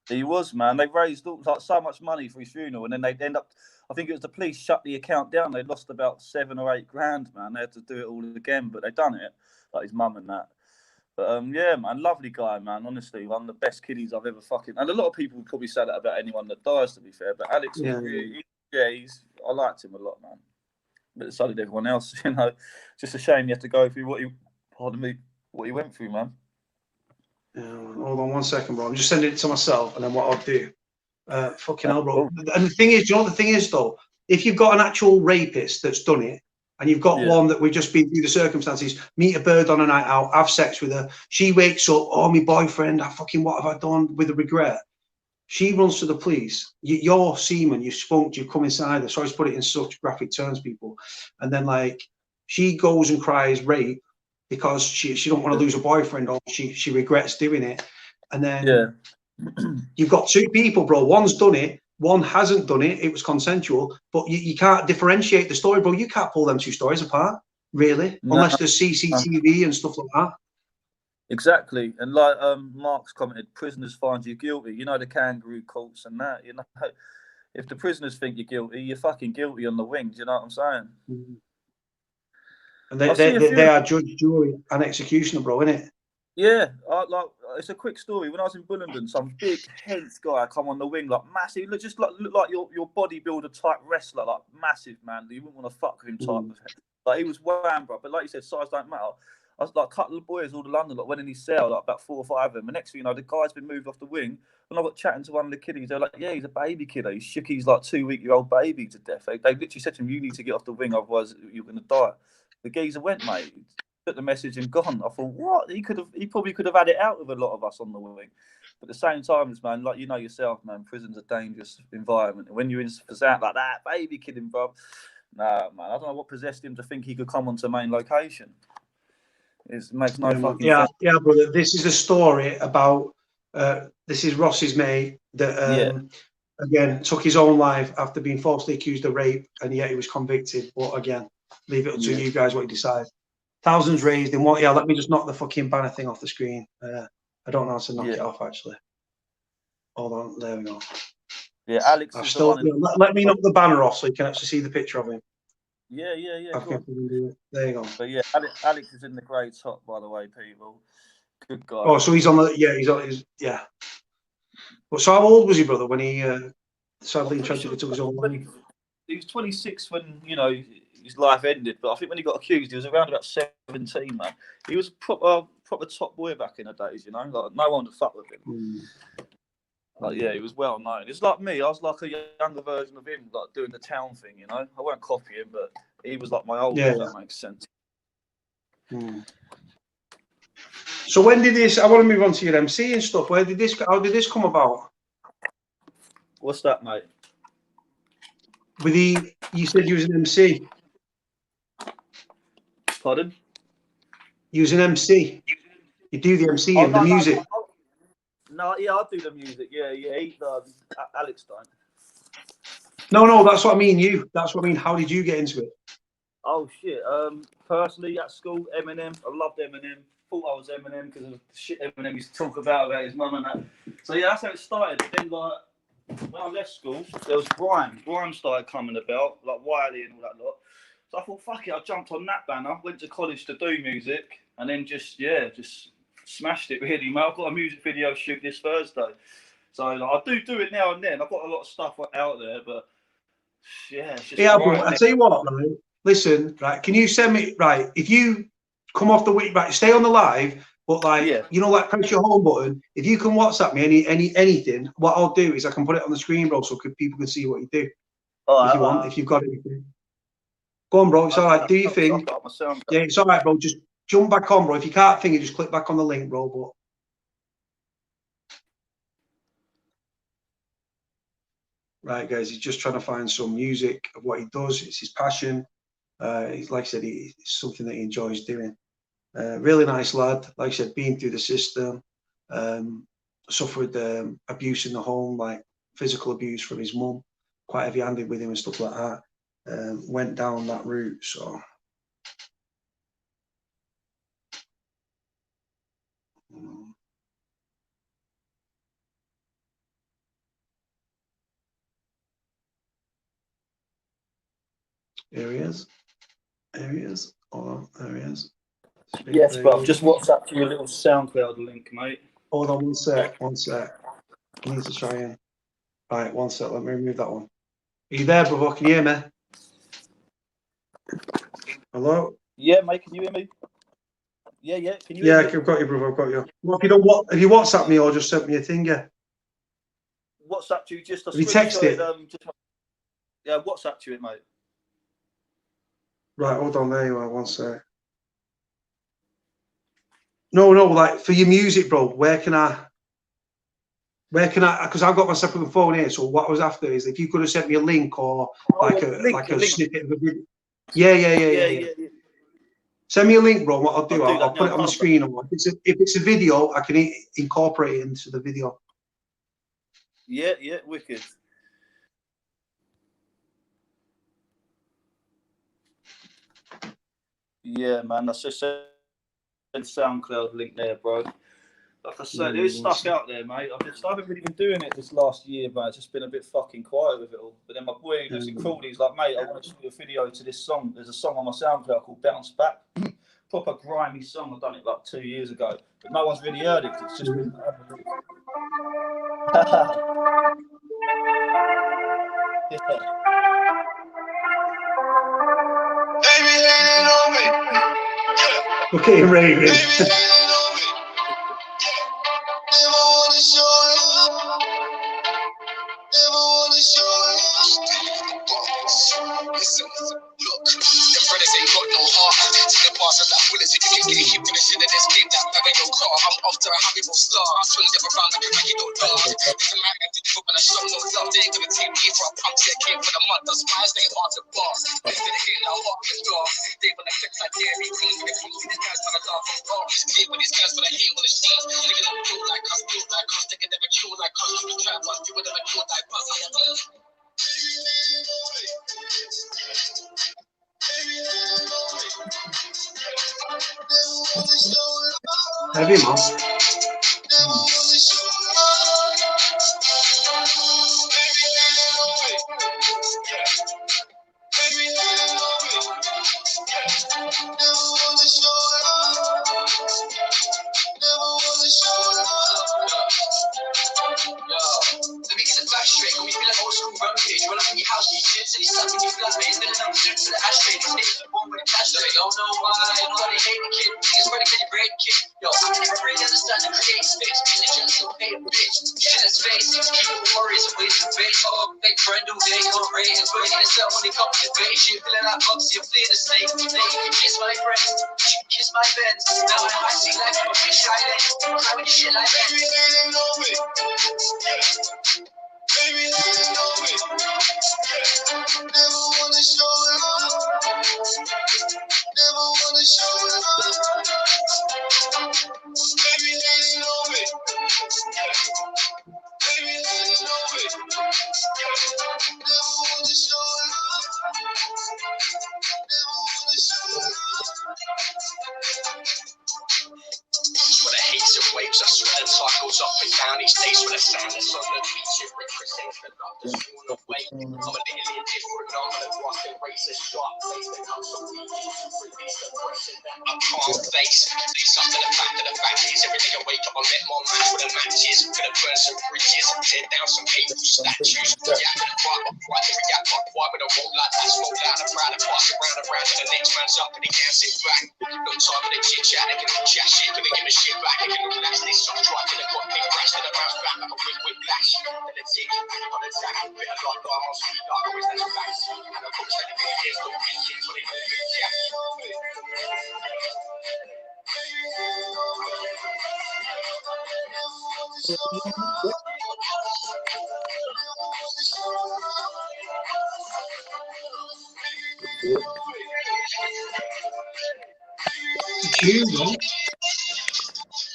He was, man. They raised like so much money for his funeral, and then they'd end up. I think it was the police shut the account down. They lost about 7 or 8 grand, man. They had to do it all again, but they done it. Like his mum and that. But yeah, man, lovely guy, man. Honestly, one of the best kiddies I've ever fucking. And a lot of people would probably say that about anyone that dies, to be fair. But Alex, I liked him a lot, man. But so did everyone else, you know. Just a shame you had to go through what he went through, man. Hold on 1 second, bro. I'm just sending it to myself, and then what I'll do. Fucking hell, bro. And the thing is, you know what the thing is, though? If you've got an actual rapist that's done it, and you've got one that we've just been through the circumstances, meet a bird on a night out, have sex with her, she wakes up, oh, my boyfriend, what have I done, with a regret. She runs to the police. You're semen, you spunked, you come inside her. Sorry to put it in such graphic terms, people. And then, like, she goes and cries rape because she don't want to lose her boyfriend, or she regrets doing it. And then you've got 2 people, bro. One's done it, one hasn't done it. It was consensual, but you can't differentiate the story, bro. You can't pull them 2 stories apart, really, unless there's CCTV and stuff like that. Exactly. And like Mark's commented, prisoners find you guilty. You know, the kangaroo courts and that, you know. If the prisoners think you're guilty, you're fucking guilty on the wings, you know what I'm saying? Mm-hmm. And they are judge, jury, and executioner, bro, innit? Yeah, like it's a quick story. When I was in Bullingdon, some big hench guy come on the wing, like massive, look like your bodybuilder type wrestler, like massive, man. You wouldn't want to fuck with him type of. Like he was wham, bro. But like you said, size don't matter. I was like a couple of boys all the London, like went in his cell, like about 4 or 5 of them. The next thing you know, the guy's been moved off the wing. When I got chatting to one of the kiddies, they're like, "Yeah, he's a baby kid. He shook his like 2-week-old baby to death." They literally said to him, "You need to get off the wing, otherwise you're going to die." The geezer went, mate. Took the message and gone. I thought, what? He probably could have had it out with a lot of us on the wing. But at the same time, man, like you know yourself, man, prison's a dangerous environment. And when you're in for something like that, baby kidding, bro. Nah, man, I don't know what possessed him to think he could come onto main location. It makes no fucking sense. Yeah, brother. This is a story about. This is Ross's mate that again took his own life after being falsely accused of rape, and yet he was convicted. But again, leave it up to you guys what you decide. Thousands raised in what? Yeah, let me just knock the fucking banner thing off the screen. I don't know how to knock it off, actually. Hold on, there we go. Yeah, Alex. Let me knock the banner off so you can actually see the picture of him. Yeah. There you go. But yeah, Alex is in the grey top, by the way, people. Good guy. Oh, so he's on the he's on his But so how old was he, brother, when he sadly tragically took his own life? He was 26 when his life ended, but I think when he got accused, he was around about 17, man. He was a proper top boy back in the days, you know. Like no one to fuck with him. Like he was well known. It's like me. I was like a younger version of him, like doing the town thing, you know. I won't copy him, but he was like my older. If that makes sense. So when did this? I want to move on to your MC and stuff. How did this come about? What's that, mate? You said you was an MC. Pardon? You was an MC. You do the MC and the music. No, I do the music. Yeah. He does. Alex don't. No, that's what I mean. That's what I mean. How did you get into it? Oh shit. Personally, at school, Eminem. I loved Eminem. Thought I was Eminem because of the shit Eminem used to talk about his mum and that. So yeah, that's how it started. Then like when I left school, there was grime. Grime started coming about, like Wiley and all that lot. So I thought, fuck it. I jumped on that banner. Went to college to do music, and then just smashed it really, mate. I've got a music video shoot this Thursday. So I do it now and then. I've got a lot of stuff out there, but it's just bro, I tell you what, right? Listen, right, can you send me, right, if you come off the week, right, stay on the live, but you know, like press your home button. If you can WhatsApp me anything, what I'll do is I can put it on the screen, bro, so people can see what you do. If you want, if you've got anything. Go on, bro, it's all right, do your thing. Yeah, it's all right, bro, just jump back on, bro. If you can't think it, just click back on the link, bro. But right, guys, he's just trying to find some music of what he does. It's his passion. Like I said, it's something that he enjoys doing. Really nice lad. Like I said, been through the system, suffered abuse in the home, like physical abuse from his mum, quite heavy-handed with him and stuff like that. Went down that route, so. Here he is. Here he is. Hold on. There he is. Yes, bro. Just WhatsApp you a little SoundCloud link, mate. Hold on 1 sec. 1 sec. I need to try and. Right, 1 sec. Let me remove that one. Are you there, brother? Can you hear me? Hello? Yeah, mate. Can you hear me? Yeah. Can you hear me? I've got you, brother. I've got you. Well, if you don't, have you WhatsApp me or just sent me a thing? Yeah. WhatsApp you just a Have you texted? Yeah, WhatsApp you it, mate. Right, hold on. There you are. 1 sec. No, like for your music, bro. Where can I? Because I've got my separate phone here. So what I was after is if you could have sent me a link or like a snippet of a video. Yeah. Send me a link, bro. What I'll do, I'll put it on the screen. Or if it's a video, I can incorporate it into the video. Yeah, wicked. Yeah, man. That's just a SoundCloud link there, bro. Like I said, there is stuff out there, mate. I haven't really been doing it this last year, man. It's just been a bit fucking quiet with it all. But then my boy who lives in Crawley, he's like, mate, I want to shoot a video to this song. There's a song on my SoundCloud called Bounce Back. Proper grimy song. I've done it like 2 years ago. But no one's really heard it because it's just been... Okay, Raven. Heavy, man.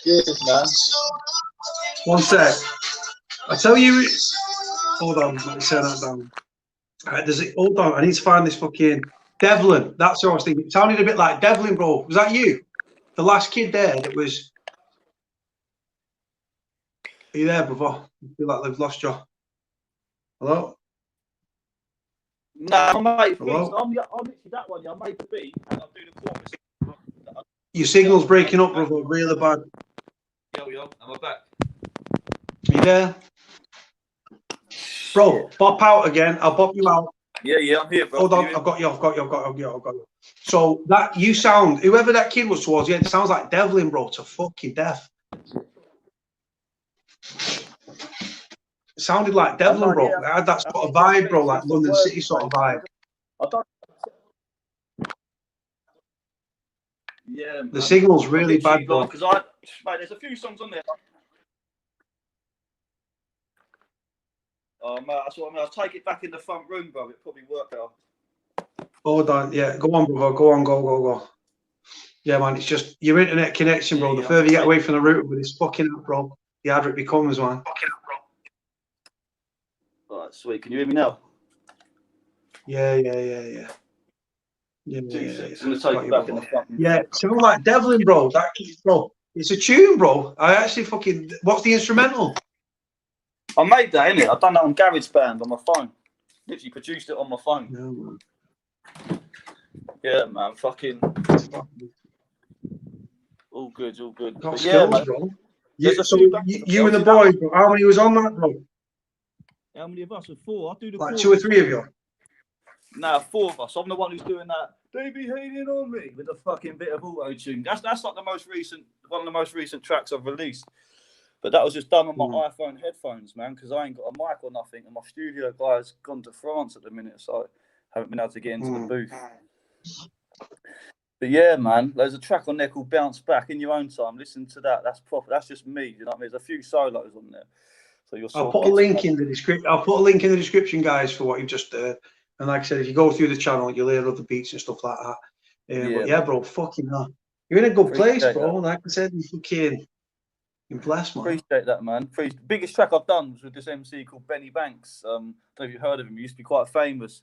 Cheers, man. 1 sec. I tell you, hold on, let me turn that down. Hold on, I need to find this fucking Devlin. That's what I was thinking. It sounded a bit like Devlin, bro. Was that you? The last kid there that was. Are you there, brother? I feel like they've lost you. Hello? No, my mate, Hello? I'm literally that one. I made the beat and I'll do the chorus. Your signal's breaking up, brother, really bad. Yo, am I back? Are you there? Bro, pop out again. I'll pop you out. Yeah, I'm here, bro. Hold on, I've got you. So that you sound, whoever that kid was towards the end, sounds like Devlin, bro, to fucking death. It sounded like Devlin, bro. It had that sort of vibe, bro, like London City sort of vibe. Yeah, man. The signal's really bad, bro. Because mate, there's a few songs on there. Oh, mate, that's what I mean. I'll take it back in the front room, bro. It probably worked out. Hold on, yeah, go on, brother. Go. Yeah, man, it's just your internet connection, bro. The further you get away from the router with this fucking app, bro, the harder it becomes, man. All right, sweet. Can you hear me now? Yeah. I'm gonna take it back in the front room. Yeah, sound like Devlin, bro. That kid, bro. It's a tune, bro. I actually fucking. What's the instrumental? I made that, innit? I've done that on GarageBand on my phone. Literally produced it on my phone. No, man. Yeah, man. Fucking. All good. Got Yeah, skills, man. bro. Yeah, so you and the boys, bro, how many was on that, bro? How many of us? 4. I'll do the like chorus. 2 or 3 of you. Nah, 4 of us. I'm the one who's doing that. They be hating on me with the fucking bit of auto tune. That's like one of the most recent tracks I've released. But that was just done on my iPhone headphones, man, because I ain't got a mic or nothing, and my studio guy's gone to France at the minute, so I haven't been able to get into the booth. But yeah, man, there's a track on there called "Bounce Back" in your own time. Listen to that. That's proper. That's just me. You know what I mean? There's a few solos on there. So I'll put a link in the description. I'll put a link in the description, guys, for what you've just heard. And like I said, if you go through the channel, you'll hear other beats and stuff like that. But yeah, bro, fucking hell. You're in a good place, bro. Like I said, you're blessed, man. Appreciate that, man. The biggest track I've done was with this MC called Benny Banks. I don't know if you've heard of him. He used to be quite famous.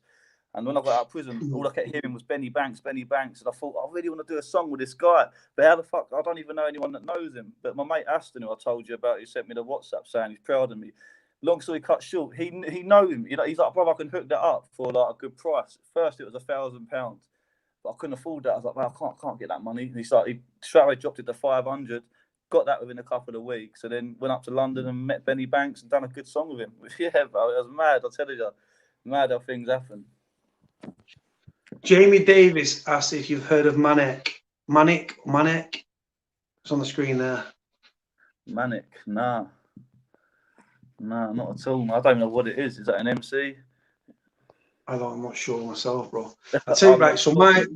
And when I got out of prison, all I kept hearing was Benny Banks. And I thought, I really want to do a song with this guy. But how the fuck? I don't even know anyone that knows him. But my mate Aston, who I told you about, he sent me the WhatsApp saying he's proud of me. Long story cut short, he know him. You know, he's like, brother, I can hook that up for like a good price. First, it was £1,000, but I couldn't afford that. I was like, well, I can't get that money. And he straight away dropped it to 500. Got that within a couple of weeks, and then went up to London and met Benny Banks and done a good song with him. Yeah, bro, it was mad. I'll tell you, mad how things happen. Jamie Davis asked if you've heard of Manic. It's on the screen there. Manic, nah, not at all. I don't even know what it is. Is that an MC? I'm not sure myself, bro. I'll tell you, right. So my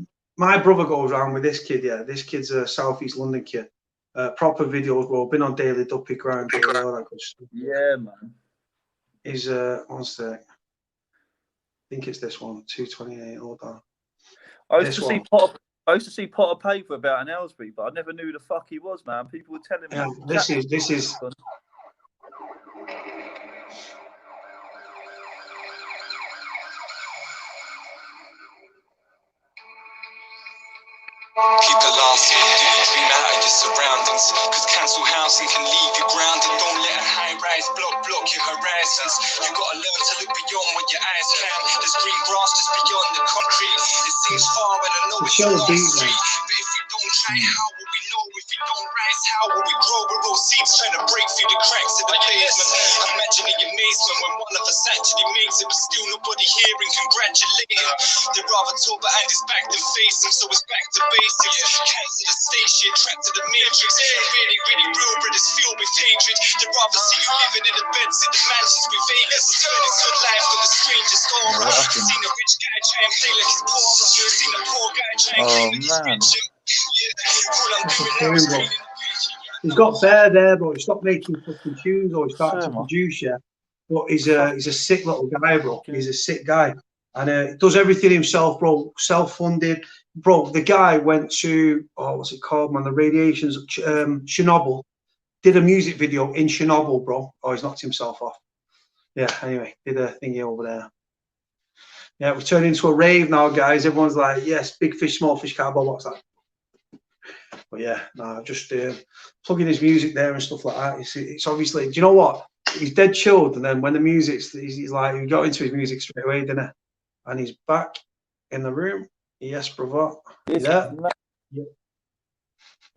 brother goes around with this kid. Yeah, this kid's a Southeast London kid. Proper videos, bro. Been on Daily Duppy Grind, all that good stuff. Yeah, man. He's one sec. I think it's this one, 228. Hold on. I used to see Potter Paper about an Aylesbury, but I never knew who the fuck he was, man. People were telling me. Yeah, this is. Keep the last do you dream out of your surroundings? Cause cancel housing can leave you grounded. Don't let a high-rise block your horizons. You gotta learn to look beyond what your eyes can. There's green grass just beyond the concrete. It seems far and I know it's a long street. But if we don't try, how will we know? If we don't rise, how will we grow? We're all seeds trying to break through the cracks of the pavement. Imagining amazement when one of us actually makes it, but still nobody here and congratulating. They'd rather talk behind his back than face him, so it's back to basics. Cancel the stage shit, trapped to the matrix. Really real, but it's filled with hatred. They'd rather see you living in the beds in the mansions with Vegas. Spending good life with the strangest aura. Seen a rich guy try and play like he's poor. Seen a poor guy try and claim that he's rich. All I'm doing now is cleaning. He's got fair there, bro. He stopped making fucking tunes, or he started to produce, yeah. But he's a sick little guy, bro. He's a sick guy, and does everything himself, bro. Self-funded, bro. The guy went to what's it called, man? The radiations, Chernobyl. Did a music video in Chernobyl, bro. Oh, he's knocked himself off. Yeah. Anyway, did a thingy over there. Yeah, we've turned into a rave now, guys. Everyone's like, yes, big fish, small fish, cowboy. What's that? But yeah, no, just plugging his music there and stuff like that. It's obviously, do you know what? He's dead chilled, and then when the music's, he's like, he got into his music straight away, didn't he? and he's back in the room. Yes, brother.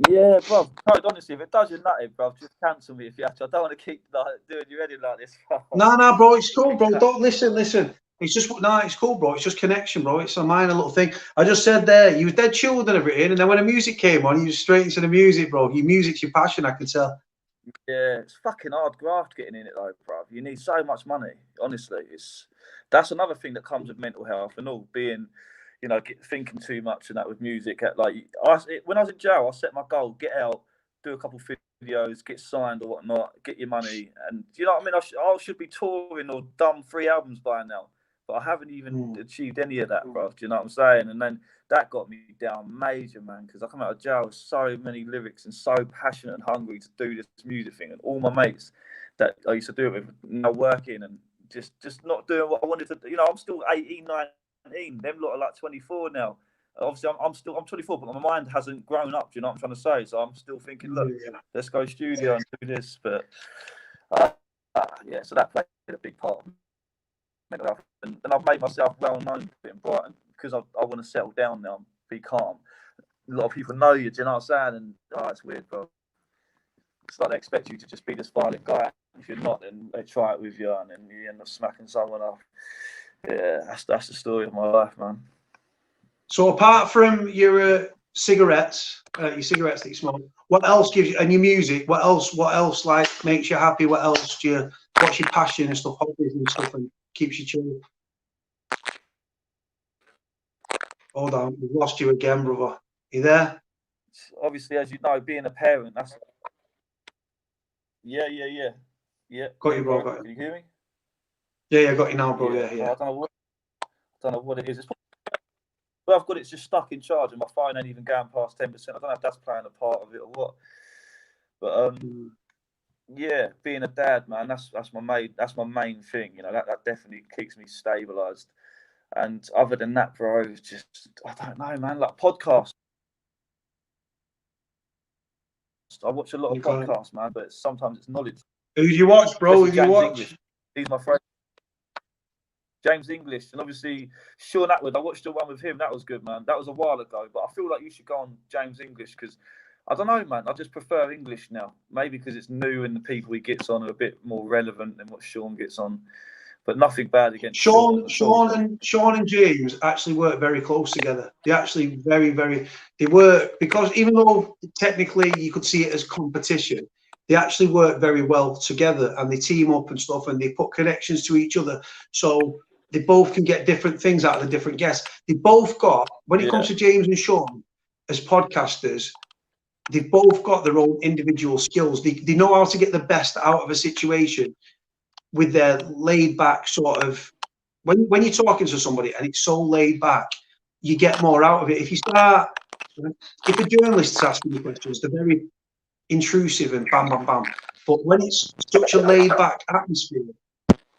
Yeah, bro. Quite honestly, if it does you nutty, bro, just cancel me if you have to. I don't want to keep like, doing you editing like this. No, bro, it's cool, bro. Don't listen. It's just it's cool, bro. It's just connection, bro. It's a minor little thing. I just said there, you was dead chilled and everything, and then when the music came on, you was straight into the music, bro. Your music's your passion, I can tell. Yeah, it's fucking hard graft getting in it though, bro. You need so much money. Honestly, that's another thing that comes with mental health and all being, you know, thinking too much and that with music. When I was in jail, I set my goal: get out, do a couple videos, get signed or whatnot, get your money, and you know what I mean. I should be touring or done 3 albums by now, but I haven't even achieved any of that, bro. Do you know what I'm saying? And then that got me down major, man, because I come out of jail with so many lyrics and so passionate and hungry to do this music thing, and all my mates that I used to do it with now working and just not doing what I wanted to do. You know, I'm still 18, 19. Them lot are like 24 now. Obviously, I'm 24, but my mind hasn't grown up. Do you know what I'm trying to say? So I'm still thinking, look, let's go studio and do this. But yeah, so that played a big part. And I've made myself well known in Brighton because I want to settle down now and be calm. A lot of people know you. Do you know what I'm saying? And it's weird, bro. It's like they expect you to just be this violent guy. If you're not, then they try it with you, and then you end up smacking someone up. Yeah, that's the story of my life, man. So apart from your cigarettes that you smoke, what else gives you, and your music, what else like makes you happy? What's your passion and stuff, hobbies and stuff, and keeps you chill? Hold on, we've lost you again, brother. You there? Obviously, as you know, being a parent, that's yeah. Got you, bro. Can you hear me? Yeah, got you now, bro. Yeah. I don't know what it is. Well, I've got it just stuck in charge, and my phone ain't even going past 10%. I don't know if that's playing a part of it or what. But yeah, being a dad, man, that's my main thing. You know, that definitely keeps me stabilised. And other than that, bro, it's just I don't know, man. Like podcasts, I watch a lot of podcasts, man. But sometimes it's knowledge. Who do you watch, bro? Who do you watch? English. He's my friend. James English, and obviously Sean Atwood. I watched the one with him. That was good, man. That was a while ago, but I feel like you should go on James English because I don't know, man. I just prefer English now. Maybe because it's new and the people he gets on are a bit more relevant than what Sean gets on. But nothing bad against Sean and James actually work very close together. They actually they work because even though technically you could see it as competition, they actually work very well together and they team up and stuff and they put connections to each other. So they both can get different things out of the different guests. They both got, when it comes to James and Sean as podcasters, they've both got their own individual skills. They know how to get the best out of a situation with their laid back sort of, when you're talking to somebody and it's so laid back, you get more out of it. If a journalist is asking you questions, they're very intrusive and bam, bam, bam. But when it's such a laid back atmosphere,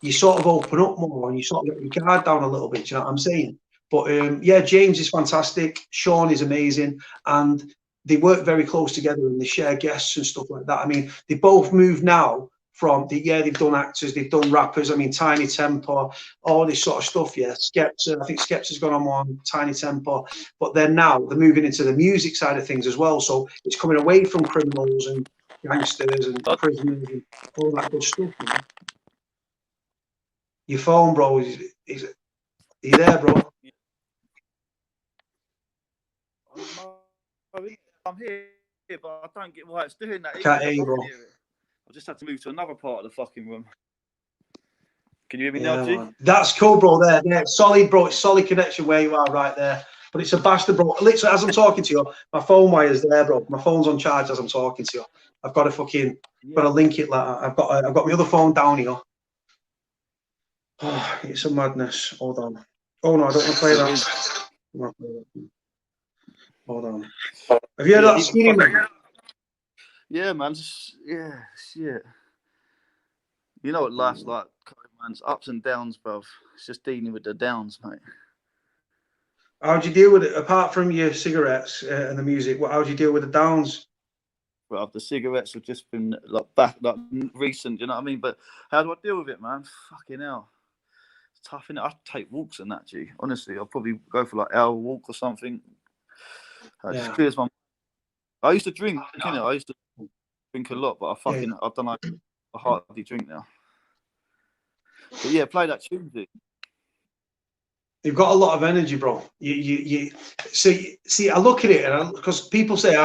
you sort of open up more and you sort of let your guard down a little bit. You know what I'm saying? But yeah, James is fantastic. Sean is amazing. And they work very close together and they share guests and stuff like that. I mean, they both move now from they've done actors, they've done rappers. I mean, Tiny Temper, all this sort of stuff. Yeah, Skepta. I think Skepta's gone on one, Tiny Temper. But then now they're moving into the music side of things as well. So it's coming away from criminals and gangsters and prisoners and all that good stuff. Man. Your phone, bro, are you there, bro? I'm here, but I don't get why it's doing that. I can't hear you, bro. I just had to move to another part of the fucking room. Can you hear me now, G? Man. That's cool, bro. There, solid, bro. It's solid connection where you are right there. But it's a bastard, bro. Literally, as I'm talking to you, my phone wire's there, bro. My phone's on charge as I'm talking to you. I've got to got to link it. Like I've got my other phone down here. Oh, it's a madness. Hold on. Oh no, I don't want to play that. Hold on. Have you heard that Skinny Man? Yeah, man. Yeah, shit. You know what life's like, man's ups and downs, bro. It's just dealing with the downs, mate. How do you deal with it? Apart from your cigarettes and the music, how do you deal with the downs? Well, the cigarettes have just been like recent, you know what I mean? But how do I deal with it, man? Fucking hell. It's tough, innit? I take walks and that, G. Honestly, I'll probably go for like an hour walk or something. It just clears my. I used to drink, innit? I used to drink a lot, but I don't know. I hardly drink now. But yeah, play that tune, G. You've got a lot of energy, bro. You see, I look at it, and because people say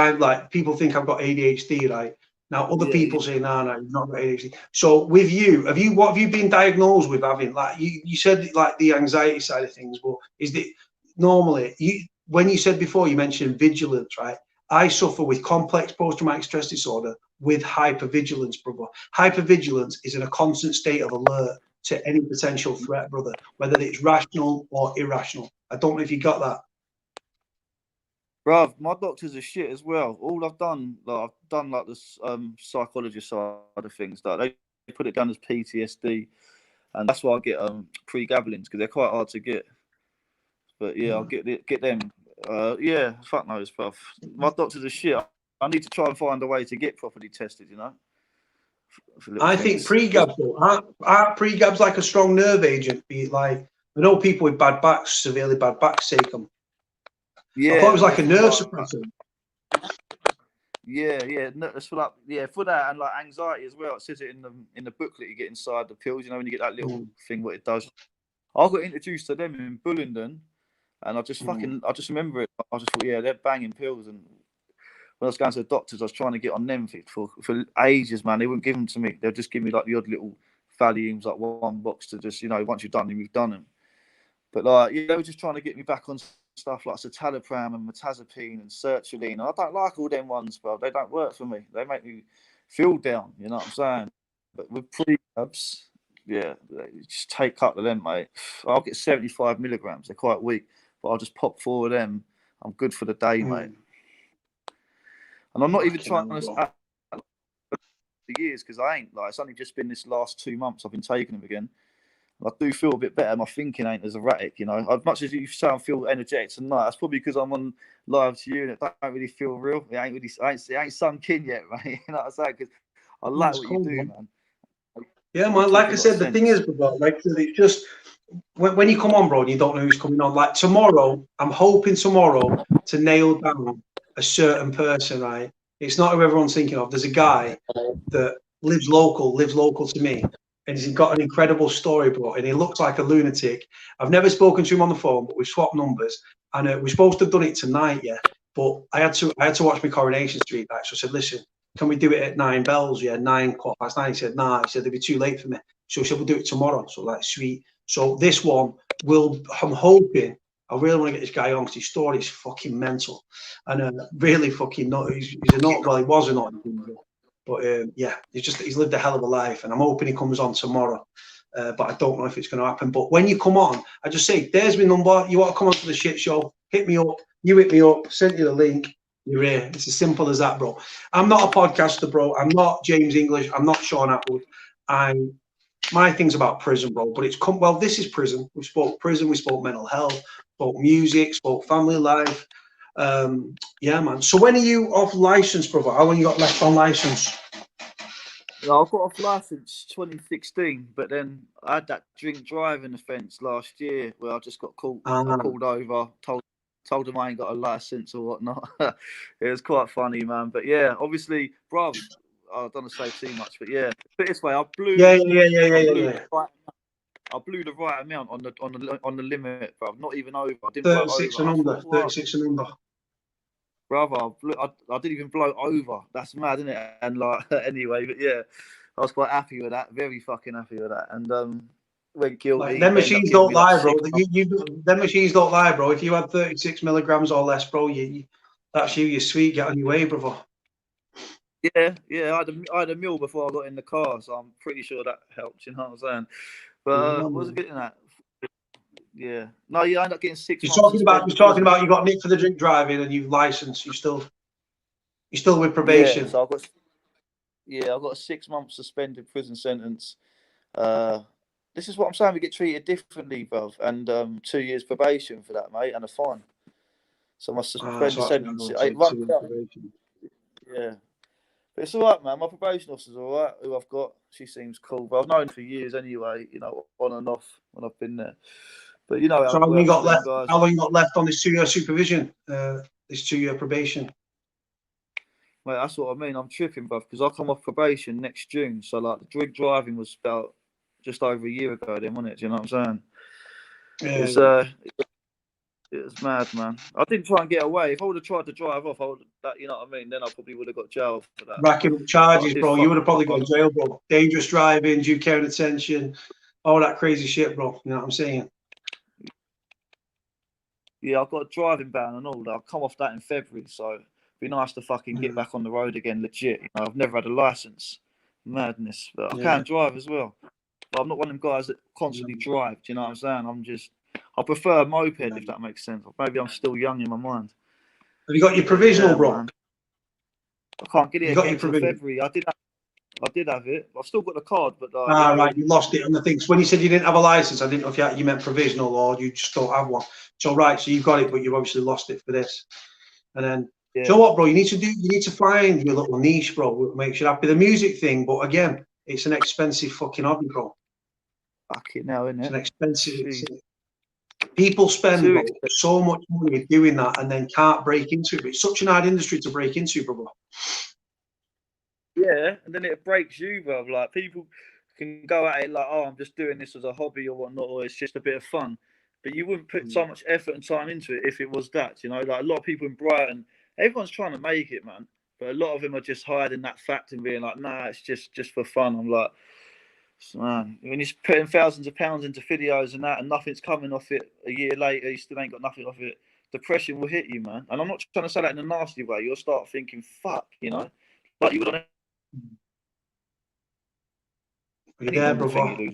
people think I've got ADHD, right? Now other people say, no, you've not got ADHD. So with you, what have you been diagnosed with having? Like you said, like the anxiety side of things, but is it normally when you said before, you mentioned vigilance, right? I suffer with complex post-traumatic stress disorder with hypervigilance, brother. Hypervigilance is in a constant state of alert to any potential threat, brother, whether it's rational or irrational. I don't know if you got that. Bruv, my doctors are shit as well. All I've done like this psychologist side of things. Like they put it down as PTSD, and that's why I get pregabalins because they're quite hard to get. But yeah, I'll get them. Yeah, fuck knows, bruv. My doctors are shit. I need to try and find a way to get properly tested. You know. I think pregabs, aren't pregabs like a strong nerve agent? Be like, I know people with bad backs, severely bad backs, take them. Yeah, I thought it was like a nerve suppressor. Yeah, it's for like for that and like anxiety as well. It says it in the booklet you get inside the pills. You know when you get that little thing, what it does. I got introduced to them in Bullingdon, and I just remember it. I just thought, yeah, they're banging pills. And when I was going to the doctors, I was trying to get on them for ages, man. They wouldn't give them to me. They'll just give me like the odd little Valiums, like one box to just, once you've done them, you've done them. But like, they were just trying to get me back on stuff like citalopram and mirtazapine and sertraline. And I don't like all them ones, bro. They don't work for me. They make me feel down. You know what I'm saying? But with prebabs, just take a couple of them, mate. I'll get 75 milligrams. They're quite weak, but I'll just pop 4 of them. I'm good for the day, mate. And I'm not even trying to for years because I ain't. Like, it's only just been this last 2 months I've been taking them again. I do feel a bit better. My thinking ain't as erratic, As much as you sound feel energetic tonight, that's probably because I'm on live to you and it don't really feel real. It ain't sunk in yet, right? You know what I'm saying? Because I like what you do, man. Yeah, man. Like I said, the thing is, bro, like it's just when you come on, bro, and you don't know who's coming on. Like tomorrow, I'm hoping tomorrow to nail down a certain person. Right? It's not who everyone's thinking of. There's a guy that lives local to me. And he's got an incredible story, bro. And he looks like a lunatic. I've never spoken to him on the phone, but we've swapped numbers. And we're supposed to have done it tonight, yeah. But I had to watch my Coronation Street back. So I said, listen, can we do it at 9 bells? Yeah, 9:15. He said, nah. He said, it'd be too late for me. So he said, we'll do it tomorrow. So like, sweet. So this one I'm hoping, I really want to get this guy on because his story is fucking mental. And really fucking not. He's a not, well, he was a not. But he's lived a hell of a life, and I'm hoping he comes on tomorrow. But I don't know if it's going to happen. But when you come on, I just say, there's my number. You want to come on to the shit show? Hit me up. You hit me up. Send you the link. You're here. It's as simple as that, bro. I'm not a podcaster, bro. I'm not James English. I'm not Sean Atwood. My thing's about prison, bro. But this is prison. We spoke prison. We spoke mental health. Spoke music. Spoke family life. Yeah, man. So when are you off license, brother? How long you got left on license? No, I got off license 2016, but then I had that drink driving offence last year where I just got caught. I pulled over, told them I ain't got a license or whatnot. It was quite funny, man. But yeah, obviously, bro, I don't want to say too much, but yeah. Put it this way, I blew. I blew the right amount on the limit, bro. Not even over. I didn't blow over. 36 and under. Brother, I didn't even blow over. That's mad, isn't it? And like, anyway, but yeah, I was quite happy with that. Very fucking happy with that. And went guilty. Like, them machines don't lie, bro. Them machines don't lie, bro. If you had 36 milligrams or less, bro, that's you're sweet. Get on your way, brother. Yeah. I had a meal before I got in the car, so I'm pretty sure that helped. You know what I'm saying? But what was I getting at? Yeah. No, you end up getting 6 months. You're talking about you got nicked for the drink driving and you've licensed. You're still with probation. Yeah, so I got a 6 month suspended prison sentence. This is what I'm saying. We get treated differently, bruv, and 2 years probation for that, mate, and a fine. So my suspended sentence. Yeah. But it's all right, man. My probation officer's all right, who I've got. She seems cool. But I've known her for years anyway, you know, on and off when I've been there. But you know So how how long you got left? guys. How long you got left on this 2-year supervision? This 2-year probation? Mate, that's what I mean. I'm tripping, bruv, because I come off probation next June. So, like, the drink driving was about just over a year ago then, wasn't it? Do you know what I'm saying? Yeah. It was mad, man. I didn't try and get away. If I would have tried to drive off, you know what I mean? Then I probably would have got jail for that. Racking up charges, bro. You would have probably gone to jail, bro. Dangerous driving, due care and attention, all that crazy shit, bro. You know what I'm saying? Yeah, I've got a driving ban and all that. I'll come off that in February, so it'd be nice to fucking get back on the road again, legit. You know, I've never had a license. Madness. But I can drive as well. But I'm not one of them guys that constantly drive. Do you know what I'm saying? I prefer a moped, if that makes sense. Or maybe I'm still young in my mind. Have you got your provisional, bro? Man. I can't get it again until February. I did have it. I've still got the card, but right, you lost it on the things. When you said you didn't have a license, I didn't know if you meant provisional or you just don't have one. So right, so you've got it, but you've obviously lost it for this. And then, do you know what, bro? You need to find your little niche, bro. What makes you happy? The music thing, but again, it's an expensive fucking hobby, bro. Fuck it now, isn't it? It's an expensive. People spend bro, so much money doing that and then can't break into it. But it's such an hard industry to break into, brother. Yeah, and then it breaks you, bro. Like, people can go at it like, oh, I'm just doing this as a hobby or whatnot, or it's just a bit of fun. But you wouldn't put so much effort and time into it if it was that, you know? Like, a lot of people in Brighton, everyone's trying to make it, man. But a lot of them are just hiding that fact and being like, nah, it's just for fun. I'm like, man, when you're putting thousands of pounds into videos and that and nothing's coming off it a year later, you still ain't got nothing off it, depression will hit you, man. And I'm not trying to say that in a nasty way. You'll start thinking, fuck, you know? Like, you would on yeah, brother.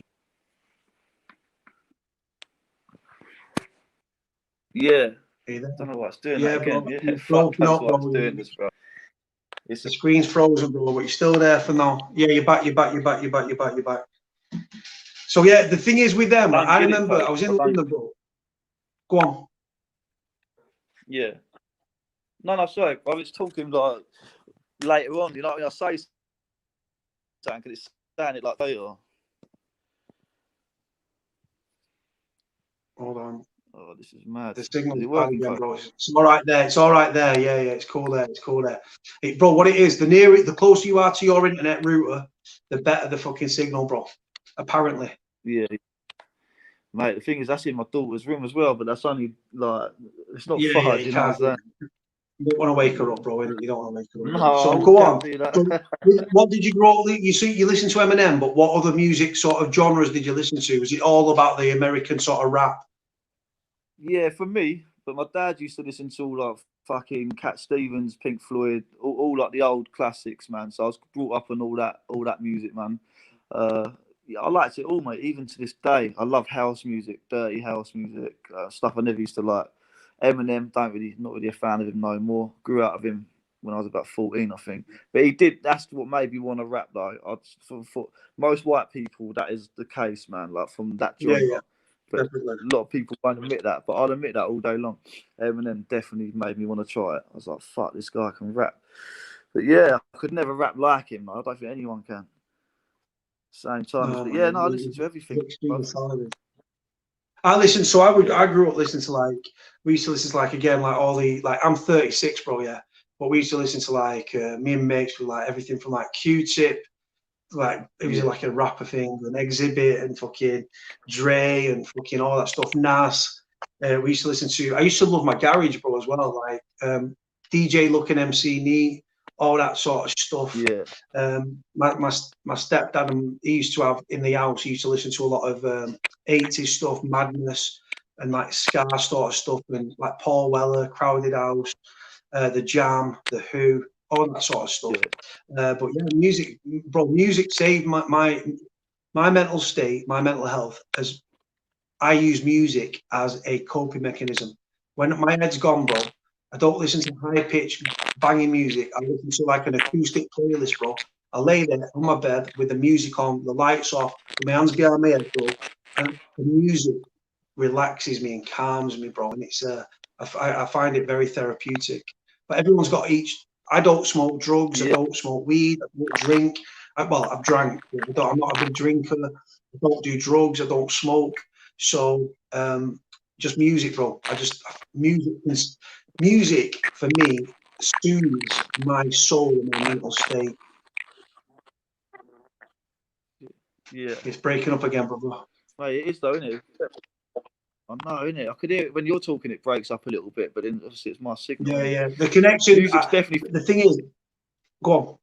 Yeah. I don't know why it's doing that again. Bro. Yeah, fuck, that's why it's doing this, bro. The screen's frozen, bro, but you're still there for now. Yeah, you're back. So yeah, the thing is with them, I remember I was in London, bro. Go on. Yeah. No, sorry. I was talking like later on. You know, when I say something, because it's saying it like later. Hold on. Oh, this is mad. The signal's bad again, bro. It's all right there. It's all right there. Yeah, it's cool there. Bro, what it is, the closer you are to your internet router, the better the fucking signal, bro. Apparently. Yeah. Mate, the thing is, that's in my daughter's room as well, but that's only like, it's not far. You can't. You don't want to wake her up, bro. You don't want to wake her up. No, so go on. So, what did you grow up? You listen to Eminem, but what other music sort of genres did you listen to? Was it all about the American sort of rap? Yeah, for me. But my dad used to listen to all like fucking Cat Stevens, Pink Floyd, all like the old classics, man. So I was brought up on all that music, man. Yeah, I liked it all, mate. Even to this day, I love house music, dirty house music, stuff I never used to like. Eminem, not really a fan of him no more. Grew out of him when I was about 14, I think. But he did. That's what made me want to rap, though. For most white people, that is the case, man. Like from that genre. Yeah. But definitely. A lot of people won't admit that, but I'll admit that all day long. Eminem definitely made me want to try it. I was like, fuck, this guy can rap. But yeah, I could never rap like him. I don't think anyone can. Same time. But yeah, I listen to everything. I grew up listening to we used to listen to again, all the, I'm 36, bro, yeah. But we used to listen to me and mates with everything from Q-Tip, it was like a rapper thing, an Exhibit and fucking Dre and fucking all that stuff, Nas. We used to listen to, I used to love my garage, bro, as well, DJ Looking MC Neat, all that sort of stuff. Yeah. My stepdad, he used to have in the house, he used to listen to a lot of 80s stuff, Madness, and ska sort of stuff, and Paul Weller, Crowded House, The Jam, The Who, all that sort of stuff. Yeah. But yeah, music saved my mental state, my mental health, as I use music as a coping mechanism. When my head's gone, bro, I don't listen to high-pitched banging music. I listen to an acoustic playlist, bro. I lay there on my bed with the music on, the lights off, with my hands behind my head, bro, and the music relaxes me and calms me, bro. And it's I find it very therapeutic. But everyone's got I don't smoke drugs. I don't smoke weed. I don't drink. Well, I've drank. I'm not a big drinker. I don't do drugs. I don't smoke. So just music, bro. Music for me soothes my soul and my mental state. Yeah. It's breaking up again, brother. Mate, it is though, isn't it? I know, isn't it? I could hear it when you're talking. It breaks up a little bit, but then obviously it's my signal. Yeah, yeah. The connection. Music's definitely. The thing is, go on.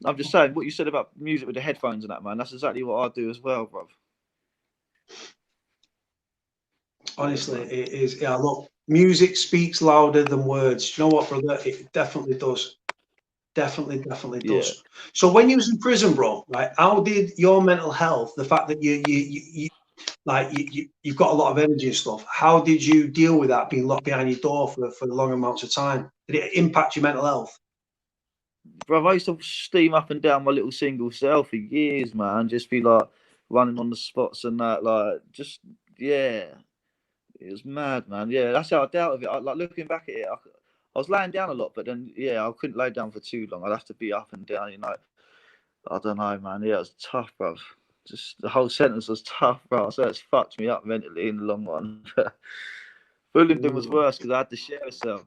I'm just saying what you said about music with the headphones and that, man. That's exactly what I do as well, bruv. Honestly, it is. Yeah, look, music speaks louder than words. Do you know what, brother? It definitely does. Definitely does. Yeah. So when you was in prison, bro, like, how did your mental health, the fact that you've got a lot of energy and stuff, how did you deal with that being locked behind your door for long amounts of time? Did it impact your mental health? Bro, I used to steam up and down my little single cell for years, man. Just be like running on the spots and that, like, just, yeah. It was mad, man. Yeah, that's how I dealt with it. Like, looking back at it, I was laying down a lot, but then, yeah, I couldn't lay down for too long. I'd have to be up and down, you know. I don't know, man. Yeah, it was tough, bro. Just the whole sentence was tough, bro. So it's fucked me up mentally in the long run. Bullingdon was worse because I had to share a cell.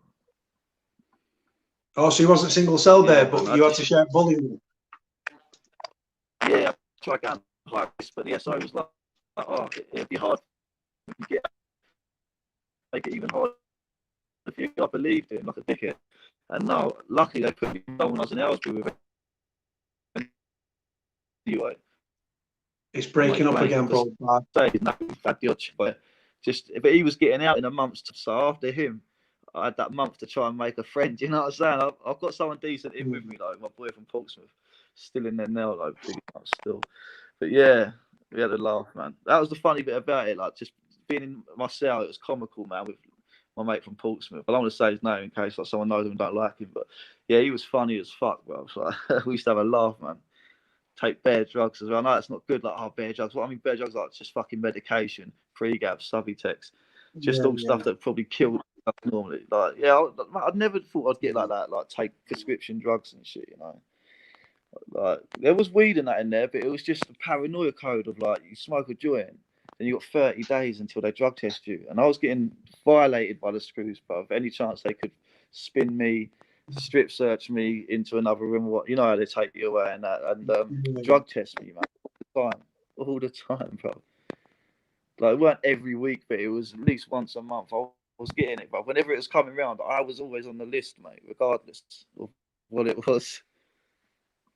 Oh, so you wasn't single cell there, but you had to share Bullingdon. Yeah, I tried going high risk, but yeah, so it was like, oh, it'd be hard to get, make it even harder if you I believed it like a dickhead. And now, luckily, they put me on when I was in Aylesbury with it. Anyway. It's breaking up again, bro. But he was getting out in a month's time. So after him, I had that month to try and make a friend. You know what I'm saying? I've got someone decent in with me, like my boy from Portsmouth, still in there now, like pretty much still. But yeah, we had a laugh, man. That was the funny bit about it, like just being in my cell. It was comical, man, with my mate from Portsmouth. I don't want to say his name in case like someone knows him and don't like him, but yeah, he was funny as fuck, bro. So we used to have a laugh, man. Take bear drugs as well. I know it's not good, like bear drugs. What I mean, bear drugs like just fucking medication, pre-gab, Subutex, just all stuff that probably killed normally. Like, yeah, I'd never thought I'd get like that, like take prescription drugs and shit, you know. Like there was weed and that in there, but it was just a paranoia code of like you smoke a joint, then you got 30 days until they drug test you, and I was getting violated by the screws, bruv. Any chance they could spin me, strip search me into another room, what you know how they take you away and that, and drug test me, man, all the time, bro. Like it weren't every week, but it was at least once a month. I was getting it, bro. Whenever it was coming round, I was always on the list, mate, regardless of what it was.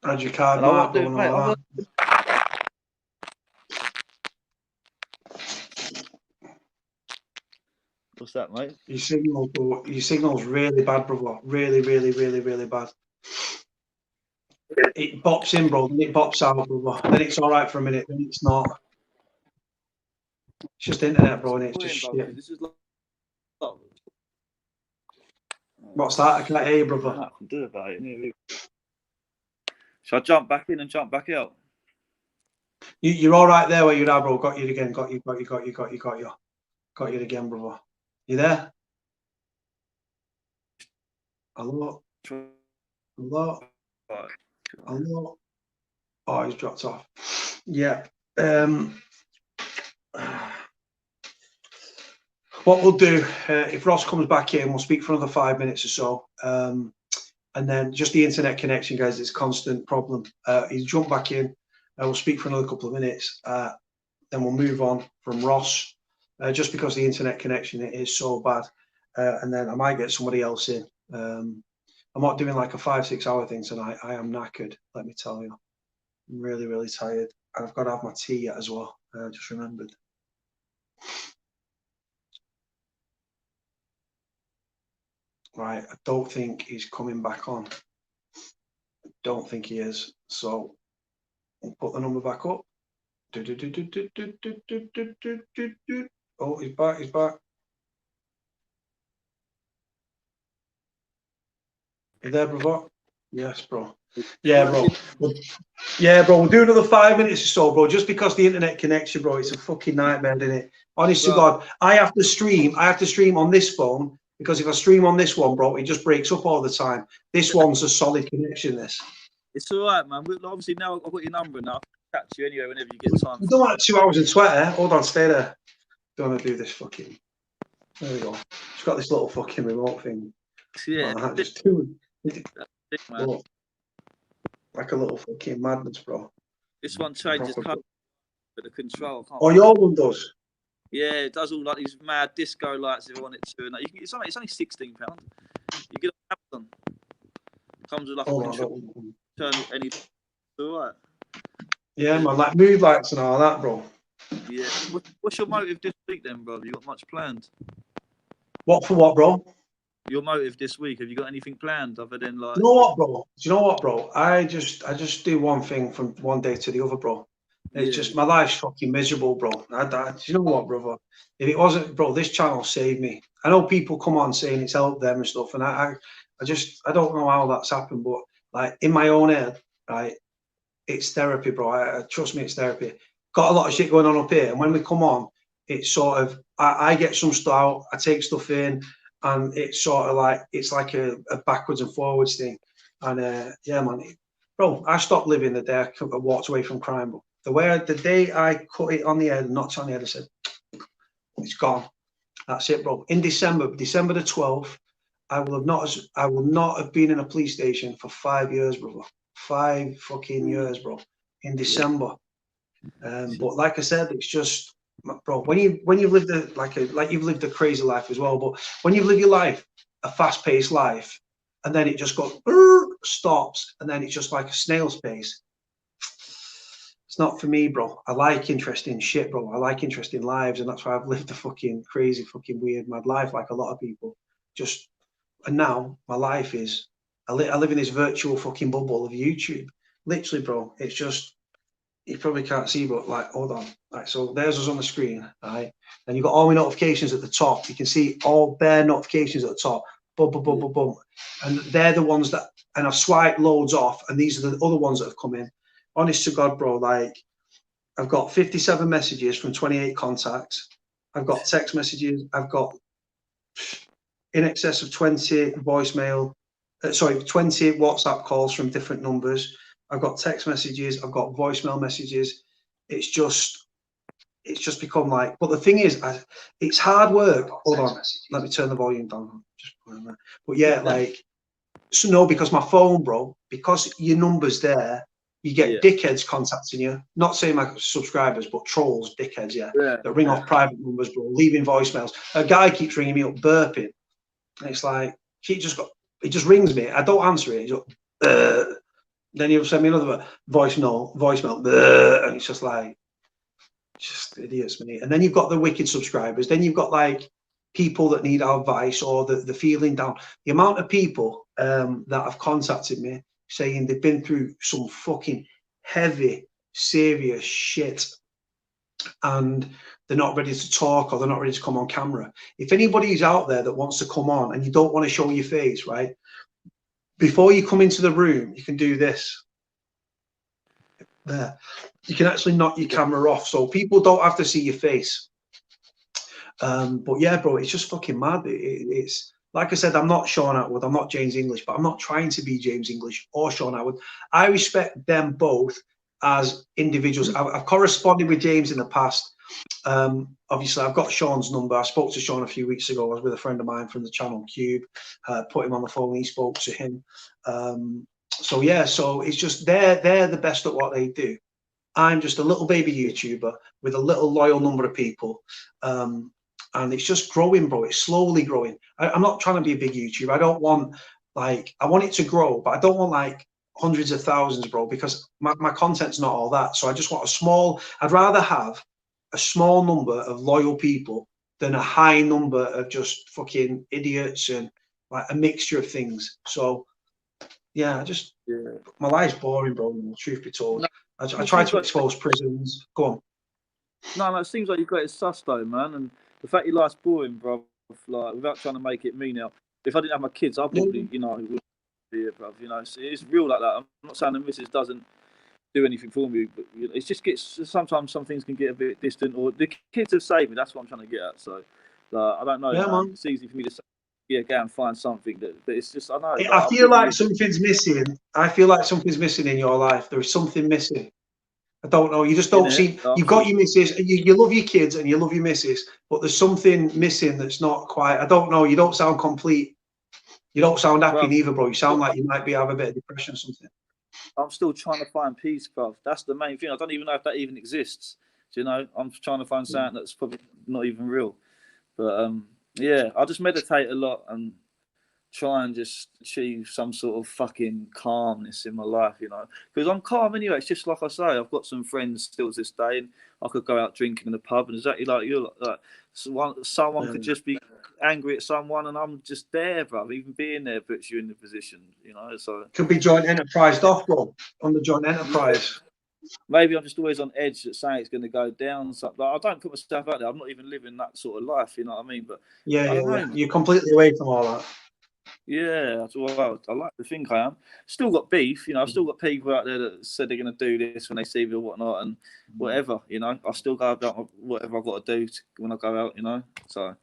Had your card marked and all that. What's that, mate? Your signal's really bad, brother. Really bad. It bops in, bro. Then it bops out, brother. Then it's all right for a minute. Then it's not. It's just internet, bro, and it's just shit. This is What's that? I can't hear you, brother. I can do about it. Shall I jump back in and jump back out? You're all right there where you are, bro. Got you again. Got you again, brother. You there? Hello? Hello? Hello? Oh, he's dropped off. Yeah. What we'll do, if Ross comes back in, we'll speak for another 5 minutes or so. And then just the internet connection, guys, it's a constant problem. He's jumped back in. We'll speak for another couple of minutes. Then we'll move on from Ross, just because the internet connection is so bad. And then I might get somebody else in. I'm not doing like a 5-6 hour thing tonight. I am knackered, let me tell you. I'm really tired. And I've got to have my tea yet as well. Just remembered. Right, I don't think he's coming back on. I don't think he is. So we'll put the number back up. Oh, he's back. You there, brother? Yes, bro. Yeah, bro. We'll do another 5 minutes or so, bro. Just because the internet connection, bro, it's a fucking nightmare, isn't it? Honest to God, I have to stream on this phone because if I stream on this one, bro, it just breaks up all the time. This one's a solid connection. This. It's all right, man. Obviously now I've got your number now. I'll catch you anyway whenever you get time. We've done like 2 hours in sweater. Hold on, stay there. Don't want to do this fucking. There we go. It's got this little fucking remote thing. Yeah. Like just two. Man. Like a little fucking madness, bro. This one changes color, but the control. Oh, your one does. Yeah, it does all like these mad disco lights if you want it to. And it's only £16. You get it on Amazon. Comes with like a control. Turn any. All right. Yeah, man, like mood lights and all that, bro. Yeah. What's your motive this week then, bro? Have you got much planned? What for what, bro? Your motive this week. Have you got anything planned other than like? You know what, bro? I just do one thing from one day to the other, bro. It's just my life's fucking miserable, bro. Do you know what, brother? If it wasn't, bro, this channel saved me. I know people come on saying it's helped them and stuff, and I don't know how that's happened, but like in my own head, right? It's therapy, bro. Trust me, it's therapy. Got a lot of shit going on up here, and when we come on, it's sort of I get some stuff out, I take stuff in, and it's sort of like it's like a backwards and forwards thing. And yeah, man, bro, I stopped living the day I walked away from crime, bro. The day I cut it on the head, knocked on the head, I said, it's gone. That's it, bro. In December the 12th, I will not have been in a police station for 5 years, brother. 5 fucking years, bro. In December. But like I said, it's just, bro, when you've lived you've lived a crazy life as well, but when you live your life, a fast-paced life, and then it just goes stops, and then it's just like a snail's pace. It's not for me, bro. I like interesting shit, bro. I like interesting lives, and that's why I've lived a fucking crazy, fucking weird, mad life like a lot of people. And now my life is, I live in this virtual fucking bubble of YouTube. Literally, bro. It's just, you probably can't see, but like, hold on. Right, so there's us on the screen, right? And you've got all my notifications at the top. You can see all bare notifications at the top. Boom, boom, boom, boom, boom. And they're the ones that, and I've swiped loads off, and these are the other ones that have come in. Honest to God, bro, like, I've got 57 messages from 28 contacts. I've got text messages. I've got in excess of 20 voicemail, 20 WhatsApp calls from different numbers. I've got text messages. I've got voicemail messages. It's just become like, but the thing is, it's hard work. Hold on, let me turn the volume down. But yeah, like, so no, because my phone, bro, because your number's there, you get dickheads contacting you. Not saying my subscribers, but trolls, dickheads, that ring off private numbers, bro, leaving voicemails. A guy keeps ringing me up, burping. And it's like, it just rings me. I don't answer it. He's like, then he'll send me another voicemail, and it's just like, just idiots, mate. And then you've got the wicked subscribers. Then you've got like people that need our advice or the feeling down. The amount of people that have contacted me saying they've been through some fucking heavy, serious shit, and they're not ready to talk or they're not ready to come on camera. If anybody's out there that wants to come on and you don't want to show your face, right? Before you come into the room, you can do this. There. You can actually knock your camera off, so people don't have to see your face. But yeah, bro, it's just fucking mad. It's like I said, I'm not Sean Atwood, I'm not James English, but I'm not trying to be James English or Sean Atwood. I respect them both as individuals. I've corresponded with James in the past. Obviously, I've got Sean's number. I spoke to Sean a few weeks ago. I was with a friend of mine from the channel Cube. Put him on the phone. He spoke to him. So yeah, so it's just they're the best at what they do. I'm just a little baby YouTuber with a little loyal number of people. And it's just growing, bro. It's slowly growing. I'm not trying to be a big YouTuber. I don't want, like, I want it to grow, but I don't want like hundreds of thousands, bro, because my content's not all that. So I just want I'd rather have a small number of loyal people than a high number of just fucking idiots and like a mixture of things. So yeah, my life's boring, bro. Truth be told, I try to expose prisons. Go on. No, it seems like you've got it sus though, man. And the fact your life's boring, bro, like, without trying to make it mean now, if I didn't have my kids, I probably, you know, wouldn't be here, bro. You know, it's real like that. I'm not saying the missus doesn't do anything for me, but you know, it just gets, sometimes some things can get a bit distant, or the kids have saved me. That's what I'm trying to get at. So I don't know. Yeah, man. It's easy for me to say yeah, go and find something. But it's just, I know. I feel like something's missing. I feel like something's missing in your life. There is something missing. I don't know. You just don't see. You've got your missus. You love your kids and you love your missus, but there's something missing that's not quite. I don't know. You don't sound complete. You don't sound happy neither, bro. You sound like you might have a bit of depression or something. I'm still trying to find peace, bro. That's the main thing. I don't even know if that even exists. Do you know? I'm trying to find something that's probably not even real. But yeah, I just meditate a lot and try and just achieve some sort of fucking calmness in my life, you know, because I'm calm anyway. It's just like I say, I've got some friends still to this day, and I could go out drinking in the pub, and exactly like you, like someone could just be angry at someone, and I'm just there, bro. Even being there puts you in the position, you know. So could be joint enterprise off, bro. On the joint enterprise. Maybe I'm just always on edge that saying it's going to go down. Something like, I don't put myself out there. I'm not even living that sort of life, you know what I mean? But yeah. You're completely away from all that. Yeah, I like to think I am. Still got beef, you know. I've still got people out there that said they're going to do this when they see me or whatnot, and whatever, you know. I still go about whatever I've got to do when I go out, you know. So,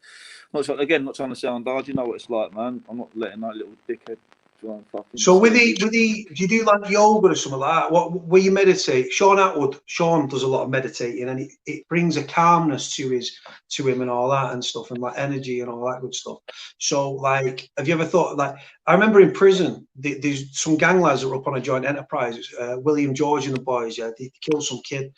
not trying to sound hard. You know what it's like, man. I'm not letting that little dickhead try and fucking. So do you do like yoga or something like that? Where you meditate? Sean does a lot of meditating, and it brings a calmness to him and all that and stuff, and like energy and all that good stuff. So like, have you ever thought, like, I remember in prison, there's some gang lads that were up on a joint enterprise. William George and the boys, yeah, they killed some kid.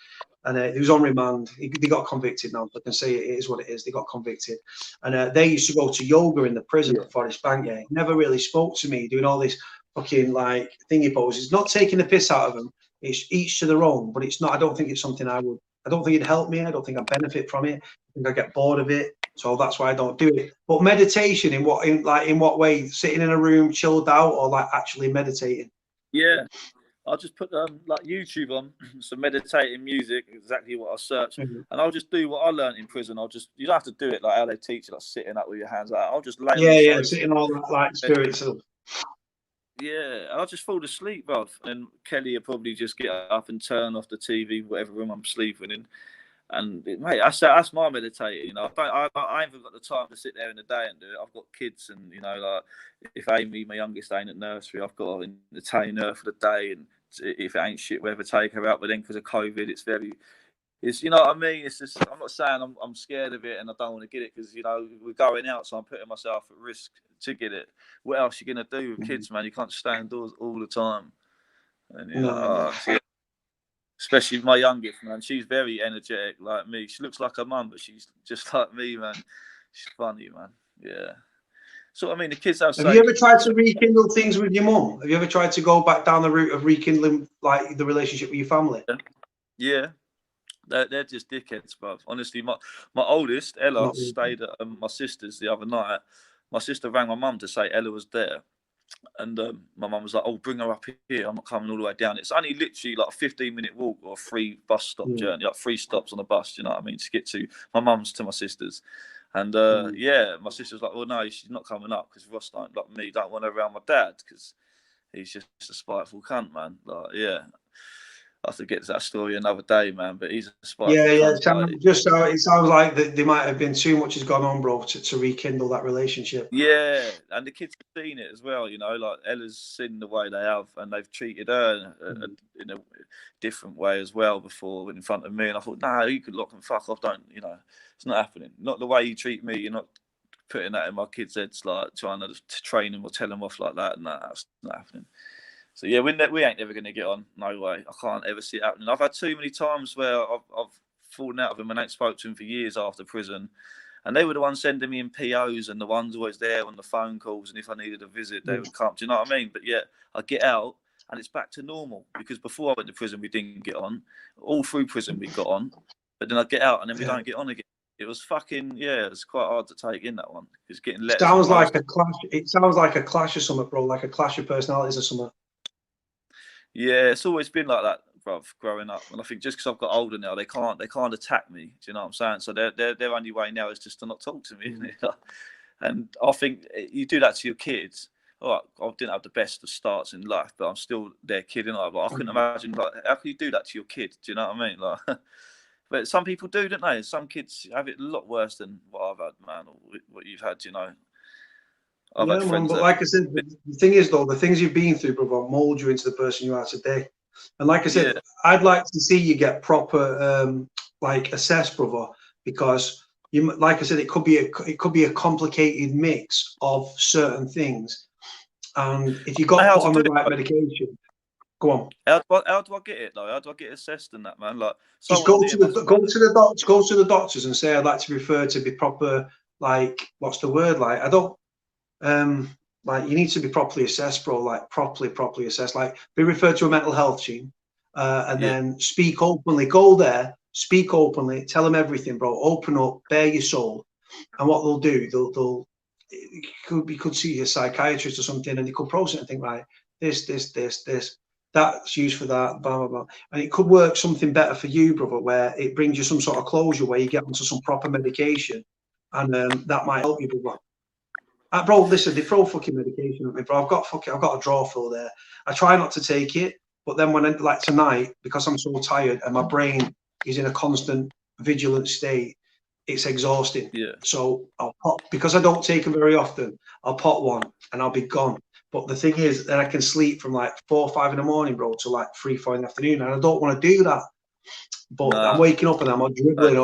And he was on remand. They got convicted now. I can say it is what it is. They got convicted. And they used to go to yoga in the prison at Forest Bank. Yeah, he never really spoke to me, doing all this fucking like thingy poses. Not taking the piss out of them. It's each to their own, but it's not. I don't think it's something I don't think it'd help me. I don't think I'd benefit from it. I think I get bored of it. So that's why I don't do it. But meditation, in what way? Sitting in a room, chilled out, or like actually meditating? Yeah. I'll just put like YouTube on, some meditating music, exactly what I search, and I'll just do what I learned in prison. You don't have to do it like how they teach you, like sitting up with your hands out. I'll just lay on the sofa, sitting all that like spiritual. Yeah, I'll just fall asleep, bruv. And Kelly will probably just get up and turn off the TV, whatever room I'm sleeping in. And mate, that's my meditating. You know, I ain't even got the time to sit there in the day and do it. I've got kids, and you know, like if Amy, my youngest, ain't at nursery, I've got to entertain her for the day. And if it ain't shit, whether take her out. But then because of COVID, it's you know what I mean. It's just, I'm not saying I'm scared of it and I don't want to get it, because you know we're going out, so I'm putting myself at risk to get it. What else are you gonna do with kids, man? You can't stay indoors all the time. And you know, especially my youngest, man. She's very energetic, like me. She looks like her mum, but she's just like me, man. She's funny, man. Yeah. So I mean, the kids have. Have you ever tried to rekindle things with your mum? Have you ever tried to go back down the route of rekindling like the relationship with your family? Yeah. They're just dickheads, bruv. Honestly, my oldest, Ella, stayed at my sister's the other night. My sister rang my mum to say Ella was there. And my mum was like, "Oh, bring her up here. I'm not coming all the way down." It's only literally like a 15-minute walk or a 3 bus stop journey, like 3 stops on a bus. You know what I mean? To get to my mum's to my sister's, and yeah, my sister's like, "Well, no, she's not coming up because Ross don't like me. Don't want her around my dad because he's just a spiteful cunt, man." Like, yeah. I have to get to that story another day, man. But he's a spiteful cunt. It sounds like that there might have been too much has gone on, bro, to rekindle that relationship. Yeah, and the kids have seen it as well. You know, like Ella's seen the way they have, and they've treated her in a different way as well before in front of me. And I thought, no, you could lock and fuck off. Don't, you know, it's not happening. Not the way you treat me. You're not putting that in my kids' heads, like trying to train them or tell them off like that. No, that's not happening. So yeah, we ain't ever going to get on. No way. I can't ever see it happening. I've had too many times where I've fallen out of him and ain't spoke to him for years after prison. And they were the ones sending me in POs and the ones always there on the phone calls. And if I needed a visit, they would come. Do you know what I mean? But yeah, I get out and it's back to normal. Because before I went to prison, we didn't get on. All through prison, we got on. But then I get out and then we don't get on again. It was fucking, yeah, it's quite hard to take in that one. It's getting letters. Sounds like a clash. It sounds like a clash of something, bro. Like a clash of personalities or something. Yeah, it's always been like that, bruv, growing up. And I think just because I've got older now, they can't attack me. Do you know what I'm saying? So their only way now is just to not talk to me. And I think you do that to your kids. All right, I didn't have the best of starts in life, but I'm still their kid, and I couldn't imagine, like, how can you do that to your kid? Do you know what I mean? Like, but some people do, don't they? Some kids have it a lot worse than what I've had, man, or what you've had. You know. I've Yeah, had man. friends But that. like I said, the thing is though, the things you've been through, brother, mold you into the person you are today. And like I said, Yeah. I'd like to see you get proper, like assessed, brother, because you, like I said, it could be a complicated mix of certain things, and if you got How put to on do the it, right though? medication, go on. How do I get it though? How do I get assessed in that, man? Like Just someone near me. go to the doctors and say I'd like to refer to be proper, like what's the word, like I don't like you need to be properly assessed, bro, like properly assessed, like be referred to a mental health team, and then speak openly, go there, speak openly, tell them everything, bro, open up, bare your soul. And what they'll do, they'll you could see a psychiatrist or something, and they could process it and think, right, this, that's used for that, blah blah blah, and it could work something better for you, brother, where it brings you some sort of closure, where you get onto some proper medication, and that might help you, brother. Bro, listen, they throw fucking medication at me, bro. I've got a drawer full there. I try not to take it, but then when like tonight, because I'm so tired and my brain is in a constant vigilant state, it's exhausting. Yeah. So I'll pop, because I don't take them very often, I'll pop one and I'll be gone. But the thing is, then I can sleep from like 4 or 5 in the morning, bro, to like 3, 4 in the afternoon, and I don't want to do that. But I'm waking up and I'm dribbling,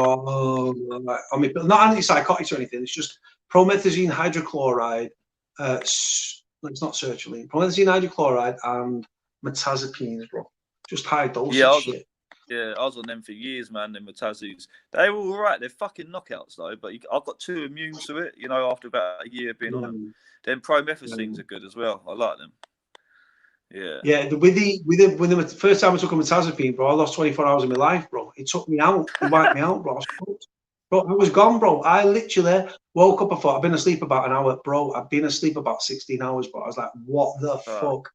like, I mean, not antipsychotics or anything. It's just promethazine hydrochloride. It's not sertraline. Promethazine hydrochloride and metazapines, bro. Just high dosage shit. Yeah, I was on them for years, man. Them metazines, they were all right. They're fucking knockouts though. But I've got too immune to it, you know. After about a year being on them, then promethazines are good as well. I like them. Yeah. Yeah, with the first time I took a metazapine, bro, I lost 24 hours of my life, bro. It took me out. It wiped me out, bro. I was gone, bro. I literally woke up. I thought I've been asleep about an hour, bro. I've been asleep about 16 hours, bro. I was like, what the fuck?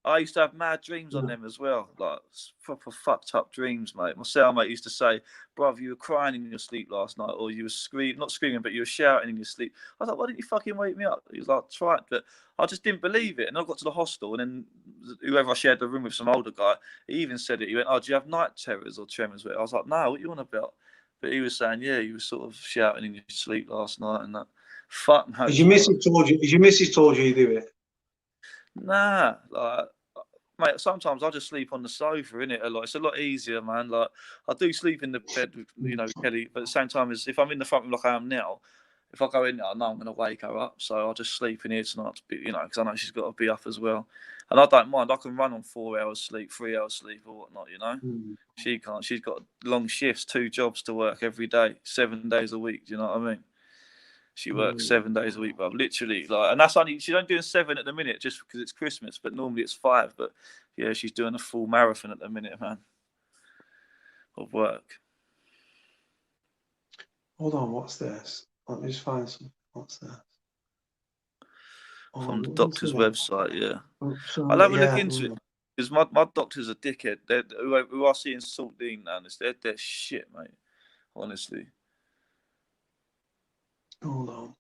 I used to have mad dreams on them as well, like proper fucked up dreams, mate. My cellmate used to say, "Bruv, you were crying in your sleep last night, or you were not screaming, but you were shouting in your sleep." I was like, "Why didn't you fucking wake me up?" He was like, "Try it," but I just didn't believe it. And I got to the hostel, and then whoever I shared the room with, some older guy, he even said it. He went, "Oh, do you have night terrors or tremors?" I was like, "No, what you on about?" But he was saying, "Yeah, you were sort of shouting in your sleep last night and that." Fuck no. Has your missus told you you do it? Nah, like. Mate, sometimes I just sleep on the sofa, innit? A lot. It's a lot easier, man. Like I do sleep in the bed with, Kelly, but at the same time, as if I'm in the front room like I am now, if I go in there, I know I'm gonna wake her up, so I'll just sleep in here tonight, because I know she's got to be up as well, and I don't mind. I can run on 4 hours sleep, 3 hours sleep, or whatnot. She can't. She's got long shifts, 2 jobs to work every day, 7 days a week. Do you know what I mean? She works 7 days a week, bro. Literally, and that's she's only doing 7 at the minute, just because it's Christmas. But normally it's 5. But yeah, she's doing a full marathon at the minute, man, of work. Hold on, what's this? Let me just find something. What's this? From the doctor's website, yeah. I'll have a look into it, because my doctor's a dickhead. Who I see in Ste Duignan, they're shit, mate. Honestly. Hold on.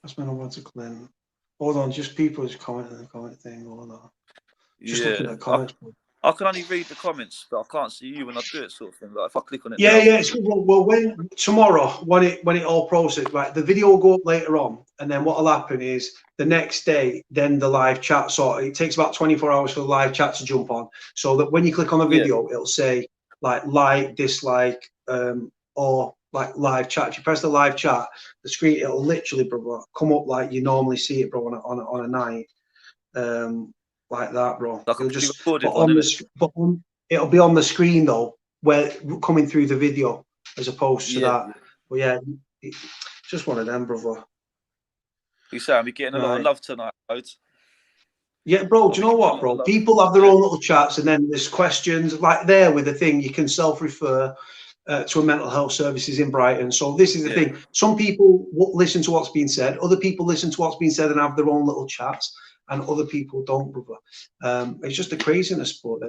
That's when I want to Clint. Hold on, just people just commenting in the comment thing. Hold on. Just looking at comments. I can only read the comments, but I can't see you when I do it, sort of thing. Like if I click on it. Yeah. It's good. Well, when tomorrow, when it all processes, right, the video will go up later on, and then what'll happen is the next day, then the live chat. So it takes about 24 hours for the live chat to jump on, so that when you click on the video, it'll say like, dislike, or like live chat. If you press the live chat, the screen, it'll literally, bro, come up like you normally see it, bro, on a night, like that, bro. Like it'll just it'll be on the screen though, where coming through the video, as opposed to that. But yeah, it's just one of them, brother. You say I'm getting a lot of love tonight, Codes. Yeah, bro. Do you know what, bro? People have their own little chats, and then there's questions like there with the thing. You can self-refer to a mental health services in Brighton. So this is the thing. Some people listen to what's being said. Other people listen to what's being said and have their own little chats, and other people don't, brother. It's just a craziness, but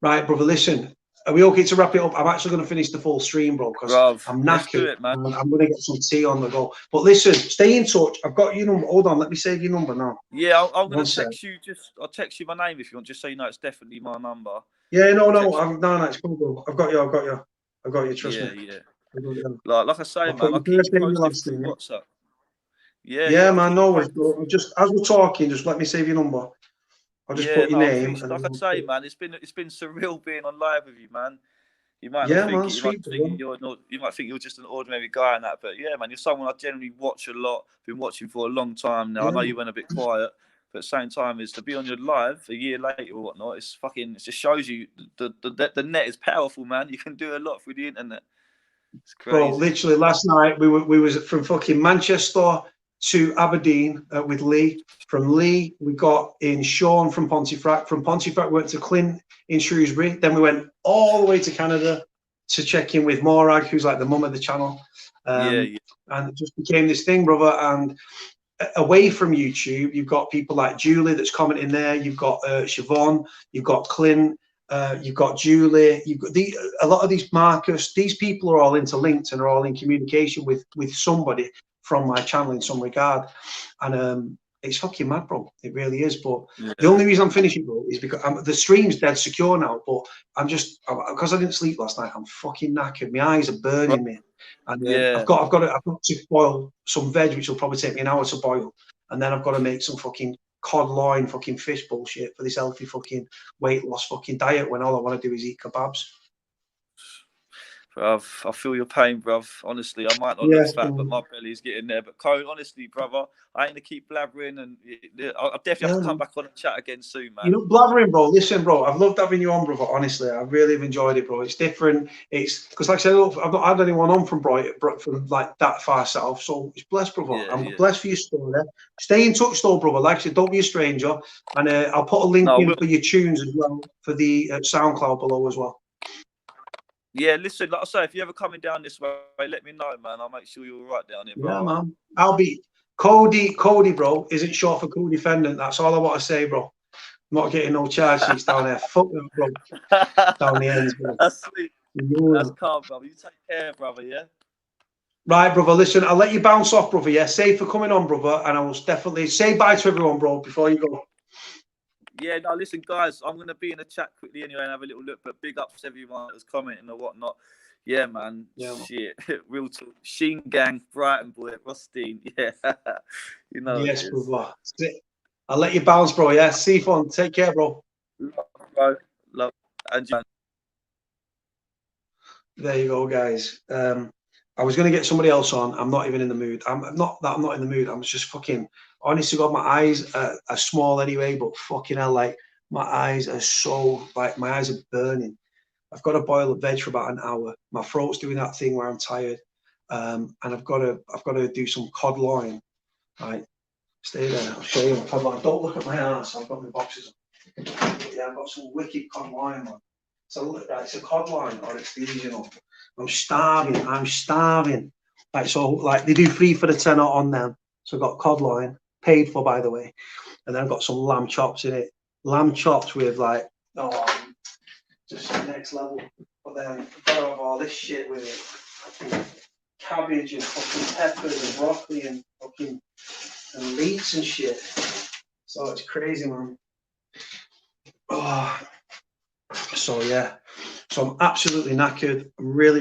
right, brother. Listen, are we okay to wrap it up? I'm actually going to finish the full stream, bro, because I'm knackered. Let's do it, man. I'm going to get some tea on the go. But listen, stay in touch. I've got your number. Hold on, let me save your number now. Yeah, I'm going to text you. I'll text you my name if you want, just so you know it's definitely my number. Yeah, no, it's cool, bro. I've got you. Trust me. Yeah. Like I say, man, I keep you posted through WhatsApp. Yeah, I'll man, keep you no worries, posted. bro. Just as we're talking, just let me save your number. I'll just put your No, I name. appreciate. Like I say, man, it's been surreal being on live with you, man. You might not Yeah, think man, it. You might sweet, think bro. you might think you're just an ordinary guy and that, but yeah, man, you're someone I generally watch a lot. Been watching for a long time now. I know you went a bit quiet, but at the same time, is to be on your live a year later or whatnot. It's fucking. It just shows you the net is powerful, man. You can do a lot through the internet. It's crazy. Bro, literally last night we was from fucking Manchester to Aberdeen with Lee. From Lee, we got in Sean from Pontefract. From Pontefract, we went to Clint in Shrewsbury. Then we went all the way to Canada to check in with Morag, who's like the mum of the channel. And it just became this thing, brother. And away from YouTube, you've got people like Julie that's commenting there. You've got Siobhan. You've got Clint. You've got Julie. You've got a lot of these Marcus. These people are all interlinked and are all in communication with somebody from my channel in some regard. And it's fucking mad, bro. It really is. But the only reason I'm finishing, bro, is because the stream's dead secure now. But I'm just because I didn't sleep last night. I'm fucking knackered. My eyes are burning me. And I've got to boil some veg, which will probably take me an hour to boil, and then I've got to make some fucking cod loin fucking fish bullshit for this healthy fucking weight loss fucking diet when all I want to do is eat kebabs. Bruv, I feel your pain, bruv. Honestly, I might not look fat, but my belly's getting there. But Cole, honestly, brother, I ain't gonna keep blabbering, and I'll definitely have to come back on and chat again soon, man. You know, blabbering, bro. Listen, bro, I've loved having you on, brother. Honestly, I really have enjoyed it, bro. It's different. It's because, like I said, I've not had anyone on from Brighton, from like that far south. So it's blessed, brother. I'm blessed for your story. Stay in touch, though, brother. Like I said, don't be a stranger. And I'll put a link in for your tunes as well for the SoundCloud below as well. Yeah, listen, like I say, if you're ever coming down this way, let me know, man. I'll make sure you're all right down here, bro. Yeah, man. I'll be Cody, bro, isn't short for co-defendant. That's all I want to say, bro. I'm not getting no charge sheets down there. Fuck that, bro. Down the ends, bro. That's sweet. That's calm, brother. You take care, brother, yeah? Right, brother. Listen, I'll let you bounce off, brother, yeah? Safe for coming on, brother. And I will definitely say bye to everyone, bro, before you go. Yeah, no, listen, guys, I'm going to be in the chat quickly anyway and have a little look, but big ups to everyone that was commenting or whatnot. Yeah, man. Yeah, shit. Real talk. Sheen Gang, Brighton boy, Rosteen. Yeah. You know. Yes, brother. I'll let you bounce, bro, yeah? See you fun. Take care, bro. Love, bro. Love. And there you go, guys. I was going to get somebody else on. I'm not even in the mood. I'm not in the mood. I'm just fucking, honest to God, my eyes are small anyway, but fucking hell, like, my eyes are so, like, my eyes are burning. I've got to boil a veg for about an hour. My throat's doing that thing where I'm tired. And I've got to do some cod loin. Right. Stay there. I'll show you my cod loin. Don't look at my ass. I've got my boxes on. Yeah, I've got some wicked cod loin, man. So it's a cod loin or it's these, you know. I'm starving. Like, so, like, they do 3 for the tenner on them. So I've got cod loin, paid for, by the way. And then I've got some lamb chops in it. Lamb chops with, like, just next level. But then I've got to have all this shit with it. Cabbage and fucking peppers and broccoli and fucking and leeks and shit. So it's crazy, man. Oh. So yeah. So I'm absolutely knackered. I'm really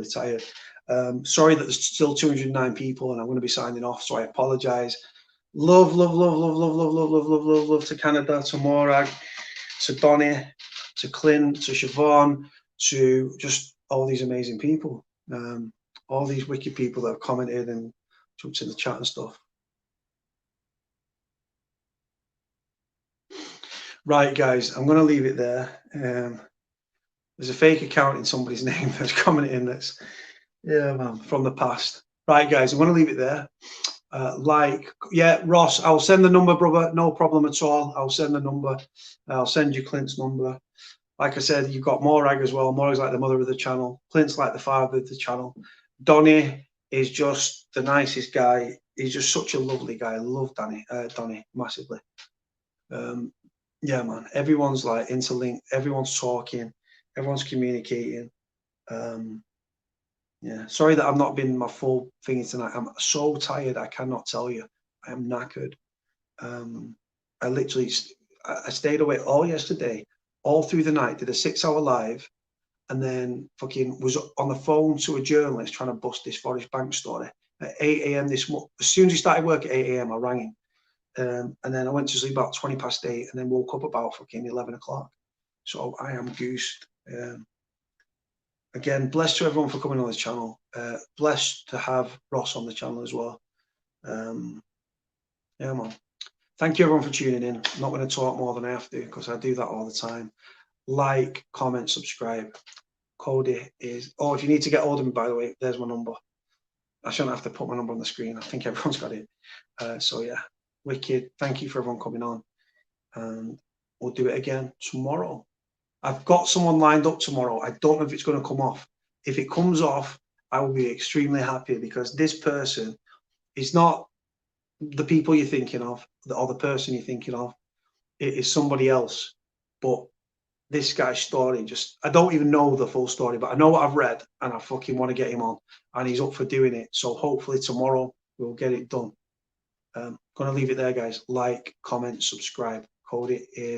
tired. Sorry that there's still 209 people and I'm going to be signing off, so I apologize. Love to Canada, to Morag, to Donny, to Clint, to Siobhan, to just all these amazing people. All these wicked people that have commented and jumped in the chat and stuff. Right, guys, I'm going to leave it there. There's a fake account in somebody's name that's commenting that's, yeah, man, from the past. Right, guys, I'm going to leave it there. Ross, I'll send the number, brother. No problem at all. I'll send the number. I'll send you Clint's number. Like I said, you've got Morag as well. Morag's like the mother of the channel. Clint's like the father of the channel. Donny is just the nicest guy. He's just such a lovely guy. I love Donny massively. Yeah, man. Everyone's like interlinked. Everyone's talking. Everyone's communicating. Yeah. Sorry that I've not been my full thingy tonight. I'm so tired. I cannot tell you. I am knackered. I stayed awake all yesterday, all through the night. Did a 6-hour live, and then fucking was on the phone to a journalist trying to bust this Forest Bank story. at 8 a.m. this morning. As soon as he started work at 8 a.m., I rang him. And then I went to sleep about 20 past 8 and then woke up about fucking 11 o'clock. So I am goosed. Again, blessed to everyone for coming on this channel. Blessed to have Ross on the channel as well. Yeah, man. Thank you everyone for tuning in. I'm not going to talk more than I have to because I do that all the time. Like, comment, subscribe. Cody is... Oh, if you need to get hold of me, by the way, there's my number. I shouldn't have to put my number on the screen. I think everyone's got it. So yeah, wicked. Thank you for everyone coming on. And we'll do it again tomorrow. I've got someone lined up tomorrow. I don't know if it's going to come off. If it comes off, I will be extremely happy because this person is not the people you're thinking of or the person you're thinking of. It is somebody else. But this guy's story, just, I don't even know the full story, but I know what I've read and I fucking want to get him on and he's up for doing it. So hopefully tomorrow we'll get it done. Gonna leave it there, guys. Like, comment, subscribe. Cody is